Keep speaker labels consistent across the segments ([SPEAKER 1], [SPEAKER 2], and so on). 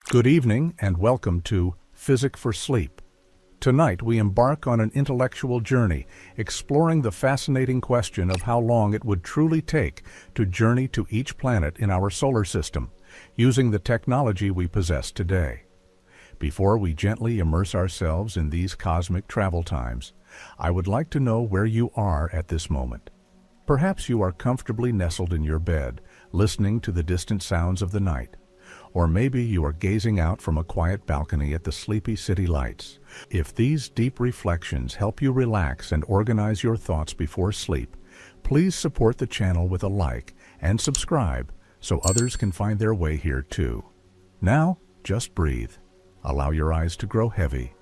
[SPEAKER 1] Good evening and welcome to Physic for Sleep. Tonight we embark on an intellectual journey, exploring the fascinating question of how long it would truly take to journey to each planet in our solar system, using the technology we possess today. Before we gently immerse ourselves in these cosmic travel times, I would like to know where you are at this moment. Perhaps you are comfortably nestled in your bed, listening to the distant sounds of the night. Or maybe you are gazing out from a quiet balcony at the sleepy city lights. If these deep reflections help you relax and organize your thoughts before sleep, please support the channel with a like and subscribe so others can find their way here too. Now, just breathe, allow your eyes to grow heavy,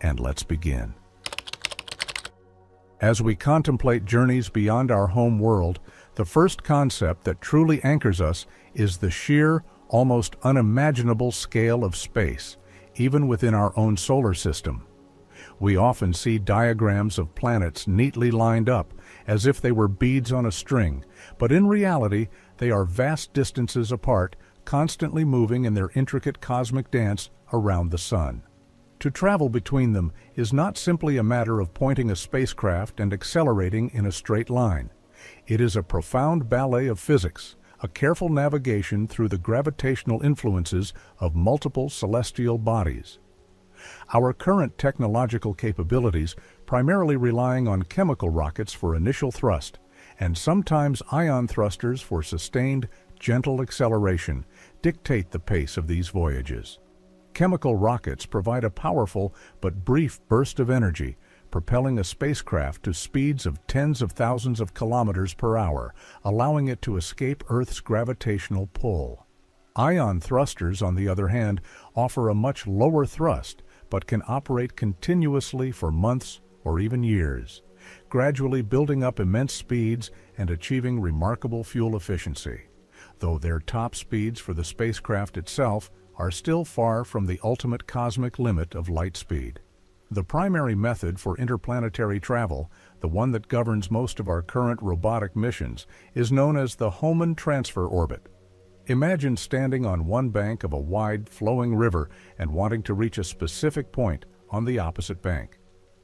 [SPEAKER 1] and let's begin. As we contemplate journeys beyond our home world, the first concept that truly anchors us is the sheer, almost unimaginable scale of space, even within our own solar system. We often see diagrams of planets neatly lined up, as if they were beads on a string, but in reality, they are vast distances apart, constantly moving in their intricate cosmic dance around the Sun. To travel between them is not simply a matter of pointing a spacecraft and accelerating in a straight line. It is a profound ballet of physics, a careful navigation through the gravitational influences of multiple celestial bodies. Our current technological capabilities, primarily relying on chemical rockets for initial thrust, and sometimes ion thrusters for sustained, gentle acceleration, dictate the pace of these voyages. Chemical rockets provide a powerful but brief burst of energy, propelling a spacecraft to speeds of tens of thousands of kilometers per hour, allowing it to escape Earth's gravitational pull. Ion thrusters, on the other hand, offer a much lower thrust, but can operate continuously for months or even years, gradually building up immense speeds and achieving remarkable fuel efficiency, though their top speeds for the spacecraft itself are still far from the ultimate cosmic limit of light speed. The primary method for interplanetary travel, the one that governs most of our current robotic missions, is known as the Hohmann transfer orbit. Imagine standing on one bank of a wide, flowing river and wanting to reach a specific point on the opposite bank.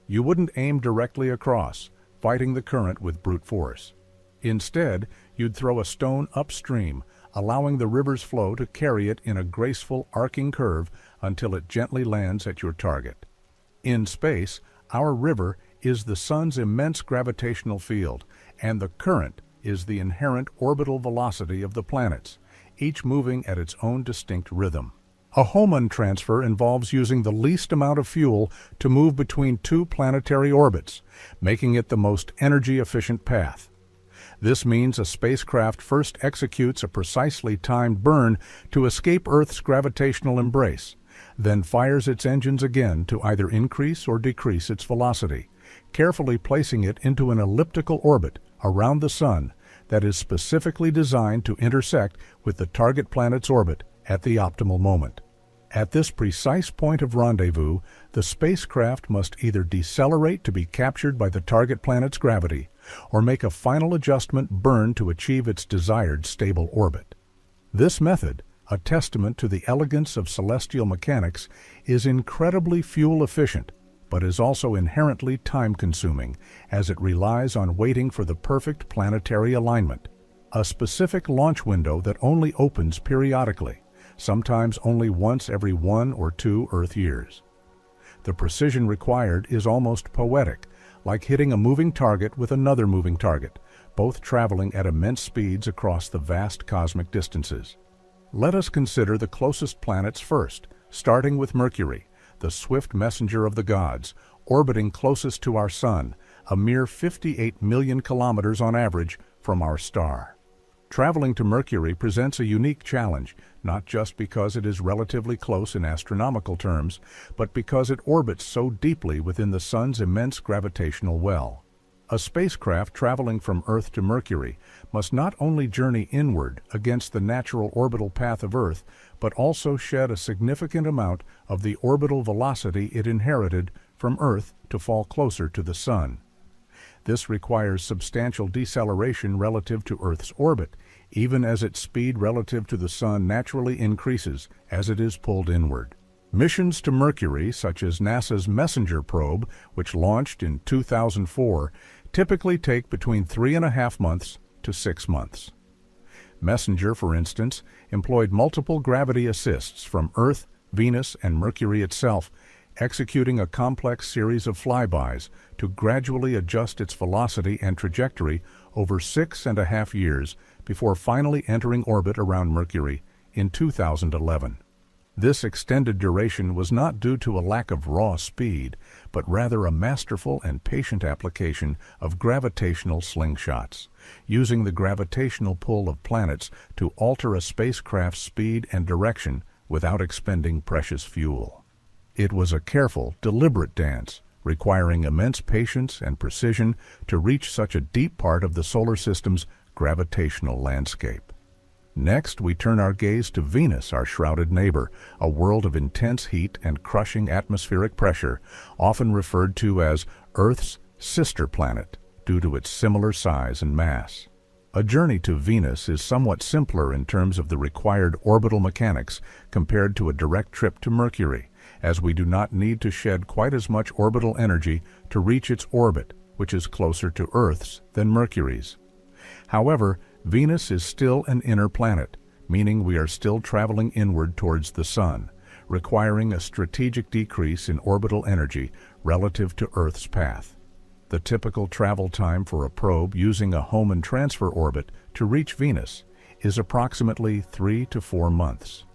[SPEAKER 1] You wouldn't aim directly across, fighting the current with brute force. Instead, you'd throw a stone upstream, allowing the river's flow to carry it in a graceful, arcing curve until it gently lands at your target. In space, our river is the Sun's immense gravitational field, and the current is the inherent orbital velocity of the planets, each moving at its own distinct rhythm. A Hohmann transfer involves using the least amount of fuel to move between two planetary orbits, making it the most energy-efficient path. This means a spacecraft first executes a precisely timed burn to escape Earth's gravitational embrace, then fires its engines again to either increase or decrease its velocity, carefully placing it into an elliptical orbit around the Sun that is specifically designed to intersect with the target planet's orbit at the optimal moment. At this precise point of rendezvous, the spacecraft must either decelerate to be captured by the target planet's gravity or make a final adjustment burn to achieve its desired stable orbit. This method, a testament to the elegance of celestial mechanics, is incredibly fuel-efficient, but is also inherently time-consuming, as it relies on waiting for the perfect planetary alignment, a specific launch window that only opens periodically, sometimes only once every 1 or 2 Earth years. The precision required is almost poetic, like hitting a moving target with another moving target, both traveling at immense speeds across the vast cosmic distances. Let us consider the closest planets first, starting with Mercury, the swift messenger of the gods, orbiting closest to our Sun, a mere 58 million kilometers on average from our star. Traveling to Mercury presents a unique challenge, not just because it is relatively close in astronomical terms, but because it orbits so deeply within the Sun's immense gravitational well. A spacecraft traveling from Earth to Mercury must not only journey inward against the natural orbital path of Earth, but also shed a significant amount of the orbital velocity it inherited from Earth to fall closer to the Sun. This requires substantial deceleration relative to Earth's orbit, even as its speed relative to the Sun naturally increases as it is pulled inward. Missions to Mercury, such as NASA's Messenger probe, which launched in 2004, typically take between 3.5 months to 6 months. Messenger, for instance, employed multiple gravity assists from Earth, Venus, and Mercury itself, executing a complex series of flybys to gradually adjust its velocity and trajectory over 6.5 years before finally entering orbit around Mercury in 2011. This extended duration was not due to a lack of raw speed, but rather a masterful and patient application of gravitational slingshots, using the gravitational pull of planets to alter a spacecraft's speed and direction without expending precious fuel. It was a careful, deliberate dance, requiring immense patience and precision to reach such a deep part of the solar system's gravitational landscape. Next, we turn our gaze to Venus, our shrouded neighbor, a world of intense heat and crushing atmospheric pressure, often referred to as Earth's sister planet due to its similar size and mass. A journey to Venus is somewhat simpler in terms of the required orbital mechanics compared to a direct trip to Mercury, as we do not need to shed quite as much orbital energy to reach its orbit, which is closer to Earth's than Mercury's. However, Venus is still an inner planet, meaning we are still traveling inward towards the Sun, requiring a strategic decrease in orbital energy relative to Earth's path. The typical travel time for a probe using a home and transfer orbit to reach Venus is approximately 3 to 4 months.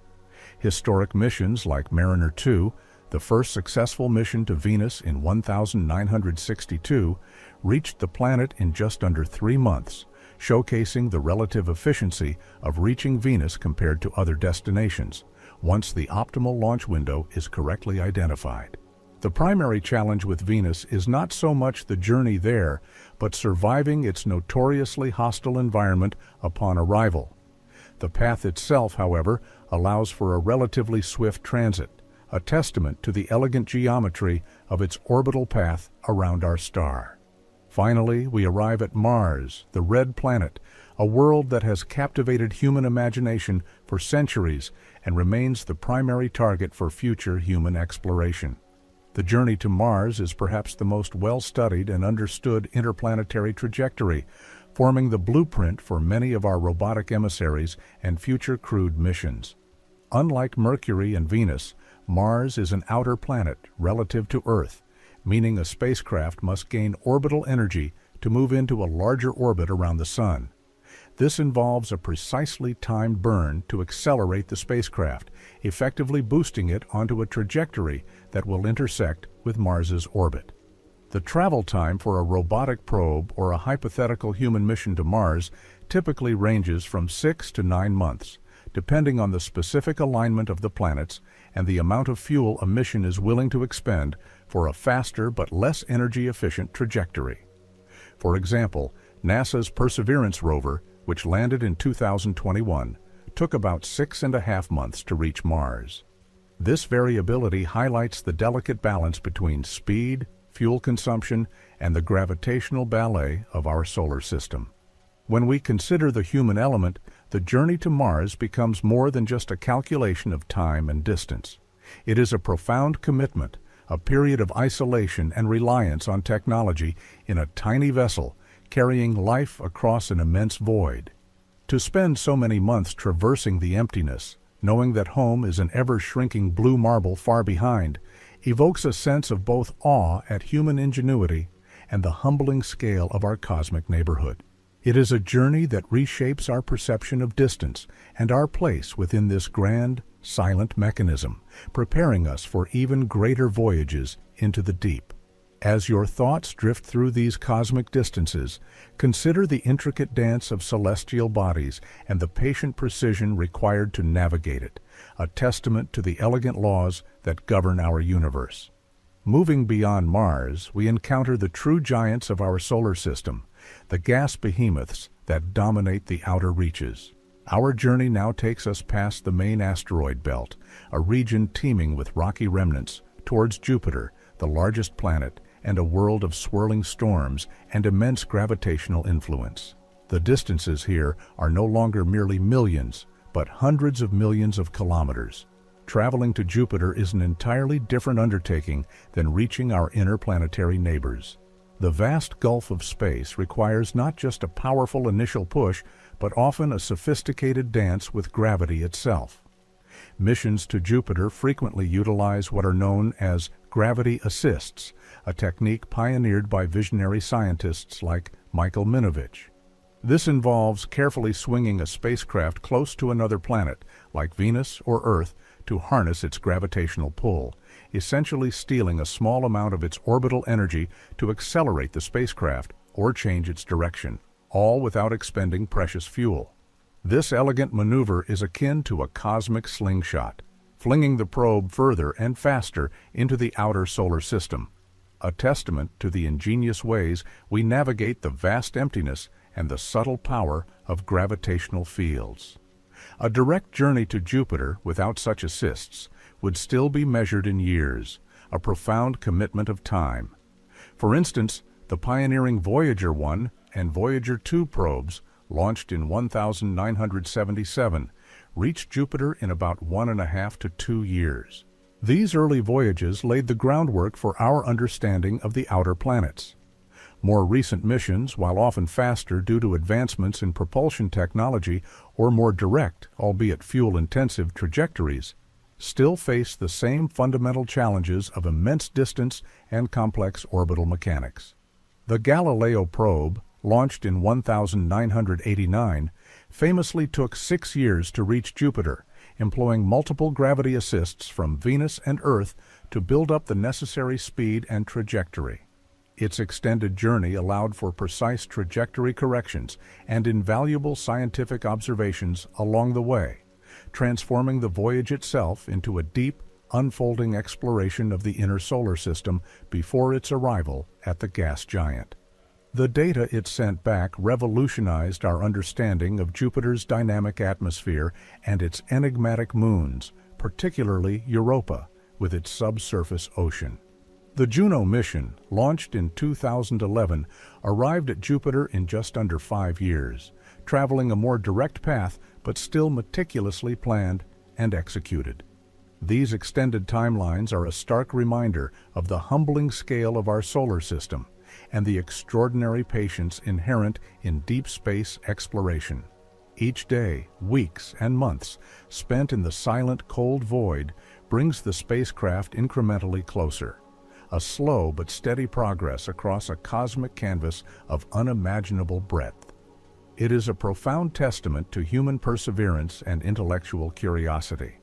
[SPEAKER 1] Historic missions like Mariner 2, the first successful mission to Venus in 1962, reached the planet in just under 3 months, showcasing the relative efficiency of reaching Venus compared to other destinations, once the optimal launch window is correctly identified. The primary challenge with Venus is not so much the journey there, but surviving its notoriously hostile environment upon arrival. The path itself, however, allows for a relatively swift transit, a testament to the elegant geometry of its orbital path around our star. Finally, we arrive at Mars, the red planet, a world that has captivated human imagination for centuries and remains the primary target for future human exploration. The journey to Mars is perhaps the most well-studied and understood interplanetary trajectory, forming the blueprint for many of our robotic emissaries and future crewed missions. Unlike Mercury and Venus, Mars is an outer planet relative to Earth, meaning a spacecraft must gain orbital energy to move into a larger orbit around the Sun. This involves a precisely timed burn to accelerate the spacecraft, effectively boosting it onto a trajectory that will intersect with Mars's orbit. The travel time for a robotic probe or a hypothetical human mission to Mars typically ranges from 6 to 9 months, depending on the specific alignment of the planets and the amount of fuel a mission is willing to expend for a faster but less energy-efficient trajectory. For example, NASA's Perseverance rover, which landed in 2021, took about 6.5 months to reach Mars. This variability highlights the delicate balance between speed, fuel consumption, and the gravitational ballet of our solar system. When we consider the human element, the journey to Mars becomes more than just a calculation of time and distance. It is a profound commitment, a period of isolation and reliance on technology in a tiny vessel carrying life across an immense void. To spend so many months traversing the emptiness, knowing that home is an ever-shrinking blue marble far behind, evokes a sense of both awe at human ingenuity and the humbling scale of our cosmic neighborhood. It is a journey that reshapes our perception of distance and our place within this grand, silent mechanism, preparing us for even greater voyages into the deep. As your thoughts drift through these cosmic distances, consider the intricate dance of celestial bodies and the patient precision required to navigate it, a testament to the elegant laws that govern our universe. Moving beyond Mars, we encounter the true giants of our solar system, the gas behemoths that dominate the outer reaches. Our journey now takes us past the main asteroid belt, a region teeming with rocky remnants, towards Jupiter, the largest planet, and a world of swirling storms and immense gravitational influence. The distances here are no longer merely millions, but hundreds of millions of kilometers. Traveling to Jupiter is an entirely different undertaking than reaching our interplanetary neighbors. The vast gulf of space requires not just a powerful initial push, but often a sophisticated dance with gravity itself. Missions to Jupiter frequently utilize what are known as gravity assists, a technique pioneered by visionary scientists like Michael Minovich. This involves carefully swinging a spacecraft close to another planet, like Venus or Earth, to harness its gravitational pull, essentially stealing a small amount of its orbital energy to accelerate the spacecraft or change its direction, all without expending precious fuel. This elegant maneuver is akin to a cosmic slingshot, flinging the probe further and faster into the outer solar system, a testament to the ingenious ways we navigate the vast emptiness and the subtle power of gravitational fields. A direct journey to Jupiter without such assists would still be measured in years, a profound commitment of time. For instance, the pioneering Voyager 1 and Voyager 2 probes, launched in 1977, reached Jupiter in about 1.5 to 2 years. These early voyages laid the groundwork for our understanding of the outer planets. More recent missions, while often faster due to advancements in propulsion technology or more direct, albeit fuel-intensive, trajectories, still face the same fundamental challenges of immense distance and complex orbital mechanics. The Galileo probe, launched in 1989, famously took 6 years to reach Jupiter, employing multiple gravity assists from Venus and Earth to build up the necessary speed and trajectory. Its extended journey allowed for precise trajectory corrections and invaluable scientific observations along the way, transforming the voyage itself into a deep, unfolding exploration of the inner solar system before its arrival at the gas giant. The data it sent back revolutionized our understanding of Jupiter's dynamic atmosphere and its enigmatic moons, particularly Europa, with its subsurface ocean. The Juno mission, launched in 2011, arrived at Jupiter in just under 5 years, traveling a more direct path but still meticulously planned and executed. These extended timelines are a stark reminder of the humbling scale of our solar system and the extraordinary patience inherent in deep space exploration. Each day, weeks, and months spent in the silent, cold void brings the spacecraft incrementally closer. A slow but steady progress across a cosmic canvas of unimaginable breadth. It is a profound testament to human perseverance and intellectual curiosity.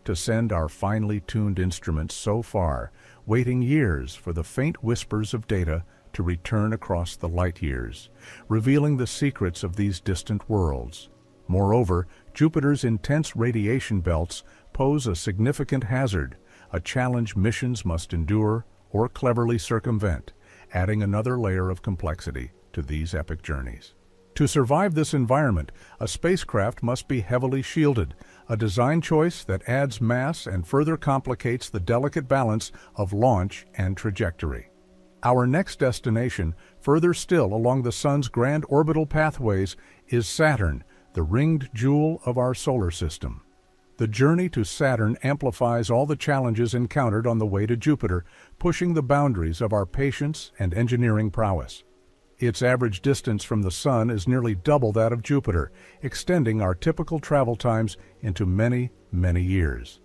[SPEAKER 1] To send our finely tuned instruments so far, waiting years for the faint whispers of data to return across the light years, revealing the secrets of these distant worlds. Moreover, Jupiter's intense radiation belts pose a significant hazard, a challenge missions must endure or cleverly circumvent, adding another layer of complexity to these epic journeys. To survive this environment, a spacecraft must be heavily shielded, a design choice that adds mass and further complicates the delicate balance of launch and trajectory. Our next destination, further still along the Sun's grand orbital pathways, is Saturn, the ringed jewel of our solar system. The journey to Saturn amplifies all the challenges encountered on the way to Jupiter, pushing the boundaries of our patience and engineering prowess. Its average distance from the Sun is nearly double that of Jupiter, extending our typical travel times into many, many years.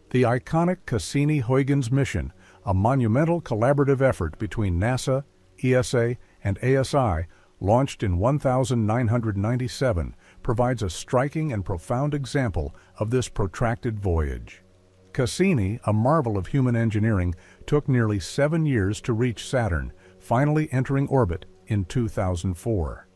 [SPEAKER 1] The iconic Cassini-Huygens mission, a monumental collaborative effort between NASA, ESA, and ASI, launched in 1997, provides a striking and profound example of this protracted voyage. Cassini, a marvel of human engineering, took nearly 7 years to reach Saturn, finally entering orbit in 2004.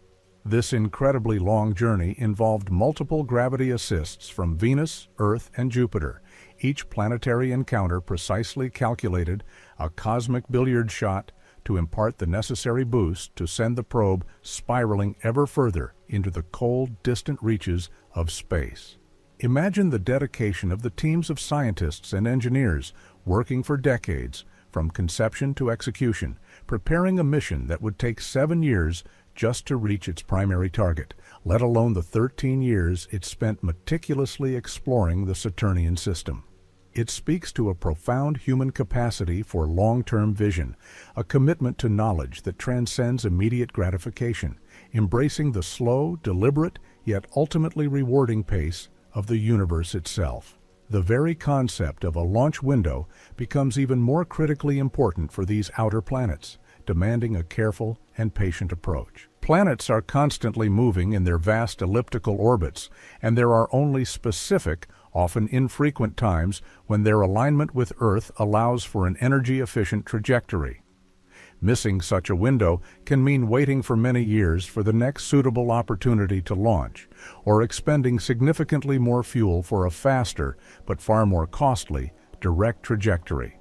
[SPEAKER 1] This incredibly long journey involved multiple gravity assists from Venus, Earth, and Jupiter, each planetary encounter precisely calculated, a cosmic billiard shot, to impart the necessary boost to send the probe spiraling ever further into the cold, distant reaches of space. Imagine the dedication of the teams of scientists and engineers working for decades, from conception to execution, preparing a mission that would take 7 years just to reach its primary target, let alone the 13 years it spent meticulously exploring the Saturnian system. It speaks to a profound human capacity for long-term vision, a commitment to knowledge that transcends immediate gratification, embracing the slow, deliberate, yet ultimately rewarding pace of the universe itself. The very concept of a launch window becomes even more critically important for these outer planets, demanding a careful and patient approach. Planets are constantly moving in their vast elliptical orbits, and there are only specific, often infrequent times when their alignment with Earth allows for an energy-efficient trajectory. Missing such a window can mean waiting for many years for the next suitable opportunity to launch, or expending significantly more fuel for a faster, but far more costly, direct trajectory.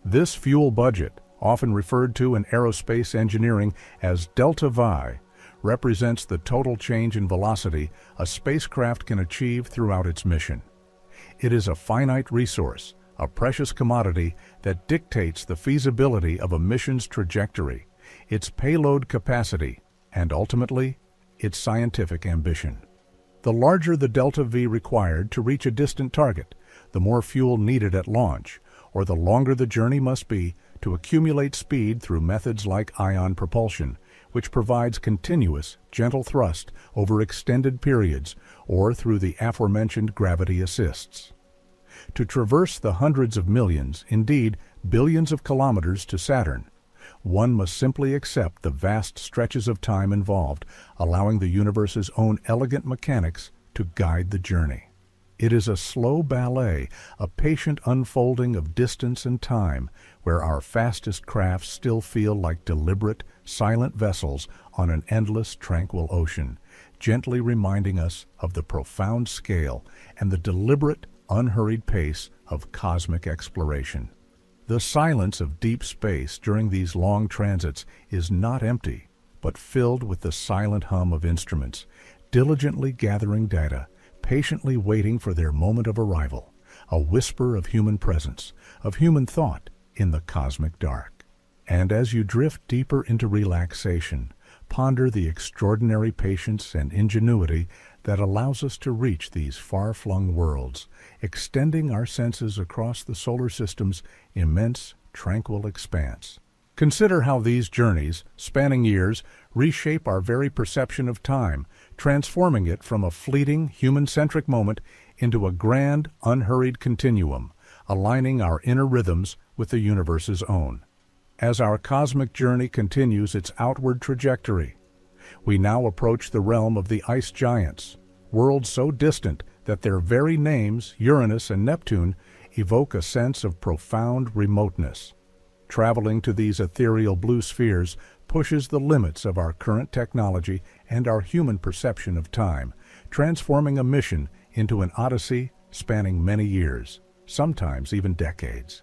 [SPEAKER 1] This fuel budget, often referred to in aerospace engineering as delta V, represents the total change in velocity a spacecraft can achieve throughout its mission. It is a finite resource, a precious commodity that dictates the feasibility of a mission's trajectory, its payload capacity, and ultimately, its scientific ambition. The larger the delta V required to reach a distant target, the more fuel needed at launch, or the longer the journey must be to accumulate speed through methods like ion propulsion, which provides continuous, gentle thrust over extended periods, or through the aforementioned gravity assists. To traverse the hundreds of millions, indeed billions of kilometers to Saturn, one must simply accept the vast stretches of time involved, allowing the universe's own elegant mechanics to guide the journey. It is a slow ballet, a patient unfolding of distance and time, where our fastest crafts still feel like deliberate, silent vessels on an endless, tranquil ocean, gently reminding us of the profound scale and the deliberate, unhurried pace of cosmic exploration. The silence of deep space during these long transits is not empty, but filled with the silent hum of instruments, diligently gathering data, patiently waiting for their moment of arrival, a whisper of human presence, of human thought in the cosmic dark. And as you drift deeper into relaxation, ponder the extraordinary patience and ingenuity that allows us to reach these far-flung worlds, extending our senses across the solar system's immense, tranquil expanse. Consider how these journeys, spanning years, reshape our very perception of time, transforming it from a fleeting, human-centric moment into a grand, unhurried continuum, aligning our inner rhythms with the universe's own. As our cosmic journey continues its outward trajectory, we now approach the realm of the ice giants, worlds so distant that their very names, Uranus and Neptune, evoke a sense of profound remoteness. Traveling to these ethereal blue spheres pushes the limits of our current technology and our human perception of time, transforming a mission into an odyssey spanning many years, sometimes even decades.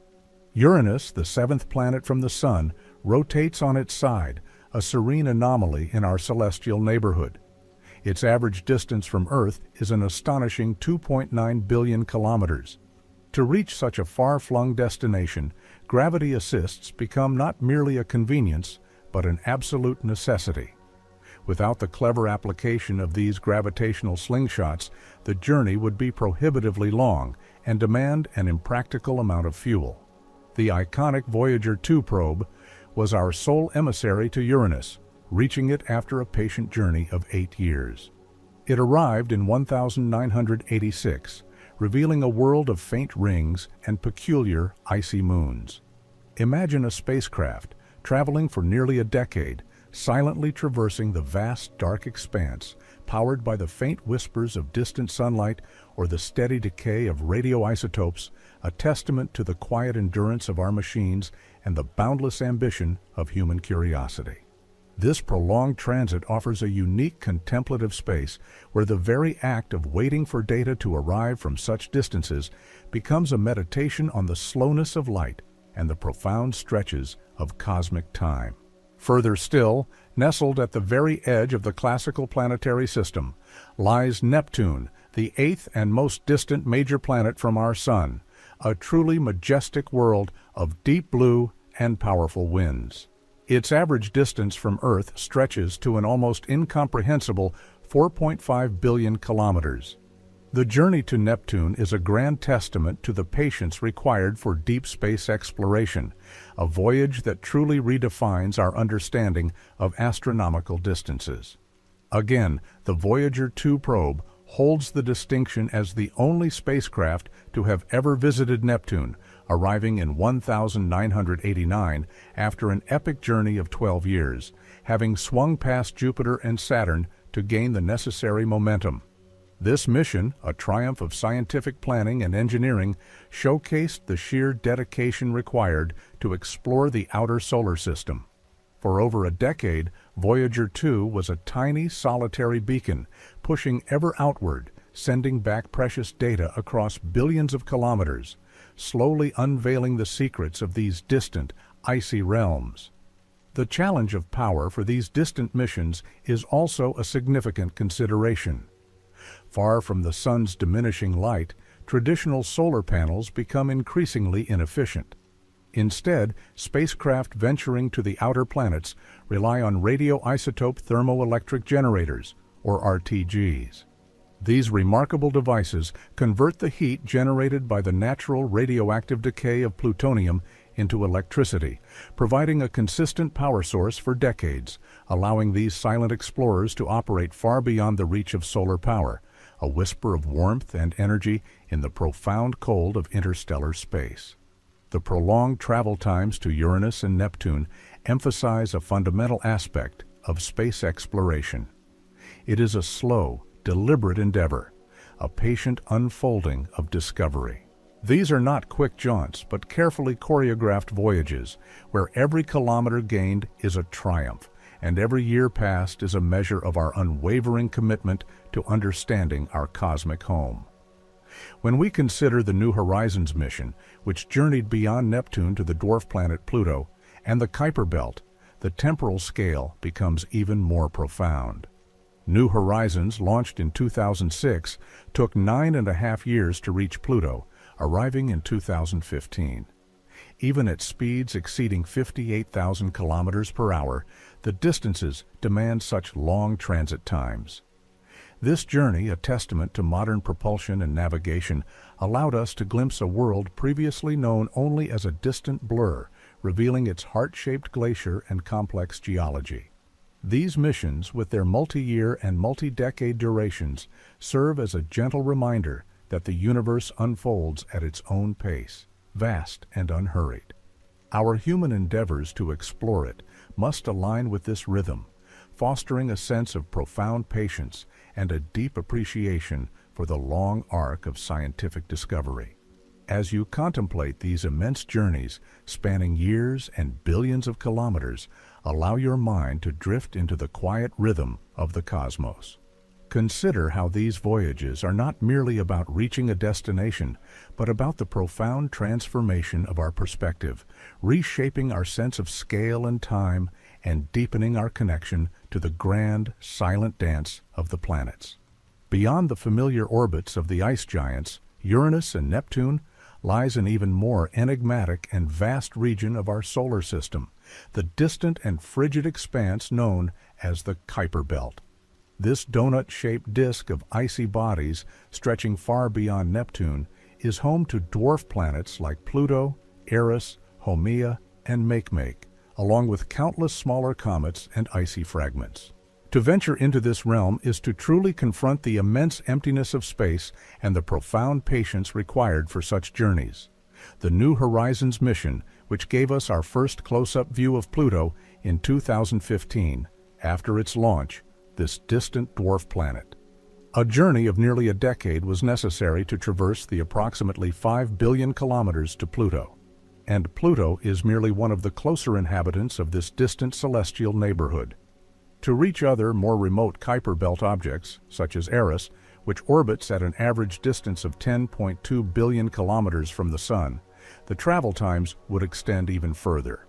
[SPEAKER 1] Uranus, the seventh planet from the Sun, rotates on its side, a serene anomaly in our celestial neighborhood. Its average distance from Earth is an astonishing 2.9 billion kilometers. To reach such a far-flung destination, gravity assists become not merely a convenience, but an absolute necessity. Without the clever application of these gravitational slingshots, the journey would be prohibitively long and demand an impractical amount of fuel. The iconic Voyager 2 probe was our sole emissary to Uranus, reaching it after a patient journey of 8 years. It arrived in 1986, revealing a world of faint rings and peculiar icy moons. Imagine a spacecraft traveling for nearly a decade, silently traversing the vast dark expanse, powered by the faint whispers of distant sunlight or the steady decay of radioisotopes, a testament to the quiet endurance of our machines and the boundless ambition of human curiosity. This prolonged transit offers a unique contemplative space where the very act of waiting for data to arrive from such distances becomes a meditation on the slowness of light and the profound stretches of cosmic time. Further still, nestled at the very edge of the classical planetary system, lies Neptune, the eighth and most distant major planet from our Sun, a truly majestic world of deep blue and powerful winds. Its average distance from Earth stretches to an almost incomprehensible 4.5 billion kilometers. The journey to Neptune is a grand testament to the patience required for deep space exploration, a voyage that truly redefines our understanding of astronomical distances. Again, the Voyager 2 probe holds the distinction as the only spacecraft to have ever visited Neptune, arriving in 1989 after an epic journey of 12 years, having swung past Jupiter and Saturn to gain the necessary momentum. This mission, a triumph of scientific planning and engineering, showcased the sheer dedication required to explore the outer solar system. For over a decade, Voyager 2 was a tiny, solitary beacon, pushing ever outward, sending back precious data across billions of kilometers, slowly unveiling the secrets of these distant, icy realms. The challenge of power for these distant missions is also a significant consideration. Far from the sun's diminishing light, traditional solar panels become increasingly inefficient. Instead, spacecraft venturing to the outer planets rely on radioisotope thermoelectric generators, or RTGs. These remarkable devices convert the heat generated by the natural radioactive decay of plutonium into electricity, providing a consistent power source for decades, allowing these silent explorers to operate far beyond the reach of solar power, a whisper of warmth and energy in the profound cold of interstellar space. The prolonged travel times to Uranus and Neptune emphasize a fundamental aspect of space exploration. It is a slow, deliberate endeavor, a patient unfolding of discovery. These are not quick jaunts, but carefully choreographed voyages, where every kilometer gained is a triumph, and every year passed is a measure of our unwavering commitment to understanding our cosmic home. When we consider the New Horizons mission, which journeyed beyond Neptune to the dwarf planet Pluto, and the Kuiper Belt, the temporal scale becomes even more profound. New Horizons, launched in 2006, took 9.5 years to reach Pluto, arriving in 2015. Even at speeds exceeding 58,000 kilometers per hour, the distances demand such long transit times. This journey, a testament to modern propulsion and navigation, allowed us to glimpse a world previously known only as a distant blur, revealing its heart-shaped glacier and complex geology. These missions, with their multi-year and multi-decade durations, serve as a gentle reminder that the universe unfolds at its own pace, vast and unhurried. Our human endeavors to explore it must align with this rhythm, fostering a sense of profound patience and a deep appreciation for the long arc of scientific discovery. As you contemplate these immense journeys spanning years and billions of kilometers, allow your mind to drift into the quiet rhythm of the cosmos. Consider how these voyages are not merely about reaching a destination, but about the profound transformation of our perspective, reshaping our sense of scale and time, and deepening our connection to the grand, silent dance of the planets. Beyond the familiar orbits of the ice giants, Uranus and Neptune, lies an even more enigmatic and vast region of our solar system, the distant and frigid expanse known as the Kuiper Belt. This donut-shaped disk of icy bodies, stretching far beyond Neptune, is home to dwarf planets like Pluto, Eris, Haumea, and Makemake, along with countless smaller comets and icy fragments. To venture into this realm is to truly confront the immense emptiness of space and the profound patience required for such journeys. The New Horizons mission, which gave us our first close-up view of Pluto in 2015, after its launch, this distant dwarf planet. A journey of nearly a decade was necessary to traverse the approximately 5 billion kilometers to Pluto. And Pluto is merely one of the closer inhabitants of this distant celestial neighborhood. To reach other, more remote Kuiper Belt objects, such as Eris, which orbits at an average distance of 10.2 billion kilometers from the Sun, the travel times would extend even further.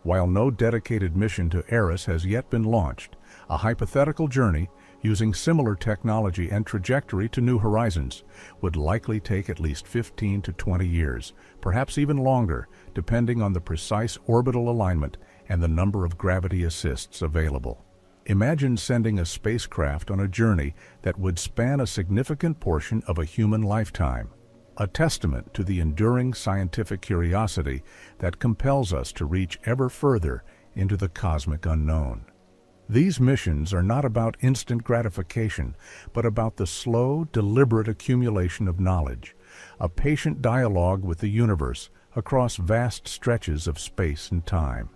[SPEAKER 1] While no dedicated mission to Eris has yet been launched, a hypothetical journey, using similar technology and trajectory to New Horizons, would likely take at least 15 to 20 years, perhaps even longer, depending on the precise orbital alignment and the number of gravity assists available. Imagine sending a spacecraft on a journey that would span a significant portion of a human lifetime, a testament to the enduring scientific curiosity that compels us to reach ever further into the cosmic unknown. These missions are not about instant gratification, but about the slow, deliberate accumulation of knowledge, a patient dialogue with the universe across vast stretches of space and time.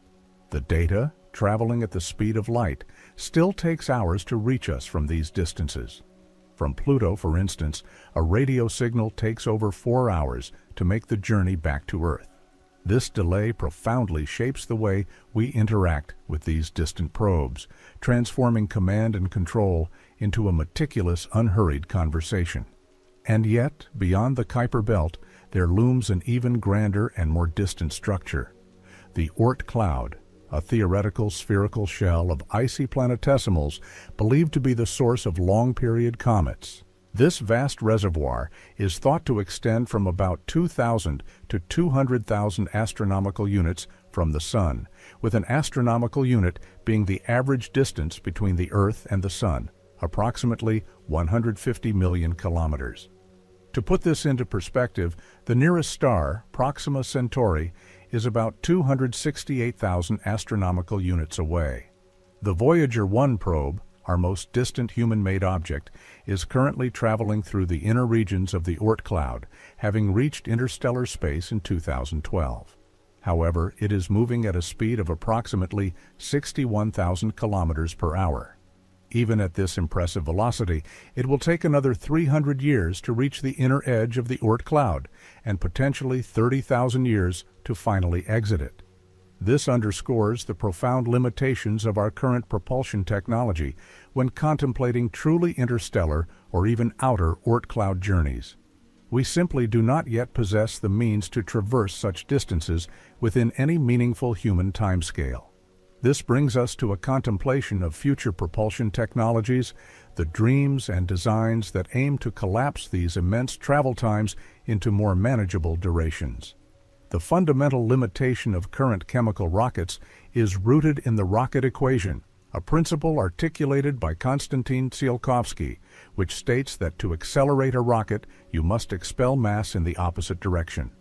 [SPEAKER 1] The data, traveling at the speed of light, still takes hours to reach us from these distances. From Pluto, for instance, a radio signal takes over 4 hours to make the journey back to Earth. This delay profoundly shapes the way we interact with these distant probes, transforming command and control into a meticulous, unhurried conversation. And yet, beyond the Kuiper Belt, there looms an even grander and more distant structure. The Oort cloud, a theoretical spherical shell of icy planetesimals believed to be the source of long-period comets. This vast reservoir is thought to extend from about 2,000 to 200,000 astronomical units from the Sun, with an astronomical unit being the average distance between the Earth and the Sun, approximately 150 million kilometers. To put this into perspective, the nearest star, Proxima Centauri, is about 268,000 astronomical units away. The Voyager 1 probe, our most distant human-made object, is currently traveling through the inner regions of the Oort cloud, having reached interstellar space in 2012. However, it is moving at a speed of approximately 61,000 kilometers per hour. Even at this impressive velocity, it will take another 300 years to reach the inner edge of the Oort cloud, and potentially 30,000 years to finally exit it. This underscores the profound limitations of our current propulsion technology when contemplating truly interstellar or even outer Oort cloud journeys. We simply do not yet possess the means to traverse such distances within any meaningful human timescale. This brings us to a contemplation of future propulsion technologies, the dreams and designs that aim to collapse these immense travel times into more manageable durations. The fundamental limitation of current chemical rockets is rooted in the rocket equation, a principle articulated by Konstantin Tsiolkovsky, which states that to accelerate a rocket, you must expel mass in the opposite direction.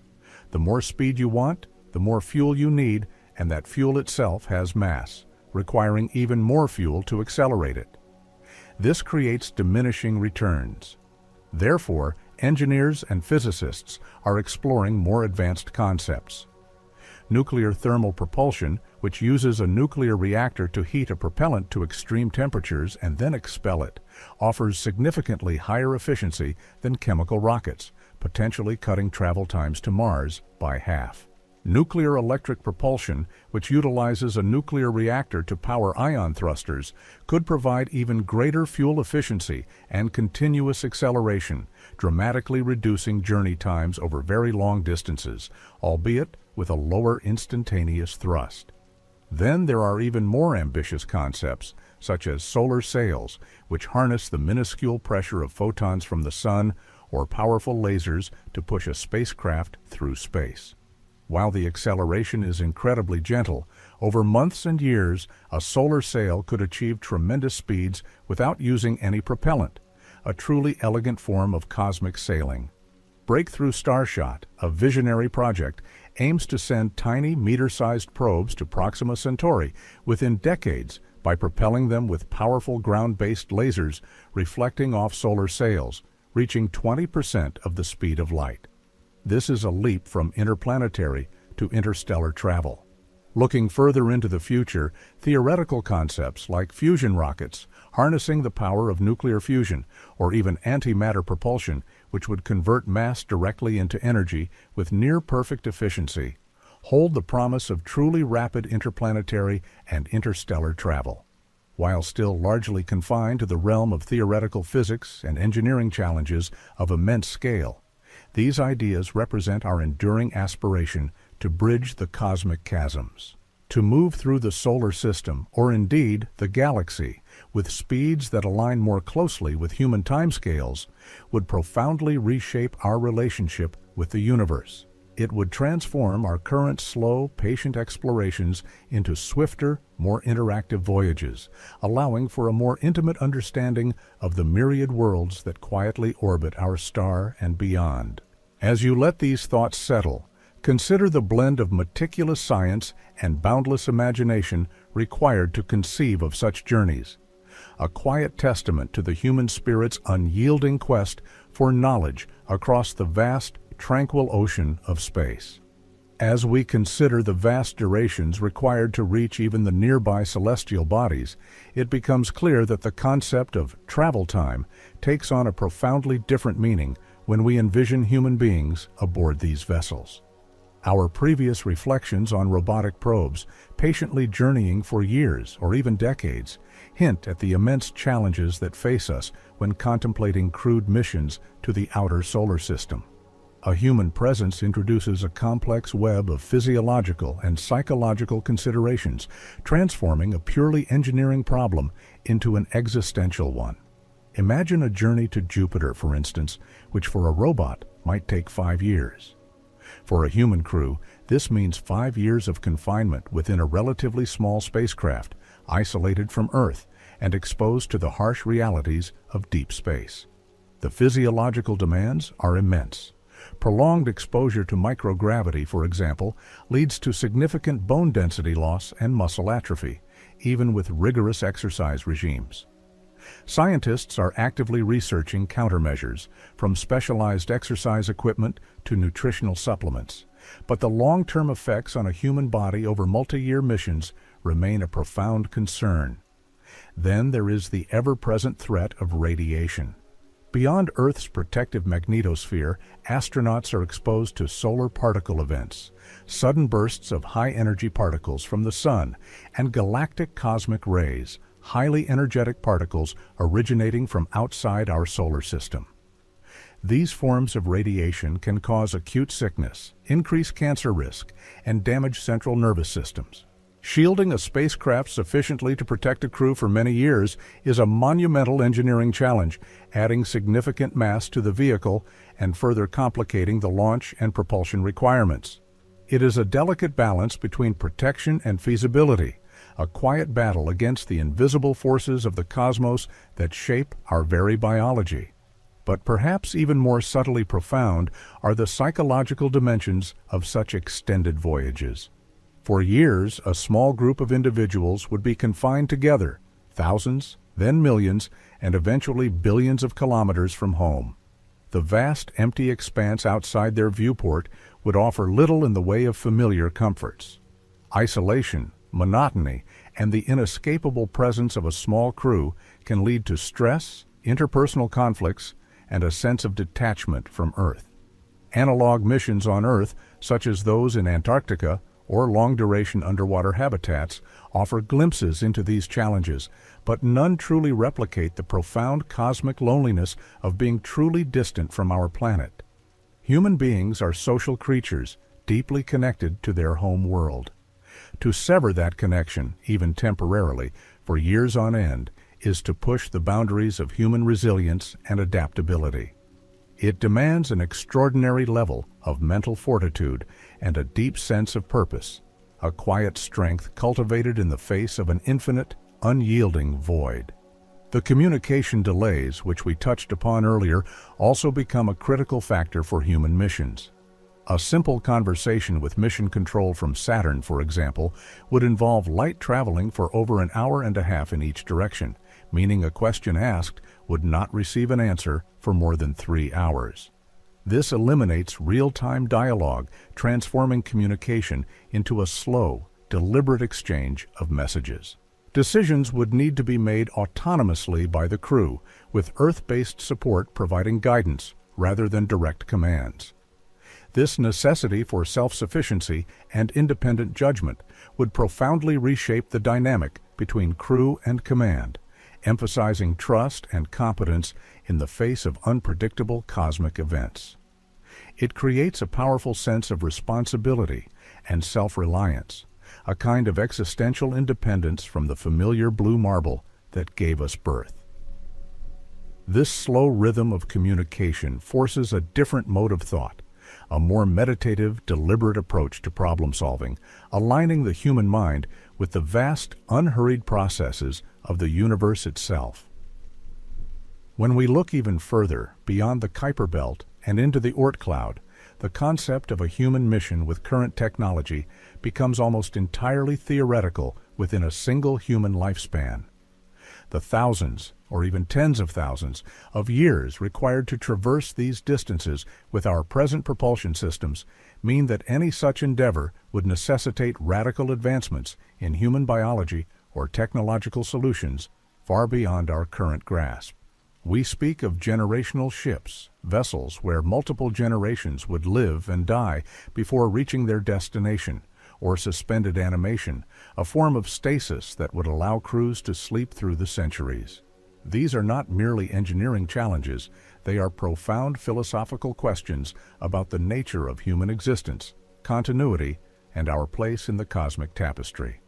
[SPEAKER 1] The more speed you want, the more fuel you need, and that fuel itself has mass, requiring even more fuel to accelerate it. This creates diminishing returns. Therefore, engineers and physicists are exploring more advanced concepts. Nuclear thermal propulsion, which uses a nuclear reactor to heat a propellant to extreme temperatures and then expel it, offers significantly higher efficiency than chemical rockets, potentially cutting travel times to Mars by half. Nuclear electric propulsion, which utilizes a nuclear reactor to power ion thrusters, could provide even greater fuel efficiency and continuous acceleration, dramatically reducing journey times over very long distances, albeit with a lower instantaneous thrust. Then there are even more ambitious concepts, such as solar sails, which harness the minuscule pressure of photons from the sun, or powerful lasers to push a spacecraft through space. While the acceleration is incredibly gentle, over months and years, a solar sail could achieve tremendous speeds without using any propellant, a truly elegant form of cosmic sailing. Breakthrough Starshot, a visionary project, aims to send tiny meter-sized probes to Proxima Centauri within decades by propelling them with powerful ground-based lasers reflecting off solar sails, reaching 20% of the speed of light. This is a leap from interplanetary to interstellar travel. Looking further into the future, theoretical concepts like fusion rockets, harnessing the power of nuclear fusion, or even antimatter propulsion, which would convert mass directly into energy with near-perfect efficiency, hold the promise of truly rapid interplanetary and interstellar travel. While still largely confined to the realm of theoretical physics and engineering challenges of immense scale, these ideas represent our enduring aspiration to bridge the cosmic chasms, to move through the solar system, or indeed the galaxy, with speeds that align more closely with human timescales, would profoundly reshape our relationship with the universe. It would transform our current slow, patient explorations into swifter, more interactive voyages, allowing for a more intimate understanding of the myriad worlds that quietly orbit our star and beyond. As you let these thoughts settle, consider the blend of meticulous science and boundless imagination required to conceive of such journeys, a quiet testament to the human spirit's unyielding quest for knowledge across the vast, tranquil ocean of space. As we consider the vast durations required to reach even the nearby celestial bodies, it becomes clear that the concept of travel time takes on a profoundly different meaning when we envision human beings aboard these vessels. Our previous reflections on robotic probes, patiently journeying for years or even decades, hint at the immense challenges that face us when contemplating crewed missions to the outer solar system. A human presence introduces a complex web of physiological and psychological considerations, transforming a purely engineering problem into an existential one. Imagine a journey to Jupiter, for instance, which for a robot might take 5 years. For a human crew, this means 5 years of confinement within a relatively small spacecraft, isolated from Earth and exposed to the harsh realities of deep space. The physiological demands are immense. Prolonged exposure to microgravity, for example, leads to significant bone density loss and muscle atrophy, even with rigorous exercise regimes. Scientists are actively researching countermeasures, from specialized exercise equipment to nutritional supplements, but the long-term effects on a human body over multi-year missions remain a profound concern. Then there is the ever-present threat of radiation. Beyond Earth's protective magnetosphere, astronauts are exposed to solar particle events, sudden bursts of high-energy particles from the Sun, and galactic cosmic rays, highly energetic particles originating from outside our solar system. These forms of radiation can cause acute sickness, increase cancer risk, and damage central nervous systems. Shielding a spacecraft sufficiently to protect a crew for many years is a monumental engineering challenge, adding significant mass to the vehicle and further complicating the launch and propulsion requirements. It is a delicate balance between protection and feasibility, a quiet battle against the invisible forces of the cosmos that shape our very biology. But perhaps even more subtly profound are the psychological dimensions of such extended voyages. For years, a small group of individuals would be confined together, thousands, then millions, and eventually billions of kilometers from home. The vast, empty expanse outside their viewport would offer little in the way of familiar comforts. Isolation, monotony, and the inescapable presence of a small crew can lead to stress, interpersonal conflicts, and a sense of detachment from Earth. Analog missions on Earth, such as those in Antarctica or long-duration underwater habitats, offer glimpses into these challenges, but none truly replicate the profound cosmic loneliness of being truly distant from our planet. Human beings are social creatures, deeply connected to their home world. To sever that connection, even temporarily, for years on end, is to push the boundaries of human resilience and adaptability. It demands an extraordinary level of mental fortitude and a deep sense of purpose, a quiet strength cultivated in the face of an infinite, unyielding void. The communication delays, which we touched upon earlier, also become a critical factor for human missions. A simple conversation with mission control from Saturn, for example, would involve light traveling for over an hour and a half in each direction, meaning a question asked would not receive an answer for more than 3 hours. This eliminates real-time dialogue, transforming communication into a slow, deliberate exchange of messages. Decisions would need to be made autonomously by the crew, with Earth-based support providing guidance rather than direct commands. This necessity for self-sufficiency and independent judgment would profoundly reshape the dynamic between crew and command, emphasizing trust and competence in the face of unpredictable cosmic events. It creates a powerful sense of responsibility and self-reliance, a kind of existential independence from the familiar blue marble that gave us birth. This slow rhythm of communication forces a different mode of thought, a more meditative, deliberate approach to problem solving, aligning the human mind with the vast, unhurried processes of the universe itself. When we look even further, beyond the Kuiper Belt and into the Oort cloud, the concept of a human mission with current technology becomes almost entirely theoretical within a single human lifespan. The thousands, or even tens of thousands, of years required to traverse these distances with our present propulsion systems mean that any such endeavor would necessitate radical advancements in human biology or technological solutions far beyond our current grasp. We speak of generational ships, vessels where multiple generations would live and die before reaching their destination, or suspended animation, a form of stasis that would allow crews to sleep through the centuries. These are not merely engineering challenges, they are profound philosophical questions about the nature of human existence, continuity, and our place in the cosmic tapestry.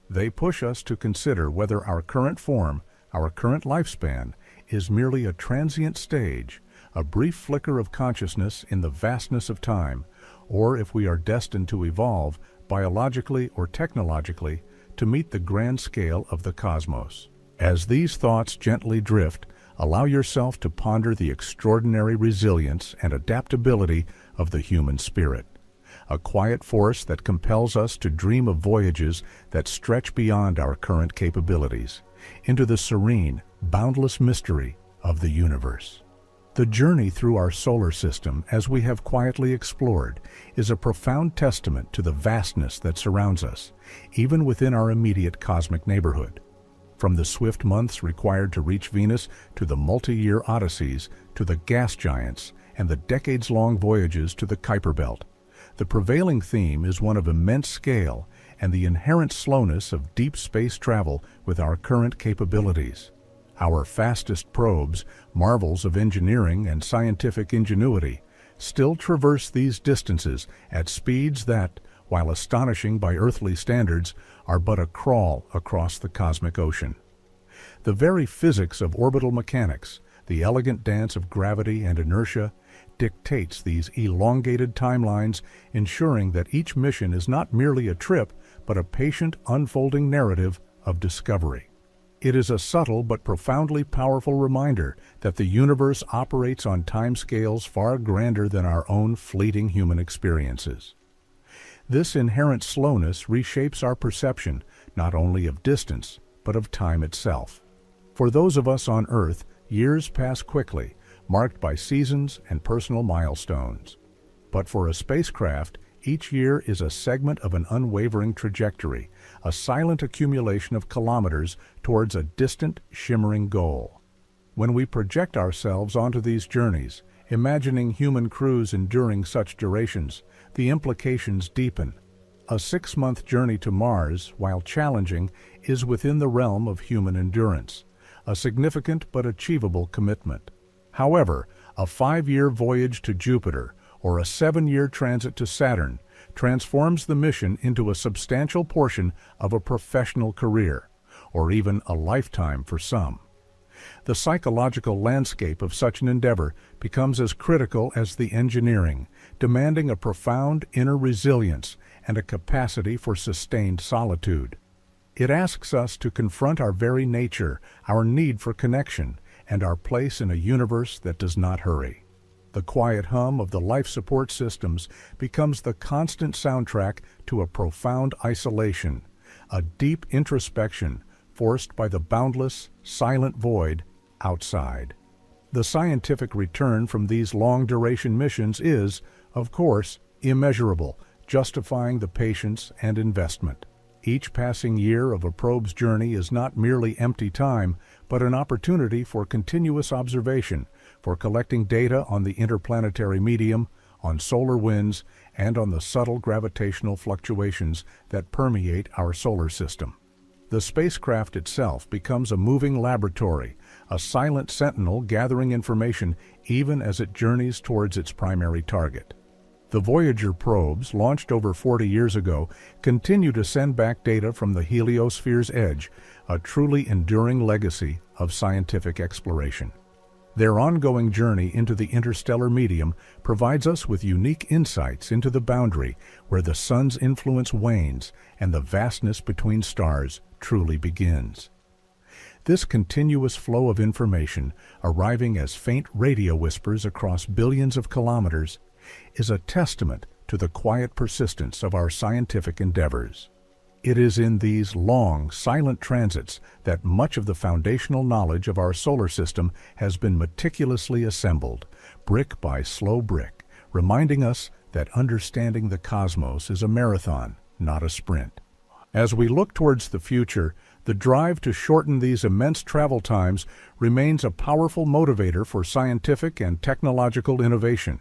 [SPEAKER 1] They push us to consider whether our current form, our current lifespan, is merely a transient stage, a brief flicker of consciousness in the vastness of time, or if we are destined to evolve, biologically or technologically, to meet the grand scale of the cosmos. As these thoughts gently drift, allow yourself to ponder the extraordinary resilience and adaptability of the human spirit, a quiet force that compels us to dream of voyages that stretch beyond our current capabilities, into the serene, boundless mystery of the universe. The journey through our solar system, as we have quietly explored, is a profound testament to the vastness that surrounds us, even within our immediate cosmic neighborhood. From the swift months required to reach Venus, to the multi-year odysseys, to the gas giants, and the decades-long voyages to the Kuiper Belt, the prevailing theme is one of immense scale and the inherent slowness of deep space travel with our current capabilities. Our fastest probes, marvels of engineering and scientific ingenuity, still traverse these distances at speeds that, while astonishing by earthly standards, are but a crawl across the cosmic ocean. The very physics of orbital mechanics, the elegant dance of gravity and inertia, dictates these elongated timelines, ensuring that each mission is not merely a trip, but a patient, unfolding narrative of discovery. It is a subtle but profoundly powerful reminder that the universe operates on timescales far grander than our own fleeting human experiences. This inherent slowness reshapes our perception not only of distance, but of time itself. For those of us on Earth, years pass quickly, marked by seasons and personal milestones. But for a spacecraft, each year is a segment of an unwavering trajectory, a silent accumulation of kilometers towards a distant, shimmering goal. When we project ourselves onto these journeys, imagining human crews enduring such durations, the implications deepen. A 6-month journey to Mars, while challenging, is within the realm of human endurance, a significant but achievable commitment. However, a 5-year voyage to Jupiter or a 7-year transit to Saturn transforms the mission into a substantial portion of a professional career, or even a lifetime for some. The psychological landscape of such an endeavor becomes as critical as the engineering, demanding a profound inner resilience and a capacity for sustained solitude. It asks us to confront our very nature, our need for connection, and our place in a universe that does not hurry. The quiet hum of the life support systems becomes the constant soundtrack to a profound isolation, a deep introspection forced by the boundless, silent void outside. The scientific return from these long-duration missions is, of course, immeasurable, justifying the patience and investment. Each passing year of a probe's journey is not merely empty time, but an opportunity for continuous observation, for collecting data on the interplanetary medium, on solar winds, and on the subtle gravitational fluctuations that permeate our solar system. The spacecraft itself becomes a moving laboratory, a silent sentinel gathering information even as it journeys towards its primary target. The Voyager probes, launched over 40 years ago, continue to send back data from the heliosphere's edge, a truly enduring legacy of scientific exploration. Their ongoing journey into the interstellar medium provides us with unique insights into the boundary where the sun's influence wanes and the vastness between stars truly begins. This continuous flow of information, arriving as faint radio whispers across billions of kilometers, is a testament to the quiet persistence of our scientific endeavors. It is in these long, silent transits that much of the foundational knowledge of our solar system has been meticulously assembled, brick by slow brick, reminding us that understanding the cosmos is a marathon, not a sprint. As we look towards the future, the drive to shorten these immense travel times remains a powerful motivator for scientific and technological innovation.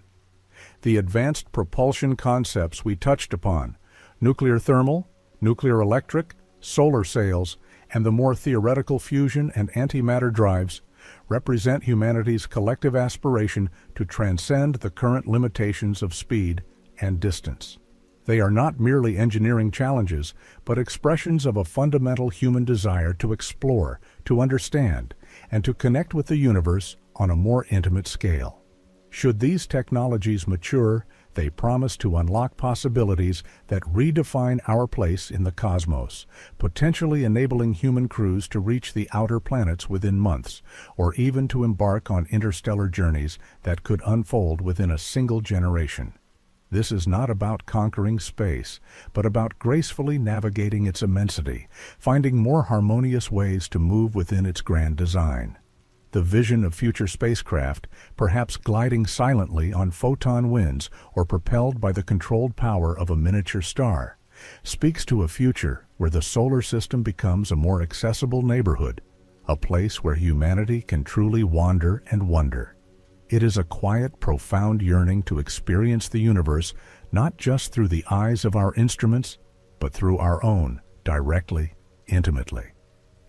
[SPEAKER 1] The advanced propulsion concepts we touched upon, nuclear thermal, nuclear electric, solar sails, and the more theoretical fusion and antimatter drives, represent humanity's collective aspiration to transcend the current limitations of speed and distance. They are not merely engineering challenges, but expressions of a fundamental human desire to explore, to understand, and to connect with the universe on a more intimate scale. Should these technologies mature, they promise to unlock possibilities that redefine our place in the cosmos, potentially enabling human crews to reach the outer planets within months, or even to embark on interstellar journeys that could unfold within a single generation. This is not about conquering space, but about gracefully navigating its immensity, finding more harmonious ways to move within its grand design. The vision of future spacecraft, perhaps gliding silently on photon winds or propelled by the controlled power of a miniature star, speaks to a future where the solar system becomes a more accessible neighborhood, a place where humanity can truly wander and wonder. It is a quiet, profound yearning to experience the universe not just through the eyes of our instruments, but through our own, directly, intimately.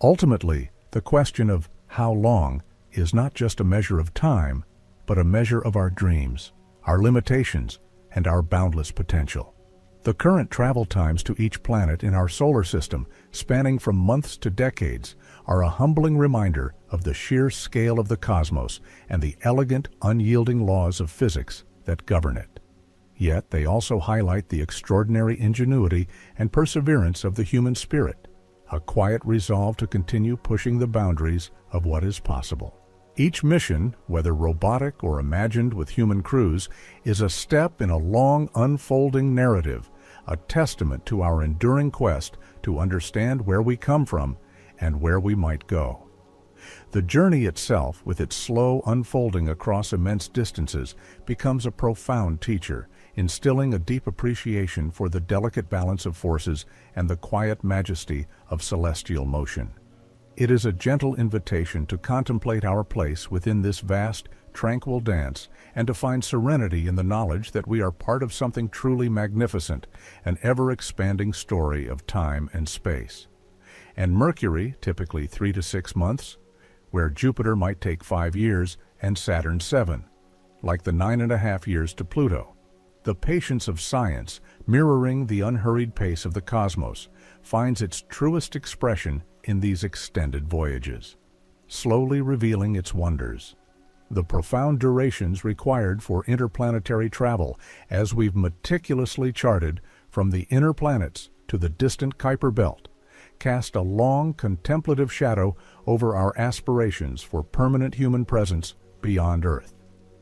[SPEAKER 1] Ultimately, the question of how long is not just a measure of time, but a measure of our dreams, our limitations, and our boundless potential. The current travel times to each planet in our solar system, spanning from months to decades, are a humbling reminder of the sheer scale of the cosmos and the elegant, unyielding laws of physics that govern it. Yet they also highlight the extraordinary ingenuity and perseverance of the human spirit, a quiet resolve to continue pushing the boundaries of what is possible. Each mission, whether robotic or imagined with human crews, is a step in a long, unfolding narrative, a testament to our enduring quest to understand where we come from and where we might go. The journey itself, with its slow unfolding across immense distances, becomes a profound teacher, instilling a deep appreciation for the delicate balance of forces and the quiet majesty of celestial motion. It is a gentle invitation to contemplate our place within this vast, tranquil dance and to find serenity in the knowledge that we are part of something truly magnificent, an ever-expanding story of time and space. And Mercury, typically 3 to 6 months, where Jupiter might take 5 years and Saturn 7, like the 9.5 years to Pluto. The patience of science, mirroring the unhurried pace of the cosmos, finds its truest expression in these extended voyages, slowly revealing its wonders. The profound durations required for interplanetary travel, as we've meticulously charted from the inner planets to the distant Kuiper Belt, cast a long contemplative shadow over our aspirations for permanent human presence beyond Earth.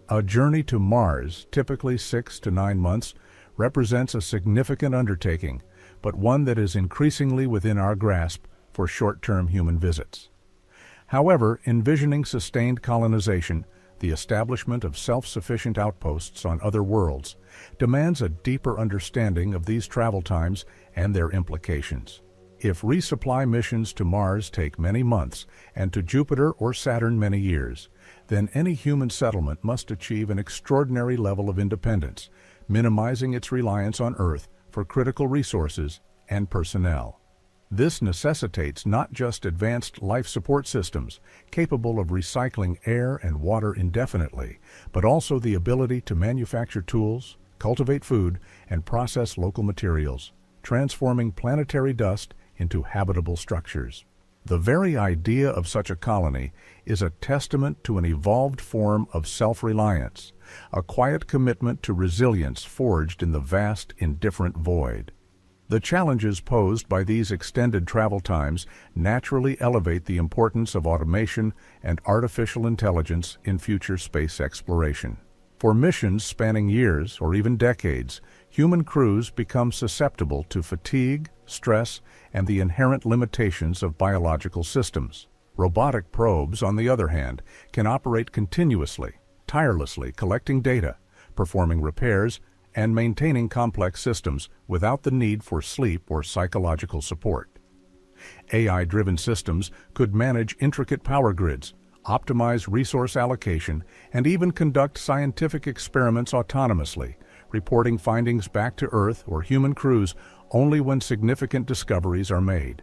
[SPEAKER 1] A journey to Mars, typically 6 to 9 months, represents a significant undertaking, but one that is increasingly within our grasp for short-term human visits. However, envisioning sustained colonization, the establishment of self-sufficient outposts on other worlds, demands a deeper understanding of these travel times and their implications. If resupply missions to Mars take many months and to Jupiter or Saturn many years, then any human settlement must achieve an extraordinary level of independence, minimizing its reliance on Earth for critical resources and personnel. This necessitates not just advanced life support systems capable of recycling air and water indefinitely, but also the ability to manufacture tools, cultivate food, and process local materials, transforming planetary dust into habitable structures. The very idea of such a colony is a testament to an evolved form of self-reliance, a quiet commitment to resilience forged in the vast, indifferent void. The challenges posed by these extended travel times naturally elevate the importance of automation and artificial intelligence in future space exploration. For missions spanning years or even decades, human crews become susceptible to fatigue, stress, and the inherent limitations of biological systems. Robotic probes, on the other hand, can operate continuously, tirelessly collecting data, performing repairs, and maintaining complex systems without the need for sleep or psychological support. AI-driven systems could manage intricate power grids, optimize resource allocation, and even conduct scientific experiments autonomously, reporting findings back to Earth or human crews only when significant discoveries are made.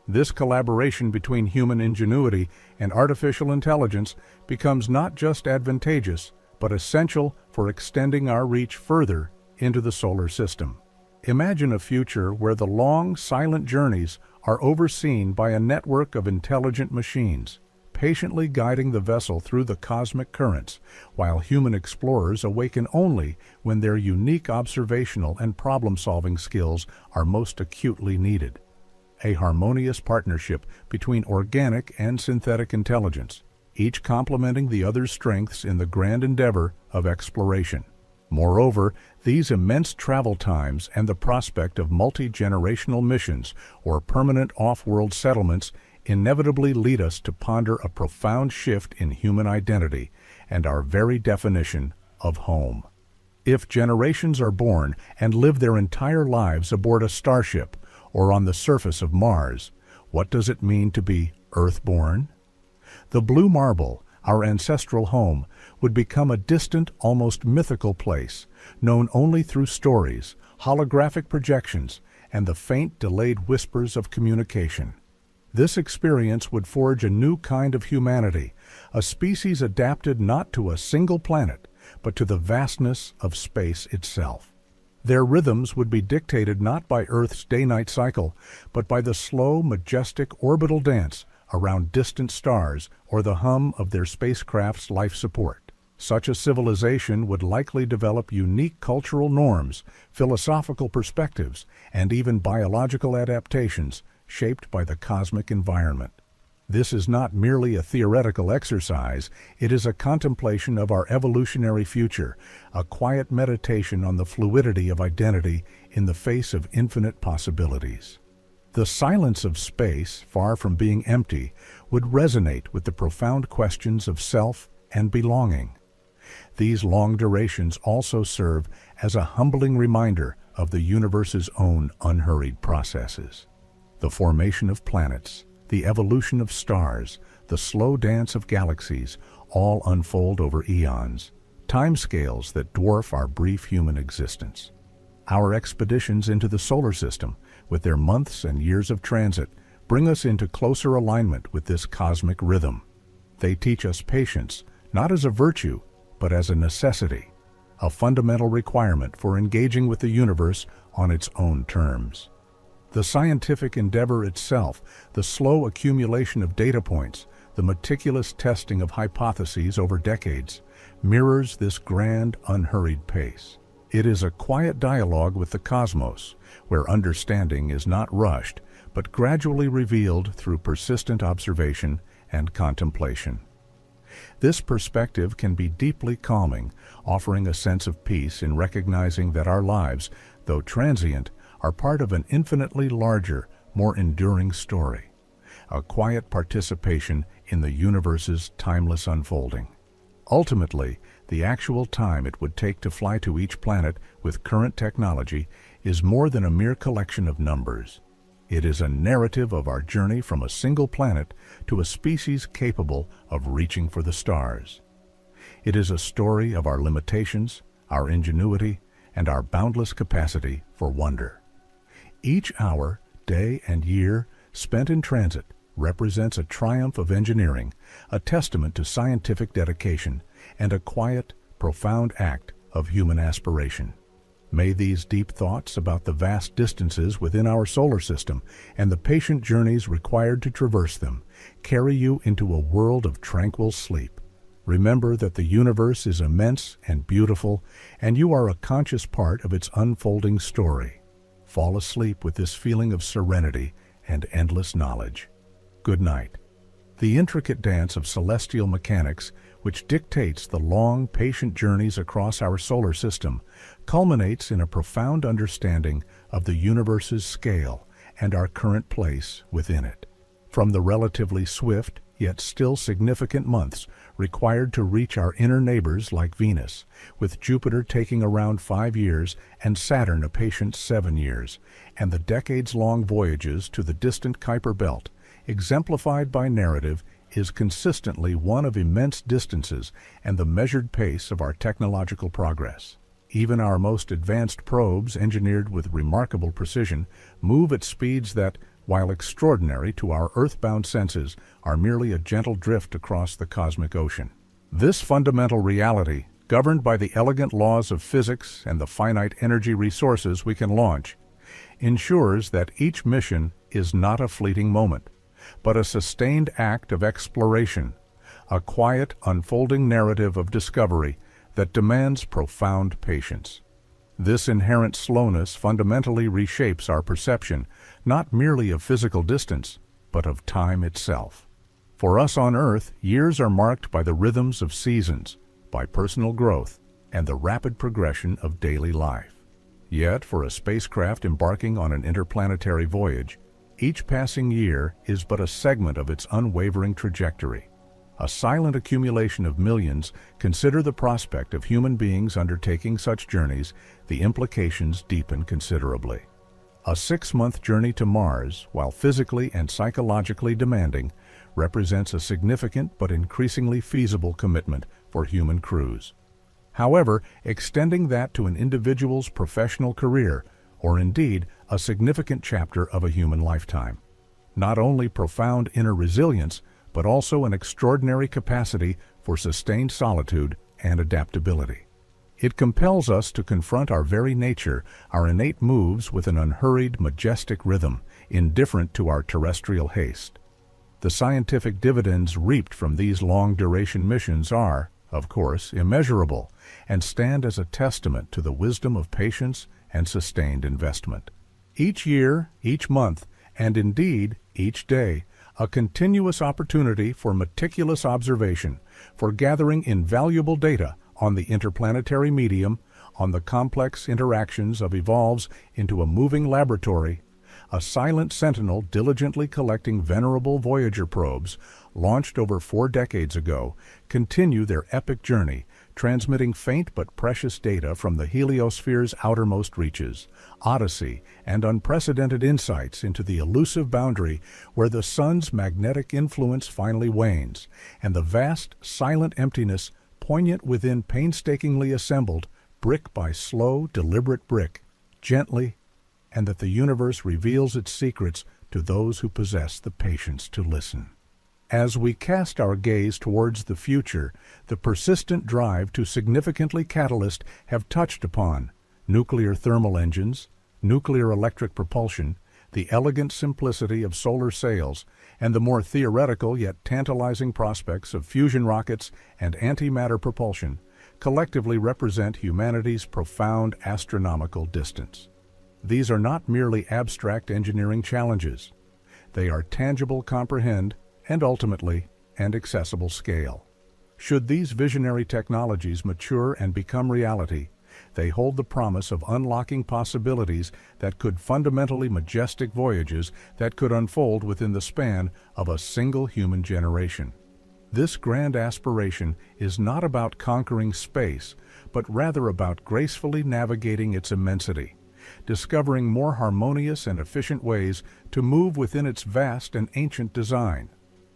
[SPEAKER 1] This collaboration between human ingenuity and artificial intelligence becomes not just advantageous, but essential for extending our reach further into the solar system. Imagine a future where the long, silent journeys are overseen by a network of intelligent machines, patiently guiding the vessel through the cosmic currents, while human explorers awaken only when their unique observational and problem-solving skills are most acutely needed. A harmonious partnership between organic and synthetic intelligence, each complementing the other's strengths in the grand endeavor of exploration. Moreover, these immense travel times and the prospect of multi-generational missions or permanent off-world settlements inevitably lead us to ponder a profound shift in human identity and our very definition of home. If generations are born and live their entire lives aboard a starship or on the surface of Mars, what does it mean to be Earth-born? The blue marble, our ancestral home, would become a distant, almost mythical place, known only through stories, holographic projections, and the faint, delayed whispers of communication. This experience would forge a new kind of humanity, a species adapted not to a single planet, but to the vastness of space itself. Their rhythms would be dictated not by Earth's day-night cycle, but by the slow, majestic orbital dance around distant stars or the hum of their spacecraft's life support. Such a civilization would likely develop unique cultural norms, philosophical perspectives, and even biological adaptations shaped by the cosmic environment. This is not merely a theoretical exercise, it is a contemplation of our evolutionary future, a quiet meditation on the fluidity of identity in the face of infinite possibilities. The silence of space, far from being empty, would resonate with the profound questions of self and belonging. These long durations also serve as a humbling reminder of the universe's own unhurried processes. The formation of planets, the evolution of stars, the slow dance of galaxies, all unfold over eons, timescales that dwarf our brief human existence. Our expeditions into the solar system, with their months and years of transit, bring us into closer alignment with this cosmic rhythm. They teach us patience, not as a virtue, but as a necessity, a fundamental requirement for engaging with the universe on its own terms. The scientific endeavor itself, the slow accumulation of data points, the meticulous testing of hypotheses over decades, mirrors this grand, unhurried pace. It is a quiet dialogue with the cosmos, where understanding is not rushed, but gradually revealed through persistent observation and contemplation. This perspective can be deeply calming, offering a sense of peace in recognizing that our lives, though transient, are part of an infinitely larger, more enduring story, a quiet participation in the universe's timeless unfolding. Ultimately, the actual time it would take to fly to each planet with current technology is more than a mere collection of numbers. It is a narrative of our journey from a single planet to a species capable of reaching for the stars. It is a story of our limitations, our ingenuity, and our boundless capacity for wonder. Each hour, day, and year spent in transit represents a triumph of engineering, a testament to scientific dedication, and a quiet, profound act of human aspiration. May these deep thoughts about the vast distances within our solar system and the patient journeys required to traverse them carry you into a world of tranquil sleep. Remember that the universe is immense and beautiful, and you are a conscious part of its unfolding story. Fall asleep with this feeling of serenity and endless knowledge. Good night. The intricate dance of celestial mechanics, which dictates the long, patient journeys across our solar system, culminates in a profound understanding of the universe's scale and our current place within it. From the relatively swift, yet still significant months required to reach our inner neighbors like Venus, with Jupiter taking around 5 years and Saturn a patient 7 years, and the decades-long voyages to the distant Kuiper Belt, exemplified by narrative, is consistently one of immense distances and the measured pace of our technological progress. Even our most advanced probes, engineered with remarkable precision, move at speeds that, while extraordinary to our earthbound senses, are merely a gentle drift across the cosmic ocean. This fundamental reality, governed by the elegant laws of physics and the finite energy resources we can launch, ensures that each mission is not a fleeting moment, but a sustained act of exploration, a quiet, unfolding narrative of discovery that demands profound patience. This inherent slowness fundamentally reshapes our perception, not merely of physical distance, but of time itself. For us on Earth, years are marked by the rhythms of seasons, by personal growth, and the rapid progression of daily life. Yet, for a spacecraft embarking on an interplanetary voyage, each passing year is but a segment of its unwavering trajectory. A silent accumulation of millions. Consider the prospect of human beings undertaking such journeys, the implications deepen considerably. A 6-month journey to Mars, while physically and psychologically demanding, represents a significant but increasingly feasible commitment for human crews. However, extending that to an individual's professional career, or indeed a significant chapter of a human lifetime, not only profound inner resilience, but also an extraordinary capacity for sustained solitude and adaptability. It compels us to confront our very nature, our innate moves with an unhurried, majestic rhythm, indifferent to our terrestrial haste. The scientific dividends reaped from these long-duration missions are, of course, immeasurable, and stand as a testament to the wisdom of patience and sustained investment. Each year, each month, and indeed each day, a continuous opportunity for meticulous observation, for gathering invaluable data on the interplanetary medium, on the complex interactions of evolves into a moving laboratory, a silent sentinel diligently collecting venerable Voyager probes, launched over 4 decades ago, continue their epic journey, transmitting faint but precious data from the heliosphere's outermost reaches, odyssey, and unprecedented insights into the elusive boundary where the sun's magnetic influence finally wanes, and the vast, silent emptiness, poignant within painstakingly assembled, brick by slow, deliberate brick, gently, and that the universe reveals its secrets to those who possess the patience to listen. As we cast our gaze towards the future, the persistent drive to significantly catalyst have touched upon nuclear thermal engines, nuclear electric propulsion, the elegant simplicity of solar sails, and the more theoretical yet tantalizing prospects of fusion rockets and antimatter propulsion collectively represent humanity's profound astronomical distance. These are not merely abstract engineering challenges. They are tangible comprehend, and ultimately, and accessible scale. Should these visionary technologies mature and become reality, they hold the promise of unlocking possibilities that could fundamentally majestic voyages that could unfold within the span of a single human generation. This grand aspiration is not about conquering space, but rather about gracefully navigating its immensity, discovering more harmonious and efficient ways to move within its vast and ancient design.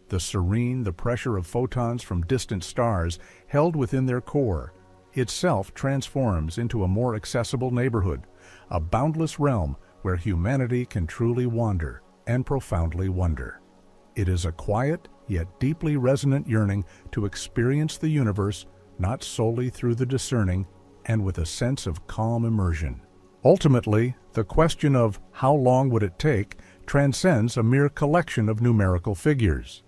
[SPEAKER 1] The pressure of photons from distant stars held within their core, itself transforms into a more accessible neighborhood, a boundless realm where humanity can truly wander and profoundly wonder. It is a quiet, yet deeply resonant yearning to experience the universe not solely through the discerning, and with a sense of calm immersion. Ultimately, the question of how long would it take transcends a mere collection of numerical figures.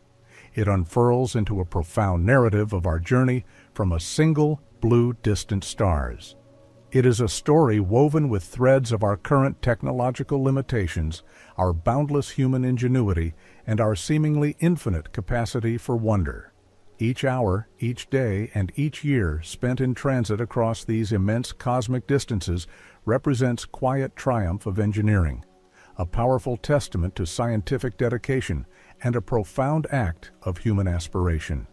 [SPEAKER 1] It unfurls into a profound narrative of our journey from a single blue distant stars. It is a story woven with threads of our current technological limitations, our boundless human ingenuity, and our seemingly infinite capacity for wonder. Each hour, each day, and each year spent in transit across these immense cosmic distances represents quiet triumph of engineering, a powerful testament to scientific dedication, and a profound act of human aspiration.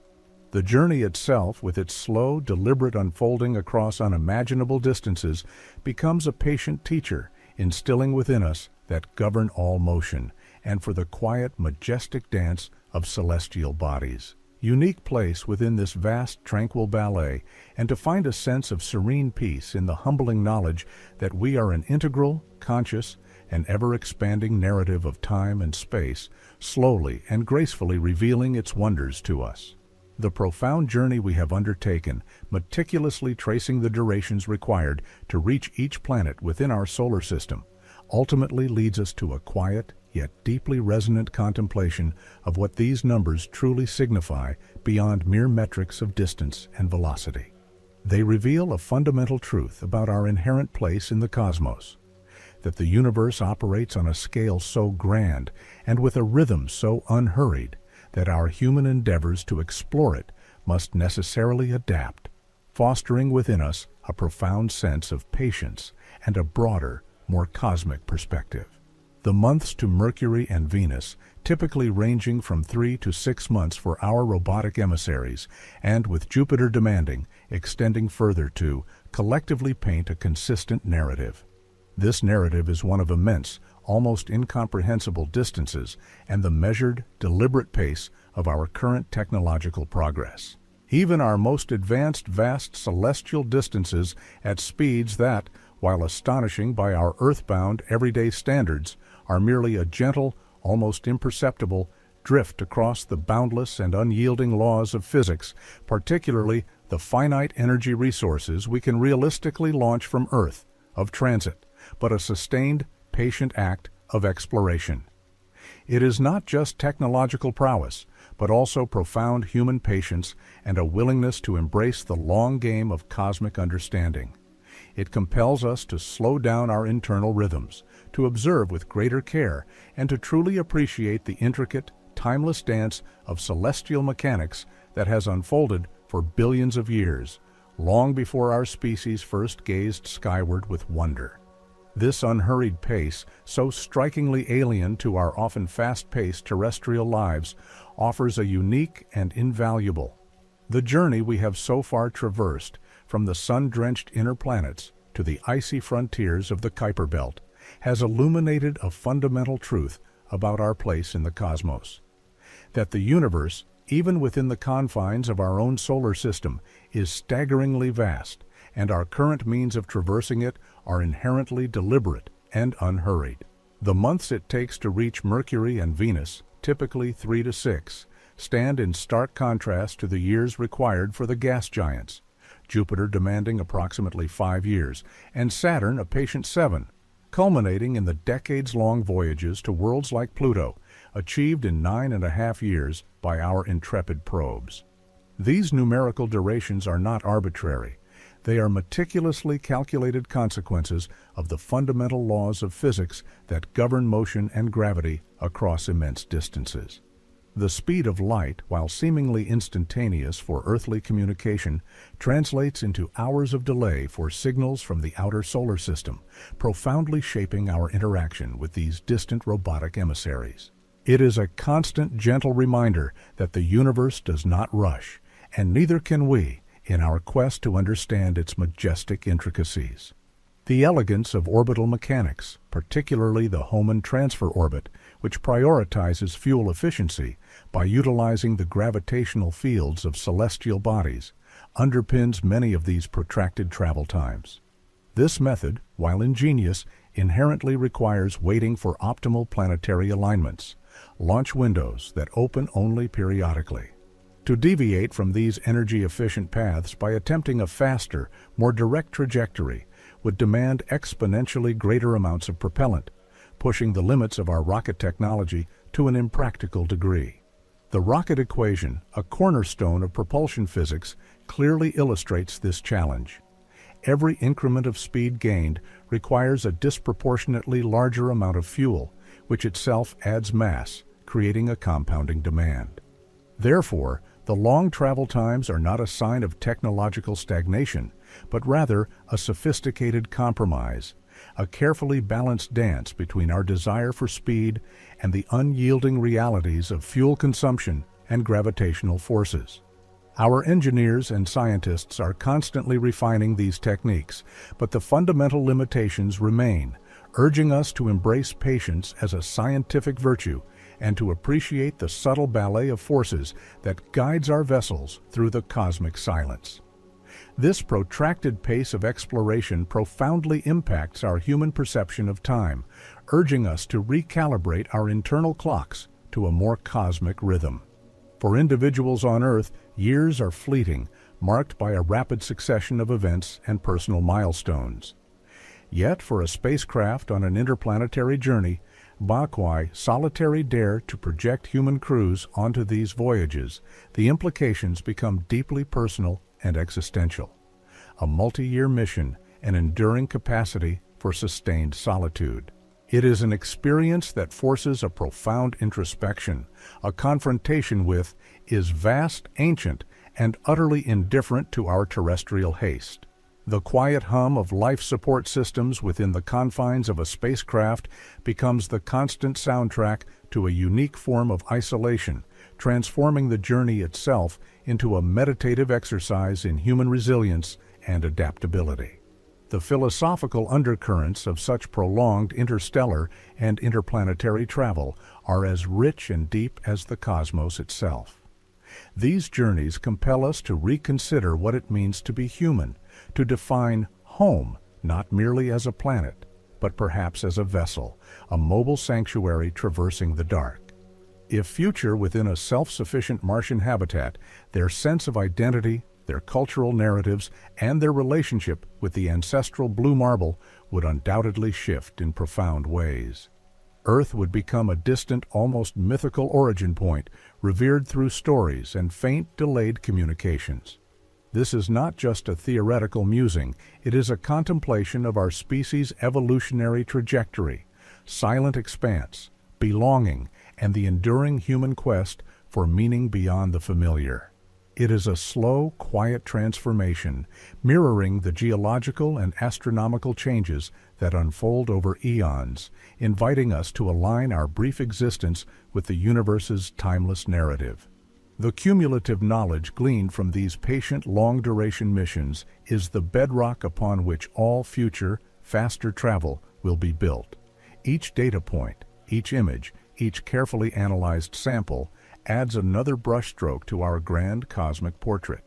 [SPEAKER 1] The journey itself, with its slow, deliberate unfolding across unimaginable distances, becomes a patient teacher, instilling within us that govern all motion, and for the quiet, majestic dance of celestial bodies. Unique place within this vast, tranquil ballet, and to find a sense of serene peace in the humbling knowledge that we are an integral, conscious, and ever-expanding narrative of time and space, slowly and gracefully revealing its wonders to us. The profound journey we have undertaken, meticulously tracing the durations required to reach each planet within our solar system, ultimately leads us to a quiet, yet deeply resonant contemplation of what these numbers truly signify beyond mere metrics of distance and velocity. They reveal a fundamental truth about our inherent place in the cosmos, that the universe operates on a scale so grand and with a rhythm so unhurried that our human endeavors to explore it must necessarily adapt, fostering within us a profound sense of patience and a broader, more cosmic perspective. The months to Mercury and Venus, typically ranging from 3 to 6 months for our robotic emissaries, and with Jupiter demanding, extending further to, collectively paint a consistent narrative. This narrative is one of immense, almost incomprehensible distances and the measured, deliberate pace of our current technological progress. Even our most advanced vast celestial distances at speeds that, while astonishing by our earthbound everyday standards, are merely a gentle, almost imperceptible drift across the boundless and unyielding laws of physics, particularly the finite energy resources we can realistically launch from Earth, of transit, but a sustained, patient act of exploration. It is not just technological prowess, but also profound human patience and a willingness to embrace the long game of cosmic understanding. It compels us to slow down our internal rhythms, to observe with greater care, and to truly appreciate the intricate, timeless dance of celestial mechanics that has unfolded for billions of years, long before our species first gazed skyward with wonder. This unhurried pace, so strikingly alien to our often fast-paced terrestrial lives, offers a unique and invaluable. The journey we have so far traversed, from the sun-drenched inner planets to the icy frontiers of the Kuiper Belt, has illuminated a fundamental truth about our place in the cosmos. That the universe, even within the confines of our own solar system, is staggeringly vast, and our current means of traversing it are inherently deliberate and unhurried. The months it takes to reach Mercury and Venus, typically 3 to 6, stand in stark contrast to the years required for the gas giants, Jupiter demanding approximately 5 years, and Saturn a patient 7, culminating in the decades-long voyages to worlds like Pluto, achieved in 9.5 years by our intrepid probes. These numerical durations are not arbitrary. They are meticulously calculated consequences of the fundamental laws of physics that govern motion and gravity across immense distances. The speed of light, while seemingly instantaneous for earthly communication, translates into hours of delay for signals from the outer solar system, profoundly shaping our interaction with these distant robotic emissaries. It is a constant, gentle reminder that the universe does not rush, and neither can we, in our quest to understand its majestic intricacies. The elegance of orbital mechanics, particularly the Hohmann transfer orbit, which prioritizes fuel efficiency by utilizing the gravitational fields of celestial bodies, underpins many of these protracted travel times. This method, while ingenious, inherently requires waiting for optimal planetary alignments, launch windows that open only periodically. To deviate from these energy-efficient paths by attempting a faster, more direct trajectory would demand exponentially greater amounts of propellant, pushing the limits of our rocket technology to an impractical degree. The rocket equation, a cornerstone of propulsion physics, clearly illustrates this challenge. Every increment of speed gained requires a disproportionately larger amount of fuel, which itself adds mass, creating a compounding demand. Therefore, the long travel times are not a sign of technological stagnation, but rather a sophisticated compromise, a carefully balanced dance between our desire for speed and the unyielding realities of fuel consumption and gravitational forces. Our engineers and scientists are constantly refining these techniques, but the fundamental limitations remain, urging us to embrace patience as a scientific virtue and to appreciate the subtle ballet of forces that guides our vessels through the cosmic silence. This protracted pace of exploration profoundly impacts our human perception of time, urging us to recalibrate our internal clocks to a more cosmic rhythm. For individuals on Earth, years are fleeting, marked by a rapid succession of events and personal milestones. Yet, for a spacecraft on an interplanetary journey, Bakwai solitary dare to project human crews onto these voyages, the implications become deeply personal and existential. A multi-year mission, an enduring capacity for sustained solitude. It is an experience that forces a profound introspection, a confrontation with, is vast, ancient, and utterly indifferent to our terrestrial haste. The quiet hum of life support systems within the confines of a spacecraft becomes the constant soundtrack to a unique form of isolation, transforming the journey itself into a meditative exercise in human resilience and adaptability. The philosophical undercurrents of such prolonged interstellar and interplanetary travel are as rich and deep as the cosmos itself. These journeys compel us to reconsider what it means to be human, to define home not merely as a planet, but perhaps as a vessel, a mobile sanctuary traversing the dark. If future within a self-sufficient Martian habitat, their sense of identity, their cultural narratives, and their relationship with the ancestral blue marble would undoubtedly shift in profound ways. Earth would become a distant, almost mythical origin point, revered through stories and faint, delayed communications. This is not just a theoretical musing, it is a contemplation of our species' evolutionary trajectory, silent expanse, belonging, and the enduring human quest for meaning beyond the familiar. It is a slow, quiet transformation, mirroring the geological and astronomical changes that unfold over eons, inviting us to align our brief existence with the universe's timeless narrative. The cumulative knowledge gleaned from these patient, long-duration missions is the bedrock upon which all future, faster travel will be built. Each data point, each image, each carefully analyzed sample adds another brushstroke to our grand cosmic portrait.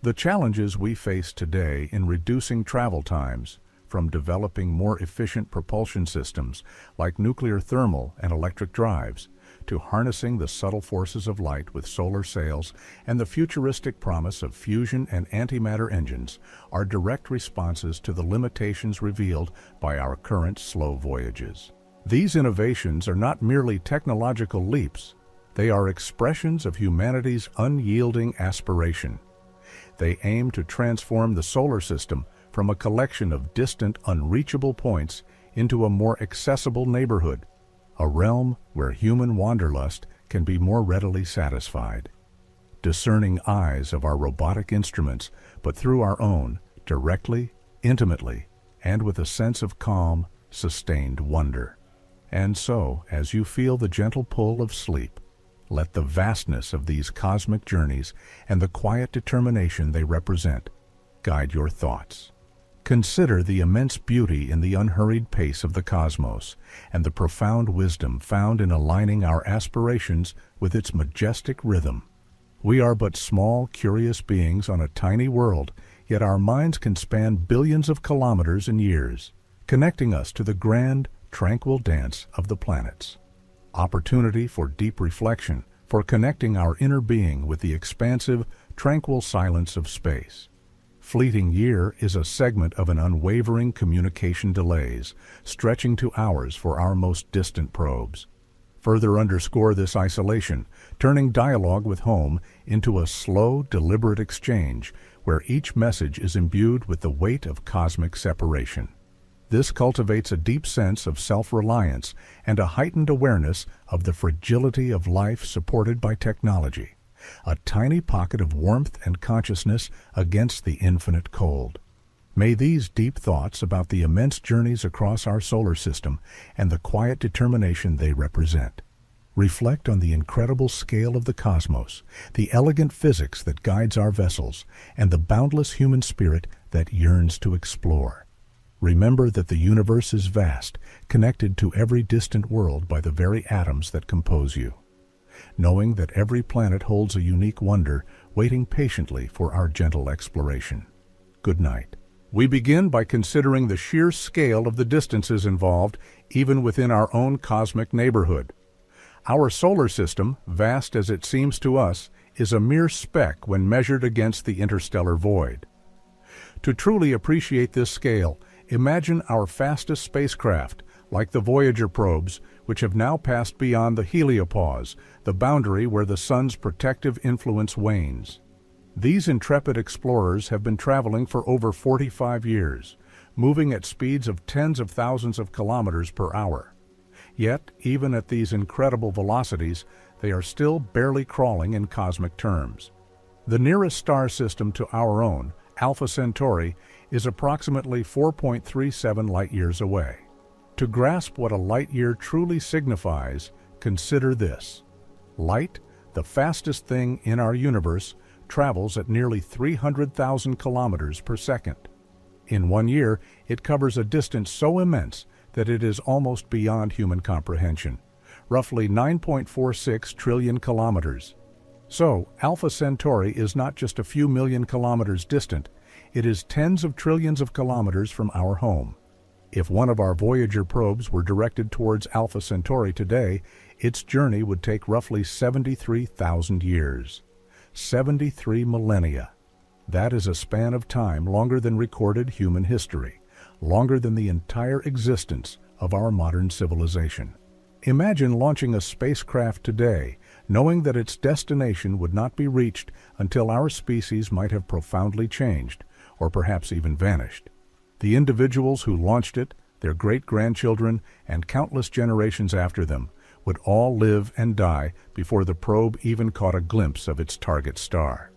[SPEAKER 1] The challenges we face today in reducing travel times, from developing more efficient propulsion systems like nuclear thermal and electric drives, to harnessing the subtle forces of light with solar sails and the futuristic promise of fusion and antimatter engines, are direct responses to the limitations revealed by our current slow voyages. These innovations are not merely technological leaps, they are expressions of humanity's unyielding aspiration. They aim to transform the solar system from a collection of distant, unreachable points into a more accessible neighborhood, a realm where human wanderlust can be more readily satisfied. Discerning eyes of our robotic instruments, but through our own, directly, intimately, and with a sense of calm, sustained wonder. And so, as you feel the gentle pull of sleep, let the vastness of these cosmic journeys and the quiet determination they represent guide your thoughts. Consider the immense beauty in the unhurried pace of the cosmos and the profound wisdom found in aligning our aspirations with its majestic rhythm. We are but small, curious beings on a tiny world, yet our minds can span billions of kilometers and years, connecting us to the grand, tranquil dance of the planets. Opportunity for deep reflection, for connecting our inner being with the expansive, tranquil silence of space. Fleeting year is a segment of an unwavering communication delays, stretching to hours for our most distant probes. Further underscore this isolation, turning dialogue with home into a slow, deliberate exchange where each message is imbued with the weight of cosmic separation. This cultivates a deep sense of self-reliance and a heightened awareness of the fragility of life supported by technology, a tiny pocket of warmth and consciousness against the infinite cold. May these deep thoughts about the immense journeys across our solar system and the quiet determination they represent reflect on the incredible scale of the cosmos, the elegant physics that guides our vessels, and the boundless human spirit that yearns to explore. Remember that the universe is vast, connected to every distant world by the very atoms that compose you. Knowing that every planet holds a unique wonder, waiting patiently for our gentle exploration. Good night. We begin by considering the sheer scale of the distances involved, even within our own cosmic neighborhood. Our solar system, vast as it seems to us, is a mere speck when measured against the interstellar void. To truly appreciate this scale, imagine our fastest spacecraft, like the Voyager probes, which have now passed beyond the heliopause, the boundary where the sun's protective influence wanes. These intrepid explorers have been traveling for over 45 years, moving at speeds of tens of thousands of kilometers per hour. Yet, even at these incredible velocities, they are still barely crawling in cosmic terms. The nearest star system to our own, Alpha Centauri, is approximately 4.37 light-years away. To grasp what a light-year truly signifies, consider this. Light, the fastest thing in our universe, travels at nearly 300,000 kilometers per second. In 1 year, it covers a distance so immense that it is almost beyond human comprehension, roughly 9.46 trillion kilometers. So, Alpha Centauri is not just a few million kilometers distant, it is tens of trillions of kilometers from our home. If one of our Voyager probes were directed towards Alpha Centauri today, its journey would take roughly 73,000 years. 73 millennia. That is a span of time longer than recorded human history, longer than the entire existence of our modern civilization. Imagine launching a spacecraft today, knowing that its destination would not be reached until our species might have profoundly changed, or perhaps even vanished. The individuals who launched it, their great-grandchildren, and countless generations after them would all live and die before the probe even caught a glimpse of its target star.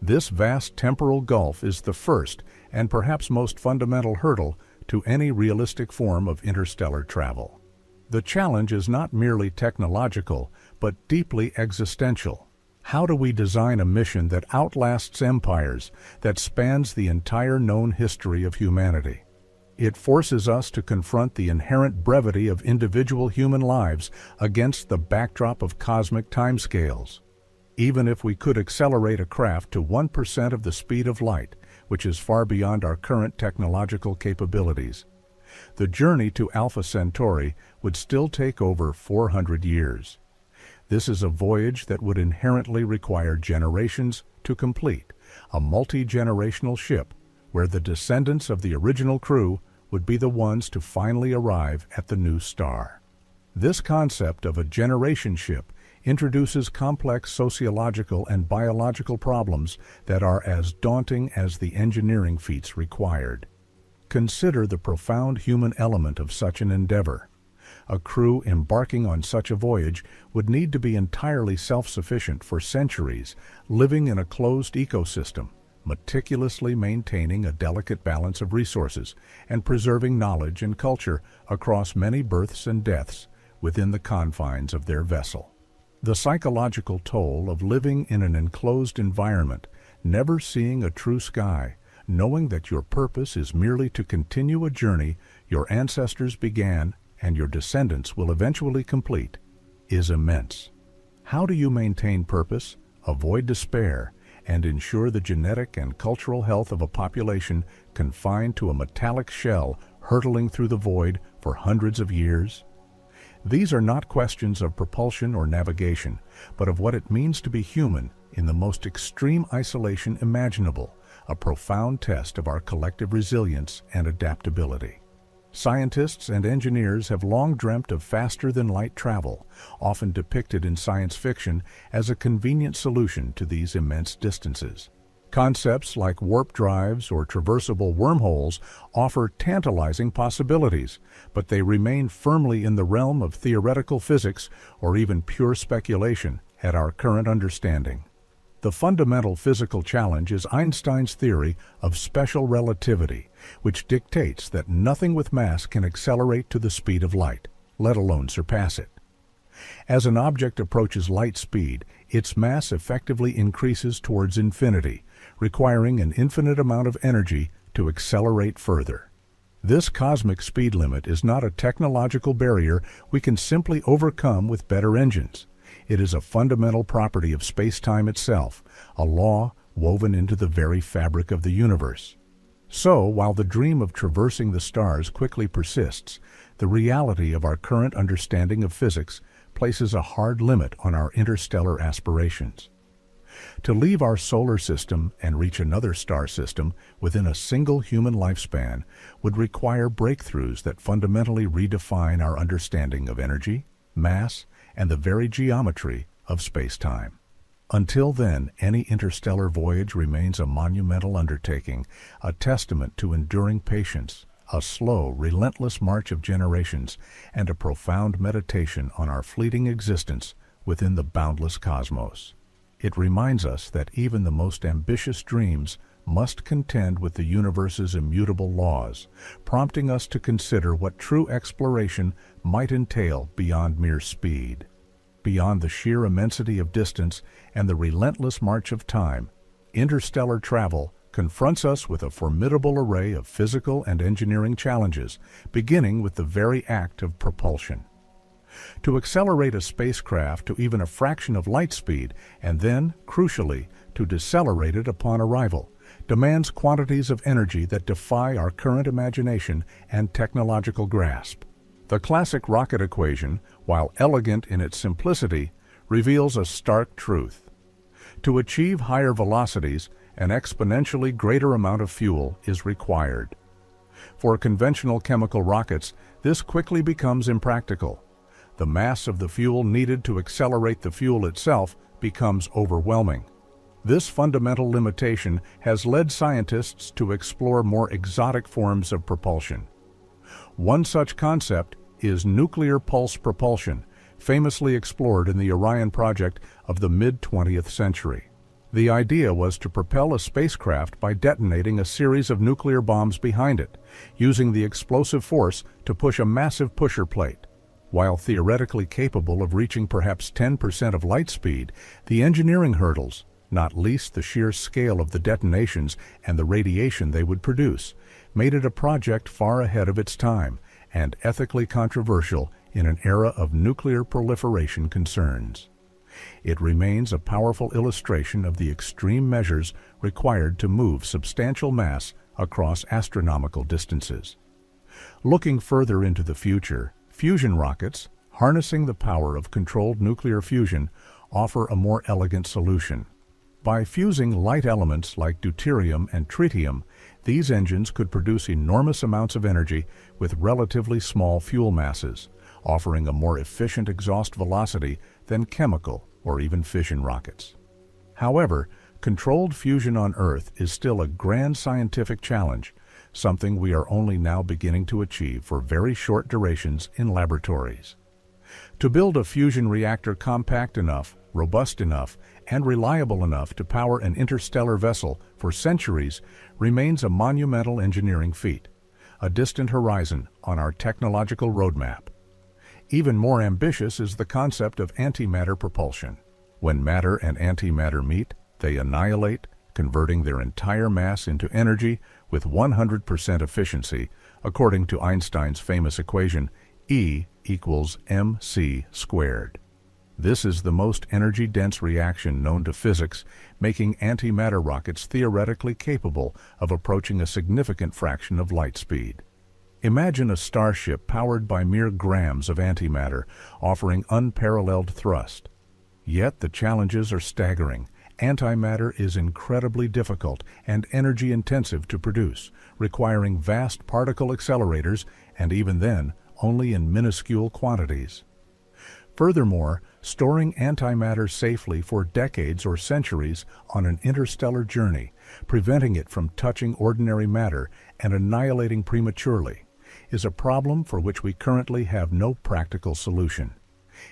[SPEAKER 1] This vast temporal gulf is the first and perhaps most fundamental hurdle to any realistic form of interstellar travel. The challenge is not merely technological, but deeply existential. How do we design a mission that outlasts empires, that spans the entire known history of humanity? It forces us to confront the inherent brevity of individual human lives against the backdrop of cosmic timescales. Even if we could accelerate a craft to 1% of the speed of light, which is far beyond our current technological capabilities, the journey to Alpha Centauri would still take over 400 years. This is a voyage that would inherently require generations to complete, a multi-generational ship where the descendants of the original crew would be the ones to finally arrive at the new star. This concept of a generation ship introduces complex sociological and biological problems that are as daunting as the engineering feats required. Consider the profound human element of such an endeavor. A crew embarking on such a voyage would need to be entirely self-sufficient for centuries, living in a closed ecosystem, meticulously maintaining a delicate balance of resources and preserving knowledge and culture across many births and deaths within the confines of their vessel. The psychological toll of living in an enclosed environment, never seeing a true sky, knowing that your purpose is merely to continue a journey your ancestors began and your descendants will eventually complete, is immense. How do you maintain purpose, avoid despair, and ensure the genetic and cultural health of a population confined to a metallic shell hurtling through the void for hundreds of years? These are not questions of propulsion or navigation, but of what it means to be human in the most extreme isolation imaginable, a profound test of our collective resilience and adaptability. Scientists and engineers have long dreamt of faster-than-light travel, often depicted in science fiction as a convenient solution to these immense distances. Concepts like warp drives or traversable wormholes offer tantalizing possibilities, but they remain firmly in the realm of theoretical physics or even pure speculation at our current understanding. The fundamental physical challenge is Einstein's theory of special relativity, which dictates that nothing with mass can accelerate to the speed of light, let alone surpass it. As an object approaches light speed, its mass effectively increases towards infinity, requiring an infinite amount of energy to accelerate further. This cosmic speed limit is not a technological barrier we can simply overcome with better engines. It is a fundamental property of space-time itself, a law woven into the very fabric of the universe. So, while the dream of traversing the stars quickly persists, the reality of our current understanding of physics places a hard limit on our interstellar aspirations. To leave our solar system and reach another star system within a single human lifespan would require breakthroughs that fundamentally redefine our understanding of energy, mass, and the very geometry of space-time. Until then, any interstellar voyage remains a monumental undertaking, a testament to enduring patience, a slow, relentless march of generations, and a profound meditation on our fleeting existence within the boundless cosmos. It reminds us that even the most ambitious dreams must contend with the universe's immutable laws, prompting us to consider what true exploration might entail beyond mere speed. Beyond the sheer immensity of distance and the relentless march of time, interstellar travel confronts us with a formidable array of physical and engineering challenges, beginning with the very act of propulsion. To accelerate a spacecraft to even a fraction of light speed, and then, crucially, to decelerate it upon arrival, demands quantities of energy that defy our current imagination and technological grasp. The classic rocket equation, while elegant in its simplicity, reveals a stark truth. To achieve higher velocities, an exponentially greater amount of fuel is required. For conventional chemical rockets, this quickly becomes impractical. The mass of the fuel needed to accelerate the fuel itself becomes overwhelming. This fundamental limitation has led scientists to explore more exotic forms of propulsion. One such concept is nuclear pulse propulsion, famously explored in the Orion project of the mid-20th century. The idea was to propel a spacecraft by detonating a series of nuclear bombs behind it, using the explosive force to push a massive pusher plate. While theoretically capable of reaching perhaps 10% of light speed, the engineering hurdles, not least the sheer scale of the detonations and the radiation they would produce, made it a project far ahead of its time and ethically controversial in an era of nuclear proliferation concerns. It remains a powerful illustration of the extreme measures required to move substantial mass across astronomical distances. Looking further into the future, fusion rockets, harnessing the power of controlled nuclear fusion, offer a more elegant solution. By fusing light elements like deuterium and tritium, these engines could produce enormous amounts of energy with relatively small fuel masses, offering a more efficient exhaust velocity than chemical or even fission rockets. However, controlled fusion on Earth is still a grand scientific challenge, something we are only now beginning to achieve for very short durations in laboratories. To build a fusion reactor compact enough, robust enough, and reliable enough to power an interstellar vessel for centuries remains a monumental engineering feat, a distant horizon on our technological roadmap. Even more ambitious is the concept of antimatter propulsion. When matter and antimatter meet, they annihilate, converting their entire mass into energy with 100% efficiency, according to Einstein's famous equation, E equals mc squared. This is the most energy-dense reaction known to physics, making antimatter rockets theoretically capable of approaching a significant fraction of light speed. Imagine a starship powered by mere grams of antimatter, offering unparalleled thrust. Yet the challenges are staggering. Antimatter is incredibly difficult and energy-intensive to produce, requiring vast particle accelerators, and even then, only in minuscule quantities. Furthermore, storing antimatter safely for decades or centuries on an interstellar journey, preventing it from touching ordinary matter and annihilating prematurely, is a problem for which we currently have no practical solution.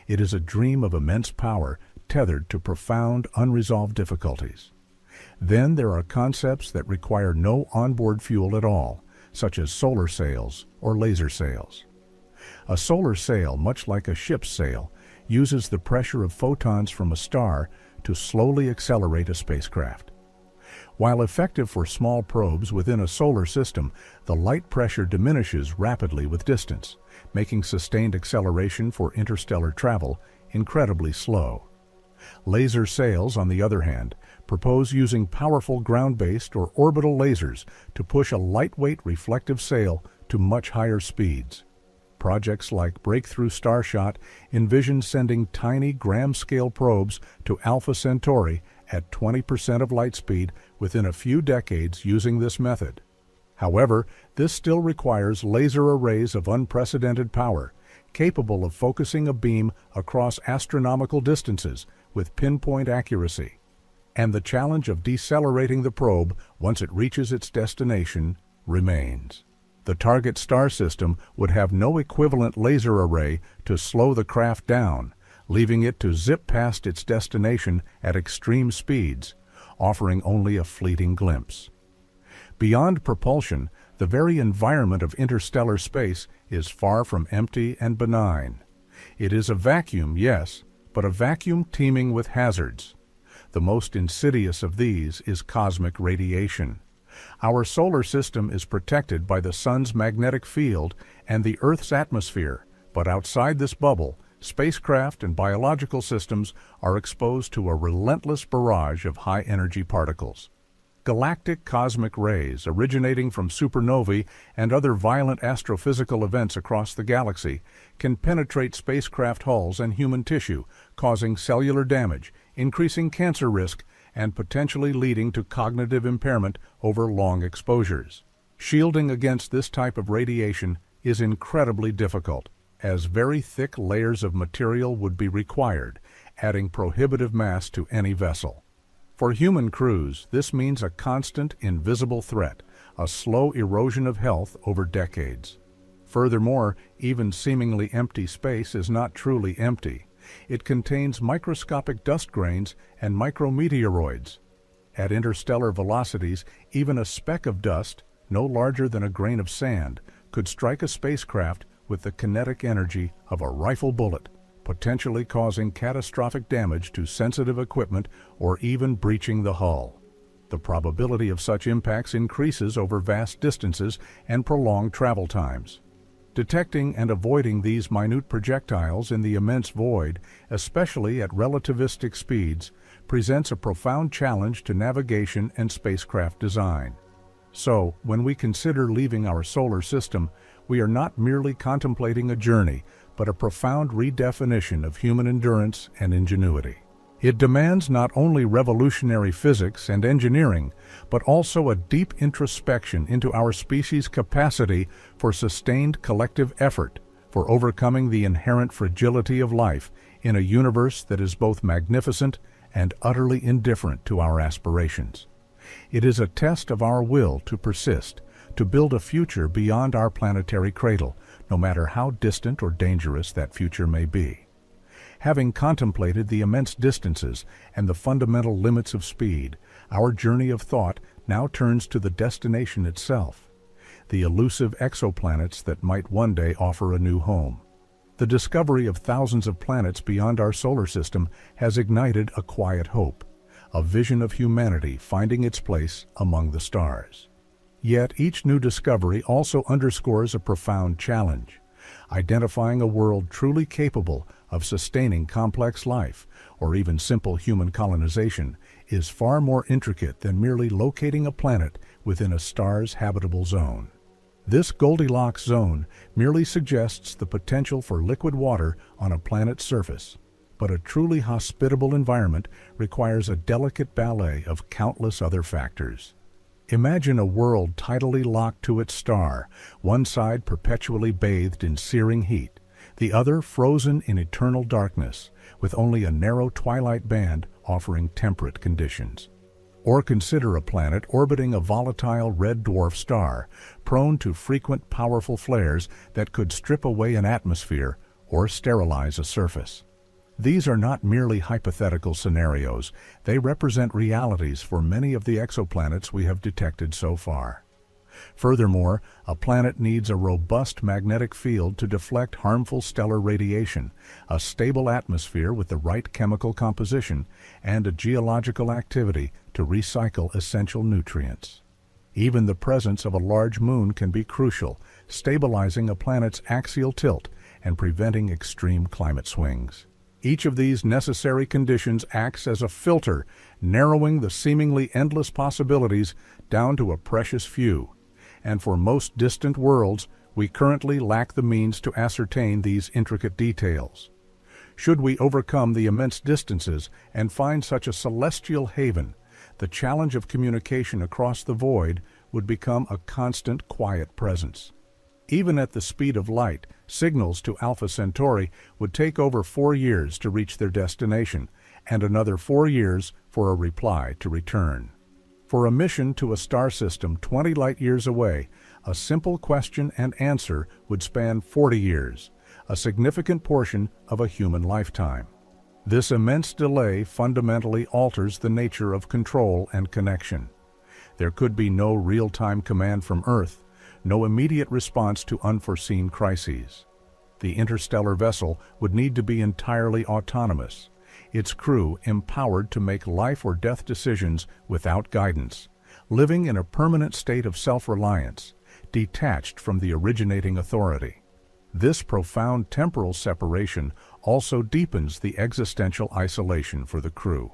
[SPEAKER 1] It is a dream of immense power tethered to profound, unresolved difficulties. Then there are concepts that require no onboard fuel at all, such as solar sails or laser sails. A solar sail, much like a ship's sail, uses the pressure of photons from a star to slowly accelerate a spacecraft. While effective for small probes within a solar system, the light pressure diminishes rapidly with distance, making sustained acceleration for interstellar travel incredibly slow. Laser sails, on the other hand, propose using powerful ground-based or orbital lasers to push a lightweight reflective sail to much higher speeds. Projects like Breakthrough Starshot envision sending tiny gram-scale probes to Alpha Centauri at 20% of light speed within a few decades using this method. However, this still requires laser arrays of unprecedented power, capable of focusing a beam across astronomical distances with pinpoint accuracy. And the challenge of decelerating the probe once it reaches its destination remains. The target star system would have no equivalent laser array to slow the craft down, leaving it to zip past its destination at extreme speeds, offering only a fleeting glimpse. Beyond propulsion, the very environment of interstellar space is far from empty and benign. It is a vacuum, yes, but a vacuum teeming with hazards. The most insidious of these is cosmic radiation. Our solar system is protected by the sun's magnetic field and the Earth's atmosphere, but outside this bubble, spacecraft and biological systems are exposed to a relentless barrage of high-energy particles. Galactic cosmic rays originating from supernovae and other violent astrophysical events across the galaxy can penetrate spacecraft hulls and human tissue, causing cellular damage, increasing cancer risk, and potentially leading to cognitive impairment over long exposures. Shielding against this type of radiation is incredibly difficult, as very thick layers of material would be required, adding prohibitive mass to any vessel. For human crews, this means a constant, invisible threat, a slow erosion of health over decades. Furthermore, even seemingly empty space is not truly empty. It contains microscopic dust grains and micrometeoroids. At interstellar velocities, even a speck of dust, no larger than a grain of sand, could strike a spacecraft with the kinetic energy of a rifle bullet, potentially causing catastrophic damage to sensitive equipment or even breaching the hull. The probability of such impacts increases over vast distances and prolonged travel times. Detecting and avoiding these minute projectiles in the immense void, especially at relativistic speeds, presents a profound challenge to navigation and spacecraft design. So, when we consider leaving our solar system, we are not merely contemplating a journey, but a profound redefinition of human endurance and ingenuity. It demands not only revolutionary physics and engineering, but also a deep introspection into our species' capacity for sustained collective effort, for overcoming the inherent fragility of life in a universe that is both magnificent and utterly indifferent to our aspirations. It is a test of our will to persist, to build a future beyond our planetary cradle, no matter how distant or dangerous that future may be. Having contemplated the immense distances and the fundamental limits of speed, our journey of thought now turns to the destination itself, the elusive exoplanets that might one day offer a new home. The discovery of thousands of planets beyond our solar system has ignited a quiet hope, a vision of humanity finding its place among the stars. Yet each new discovery also underscores a profound challenge. Identifying a world truly capable of sustaining complex life, or even simple human colonization, is far more intricate than merely locating a planet within a star's habitable zone. This Goldilocks zone merely suggests the potential for liquid water on a planet's surface, but a truly hospitable environment requires a delicate ballet of countless other factors. Imagine a world tidally locked to its star, one side perpetually bathed in searing heat, the other frozen in eternal darkness, with only a narrow twilight band offering temperate conditions. Or consider a planet orbiting a volatile red dwarf star, prone to frequent powerful flares that could strip away an atmosphere or sterilize a surface. These are not merely hypothetical scenarios, they represent realities for many of the exoplanets we have detected so far. Furthermore, a planet needs a robust magnetic field to deflect harmful stellar radiation, a stable atmosphere with the right chemical composition, and a geological activity to recycle essential nutrients. Even the presence of a large moon can be crucial, stabilizing a planet's axial tilt and preventing extreme climate swings. Each of these necessary conditions acts as a filter, narrowing the seemingly endless possibilities down to a precious few. And for most distant worlds, we currently lack the means to ascertain these intricate details. Should we overcome the immense distances and find such a celestial haven, the challenge of communication across the void would become a constant, quiet presence. Even at the speed of light, signals to Alpha Centauri would take over 4 years to reach their destination, and another 4 years for a reply to return. For a mission to a star system 20 light-years away, a simple question and answer would span 40 years, a significant portion of a human lifetime. This immense delay fundamentally alters the nature of control and connection. There could be no real-time command from Earth, no immediate response to unforeseen crises. The interstellar vessel would need to be entirely autonomous, its crew empowered to make life or death decisions without guidance, living in a permanent state of self-reliance, detached from the originating authority. This profound temporal separation also deepens the existential isolation for the crew.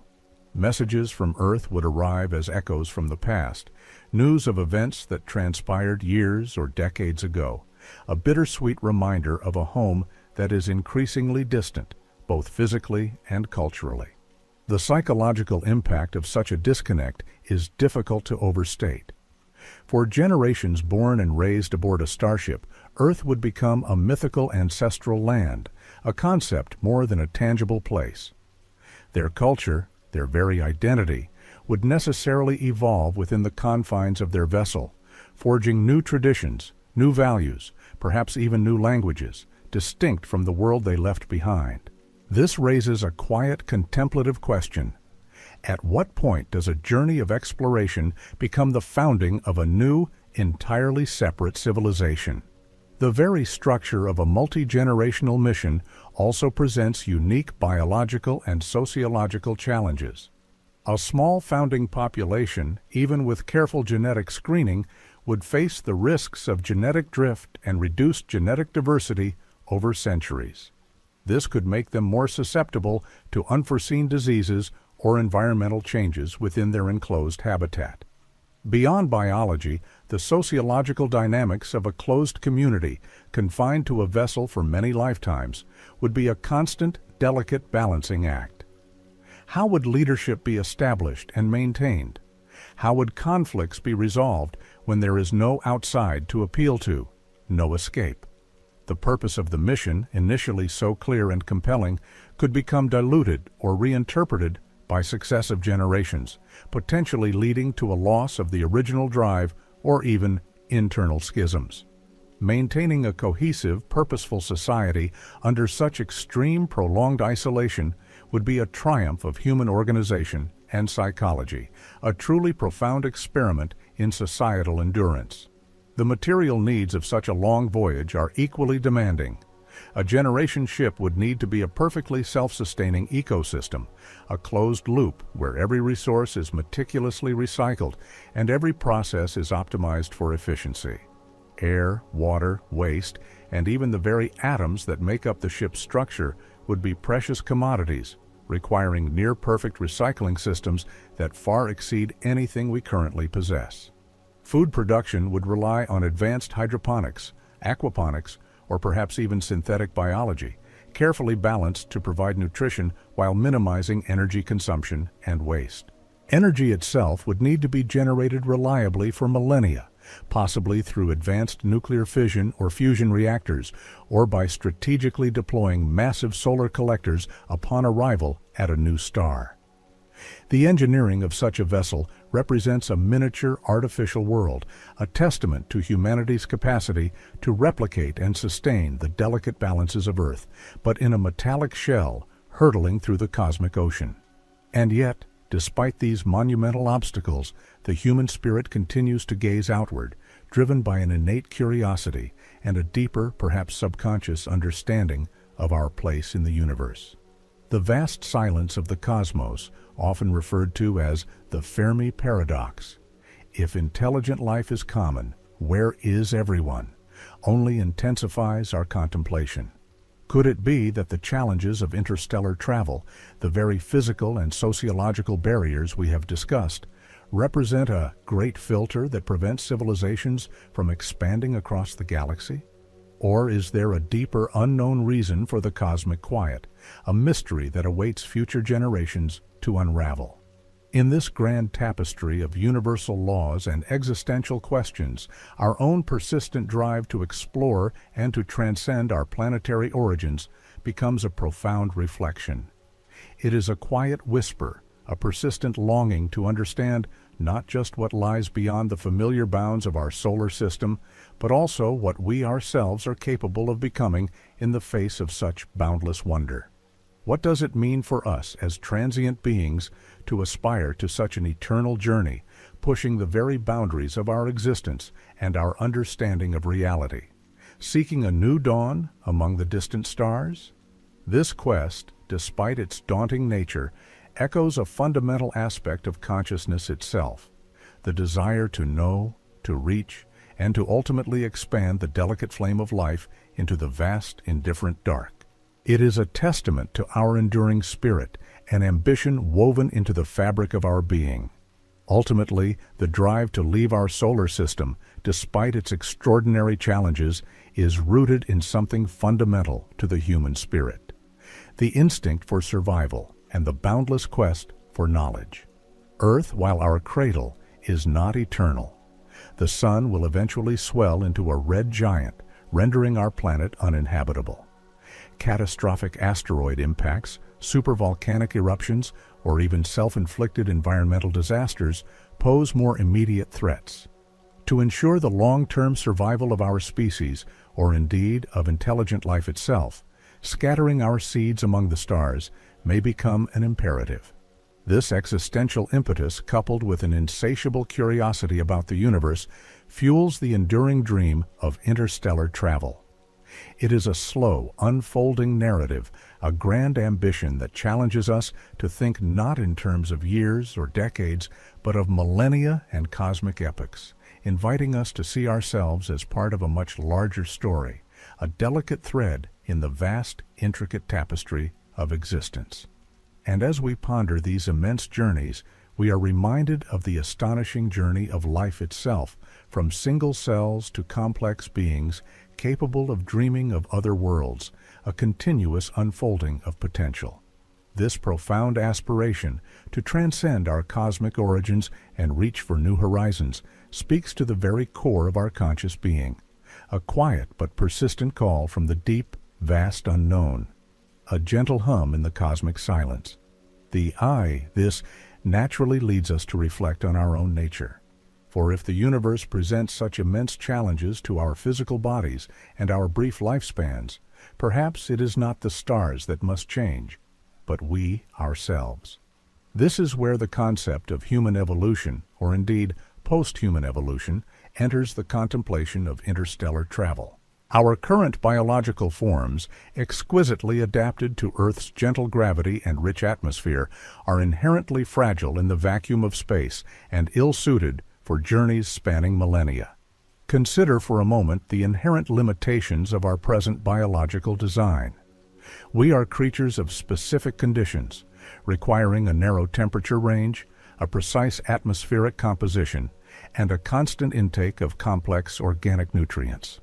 [SPEAKER 1] Messages from Earth would arrive as echoes from the past, news of events that transpired years or decades ago, a bittersweet reminder of a home that is increasingly distant, both physically and culturally. The psychological impact of such a disconnect is difficult to overstate. For generations born and raised aboard a starship, Earth would become a mythical ancestral land, a concept more than a tangible place. Their culture, their very identity, would necessarily evolve within the confines of their vessel, forging new traditions, new values, perhaps even new languages, distinct from the world they left behind. This raises a quiet, contemplative question. At what point does a journey of exploration become the founding of a new, entirely separate civilization? The very structure of a multi-generational mission also presents unique biological and sociological challenges. A small founding population, even with careful genetic screening, would face the risks of genetic drift and reduced genetic diversity over centuries. This could make them more susceptible to unforeseen diseases or environmental changes within their enclosed habitat. Beyond biology, the sociological dynamics of a closed community, confined to a vessel for many lifetimes, would be a constant, delicate balancing act. How would leadership be established and maintained? How would conflicts be resolved when there is no outside to appeal to, no escape? The purpose of the mission, initially so clear and compelling, could become diluted or reinterpreted by successive generations, potentially leading to a loss of the original drive or even internal schisms. Maintaining a cohesive, purposeful society under such extreme, prolonged isolation would be a triumph of human organization and psychology, a truly profound experiment in societal endurance. The material needs of such a long voyage are equally demanding. A generation ship would need to be a perfectly self-sustaining ecosystem, a closed loop where every resource is meticulously recycled and every process is optimized for efficiency. Air, water, waste, and even the very atoms that make up the ship's structure would be precious commodities, requiring near-perfect recycling systems that far exceed anything we currently possess. Food production would rely on advanced hydroponics, aquaponics, or perhaps even synthetic biology, carefully balanced to provide nutrition while minimizing energy consumption and waste. Energy itself would need to be generated reliably for millennia, possibly through advanced nuclear fission or fusion reactors, or by strategically deploying massive solar collectors upon arrival at a new star. The engineering of such a vessel represents a miniature artificial world, a testament to humanity's capacity to replicate and sustain the delicate balances of Earth, but in a metallic shell hurtling through the cosmic ocean. And yet, despite these monumental obstacles, the human spirit continues to gaze outward, driven by an innate curiosity and a deeper, perhaps subconscious understanding of our place in the universe. The vast silence of the cosmos, often referred to as the Fermi paradox. If intelligent life is common, where is everyone? Only intensifies our contemplation. Could it be that the challenges of interstellar travel, the very physical and sociological barriers we have discussed, represent a great filter that prevents civilizations from expanding across the galaxy? Or is there a deeper unknown reason for the cosmic quiet, a mystery that awaits future generations to unravel? In this grand tapestry of universal laws and existential questions, our own persistent drive to explore and to transcend our planetary origins becomes a profound reflection. It is a quiet whisper, a persistent longing to understand not just what lies beyond the familiar bounds of our solar system, but also what we ourselves are capable of becoming in the face of such boundless wonder. What does it mean for us as transient beings to aspire to such an eternal journey, pushing the very boundaries of our existence and our understanding of reality, seeking a new dawn among the distant stars? This quest, despite its daunting nature, echoes a fundamental aspect of consciousness itself, the desire to know, to reach, and to ultimately expand the delicate flame of life into the vast, indifferent dark. It is a testament to our enduring spirit, an ambition woven into the fabric of our being. Ultimately, the drive to leave our solar system, despite its extraordinary challenges, is rooted in something fundamental to the human spirit: the instinct for survival and the boundless quest for knowledge. Earth, while our cradle, is not eternal. The sun will eventually swell into a red giant, rendering our planet uninhabitable. Catastrophic asteroid impacts, supervolcanic eruptions, or even self-inflicted environmental disasters pose more immediate threats. To ensure the long-term survival of our species, or indeed of intelligent life itself, scattering our seeds among the stars may become an imperative. This existential impetus, coupled with an insatiable curiosity about the universe, fuels the enduring dream of interstellar travel. It is a slow, unfolding narrative, a grand ambition that challenges us to think not in terms of years or decades, but of millennia and cosmic epochs, inviting us to see ourselves as part of a much larger story, a delicate thread in the vast, intricate tapestry of existence. And as we ponder these immense journeys, we are reminded of the astonishing journey of life itself, from single cells to complex beings capable of dreaming of other worlds, a continuous unfolding of potential. This profound aspiration to transcend our cosmic origins and reach for new horizons speaks to the very core of our conscious being, a quiet but persistent call from the deep, vast unknown, a gentle hum in the cosmic silence. This naturally leads us to reflect on our own nature. For if the universe presents such immense challenges to our physical bodies and our brief lifespans, perhaps it is not the stars that must change, but we ourselves. This is where the concept of human evolution, or indeed post-human evolution, enters the contemplation of interstellar travel. Our current biological forms, exquisitely adapted to Earth's gentle gravity and rich atmosphere, are inherently fragile in the vacuum of space and ill-suited for journeys spanning millennia. Consider for a moment the inherent limitations of our present biological design. We are creatures of specific conditions, requiring a narrow temperature range, a precise atmospheric composition, and a constant intake of complex organic nutrients.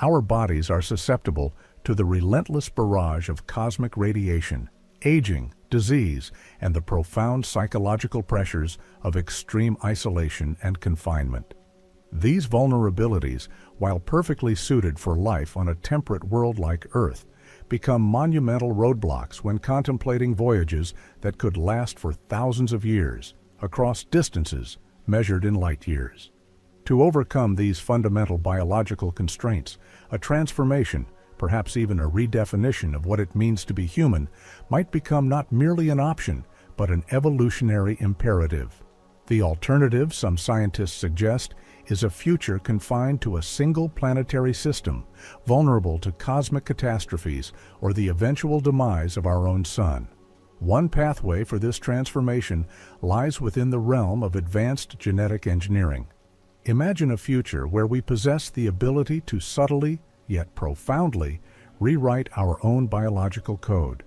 [SPEAKER 1] Our bodies are susceptible to the relentless barrage of cosmic radiation, aging, disease, and the profound psychological pressures of extreme isolation and confinement. These vulnerabilities, while perfectly suited for life on a temperate world like Earth, become monumental roadblocks when contemplating voyages that could last for thousands of years, across distances measured in light years. To overcome these fundamental biological constraints, a transformation, perhaps even a redefinition of what it means to be human, might become not merely an option, but an evolutionary imperative. The alternative, some scientists suggest, is a future confined to a single planetary system, vulnerable to cosmic catastrophes or the eventual demise of our own sun. One pathway for this transformation lies within the realm of advanced genetic engineering. Imagine a future where we possess the ability to subtly, yet profoundly, rewrite our own biological code.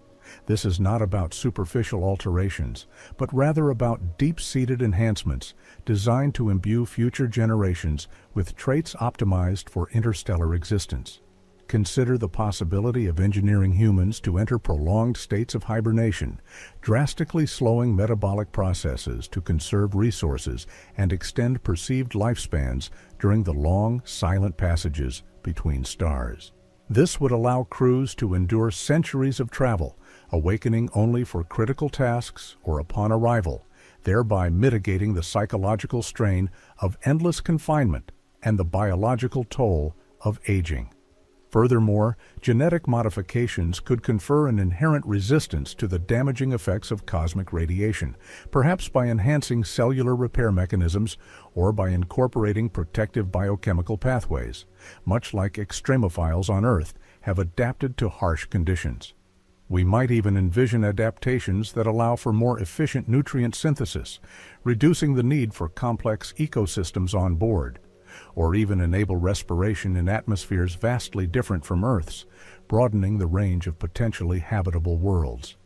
[SPEAKER 1] This is not about superficial alterations, but rather about deep-seated enhancements designed to imbue future generations with traits optimized for interstellar existence. Consider the possibility of engineering humans to enter prolonged states of hibernation, drastically slowing metabolic processes to conserve resources and extend perceived lifespans during the long, silent passages between stars. This would allow crews to endure centuries of travel, awakening only for critical tasks or upon arrival, thereby mitigating the psychological strain of endless confinement and the biological toll of aging. Furthermore, genetic modifications could confer an inherent resistance to the damaging effects of cosmic radiation, perhaps by enhancing cellular repair mechanisms or by incorporating protective biochemical pathways, much like extremophiles on Earth have adapted to harsh conditions. We might even envision adaptations that allow for more efficient nutrient synthesis, reducing the need for complex ecosystems on board, or even enable respiration in atmospheres vastly different from Earth's, broadening the range of potentially habitable worlds.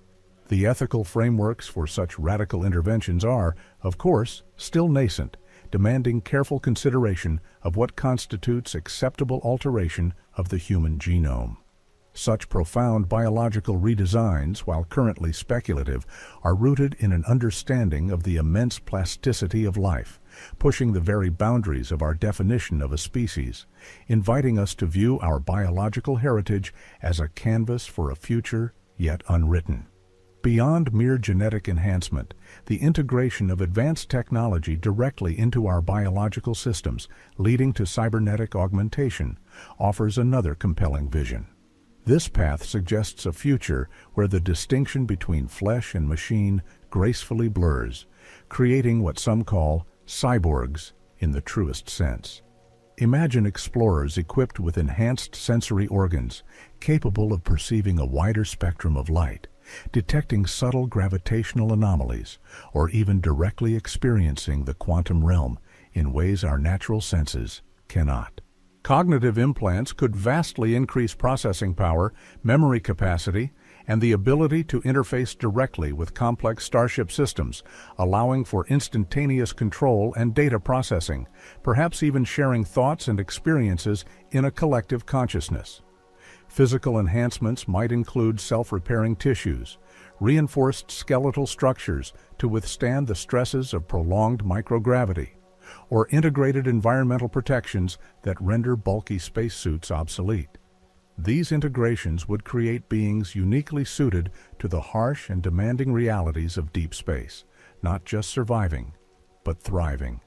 [SPEAKER 1] The ethical frameworks for such radical interventions are, of course, still nascent, demanding careful consideration of what constitutes acceptable alteration of the human genome. Such profound biological redesigns, while currently speculative, are rooted in an understanding of the immense plasticity of life, pushing the very boundaries of our definition of a species, inviting us to view our biological heritage as a canvas for a future yet unwritten. Beyond mere genetic enhancement, the integration of advanced technology directly into our biological systems, leading to cybernetic augmentation, offers another compelling vision. This path suggests a future where the distinction between flesh and machine gracefully blurs, creating what some call cyborgs in the truest sense. Imagine explorers equipped with enhanced sensory organs, capable of perceiving a wider spectrum of light, detecting subtle gravitational anomalies, or even directly experiencing the quantum realm in ways our natural senses cannot. Cognitive implants could vastly increase processing power, memory capacity, and the ability to interface directly with complex starship systems, allowing for instantaneous control and data processing, perhaps even sharing thoughts and experiences in a collective consciousness. Physical enhancements might include self-repairing tissues, reinforced skeletal structures to withstand the stresses of prolonged microgravity, or integrated environmental protections that render bulky spacesuits obsolete. These integrations would create beings uniquely suited to the harsh and demanding realities of deep space, not just surviving, but thriving.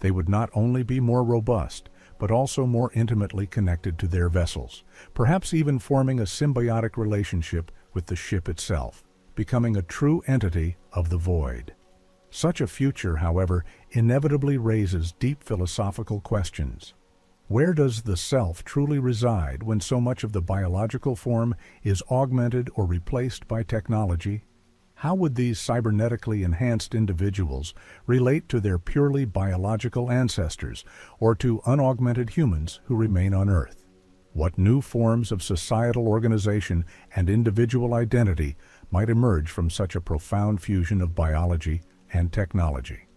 [SPEAKER 1] They would not only be more robust, but also more intimately connected to their vessels, perhaps even forming a symbiotic relationship with the ship itself, becoming a true entity of the void. Such a future, however, inevitably raises deep philosophical questions. Where does the self truly reside when so much of the biological form is augmented or replaced by technology? How would these cybernetically enhanced individuals relate to their purely biological ancestors or to unaugmented humans who remain on Earth? What new forms of societal organization and individual identity might emerge from such a profound fusion of biology and technology?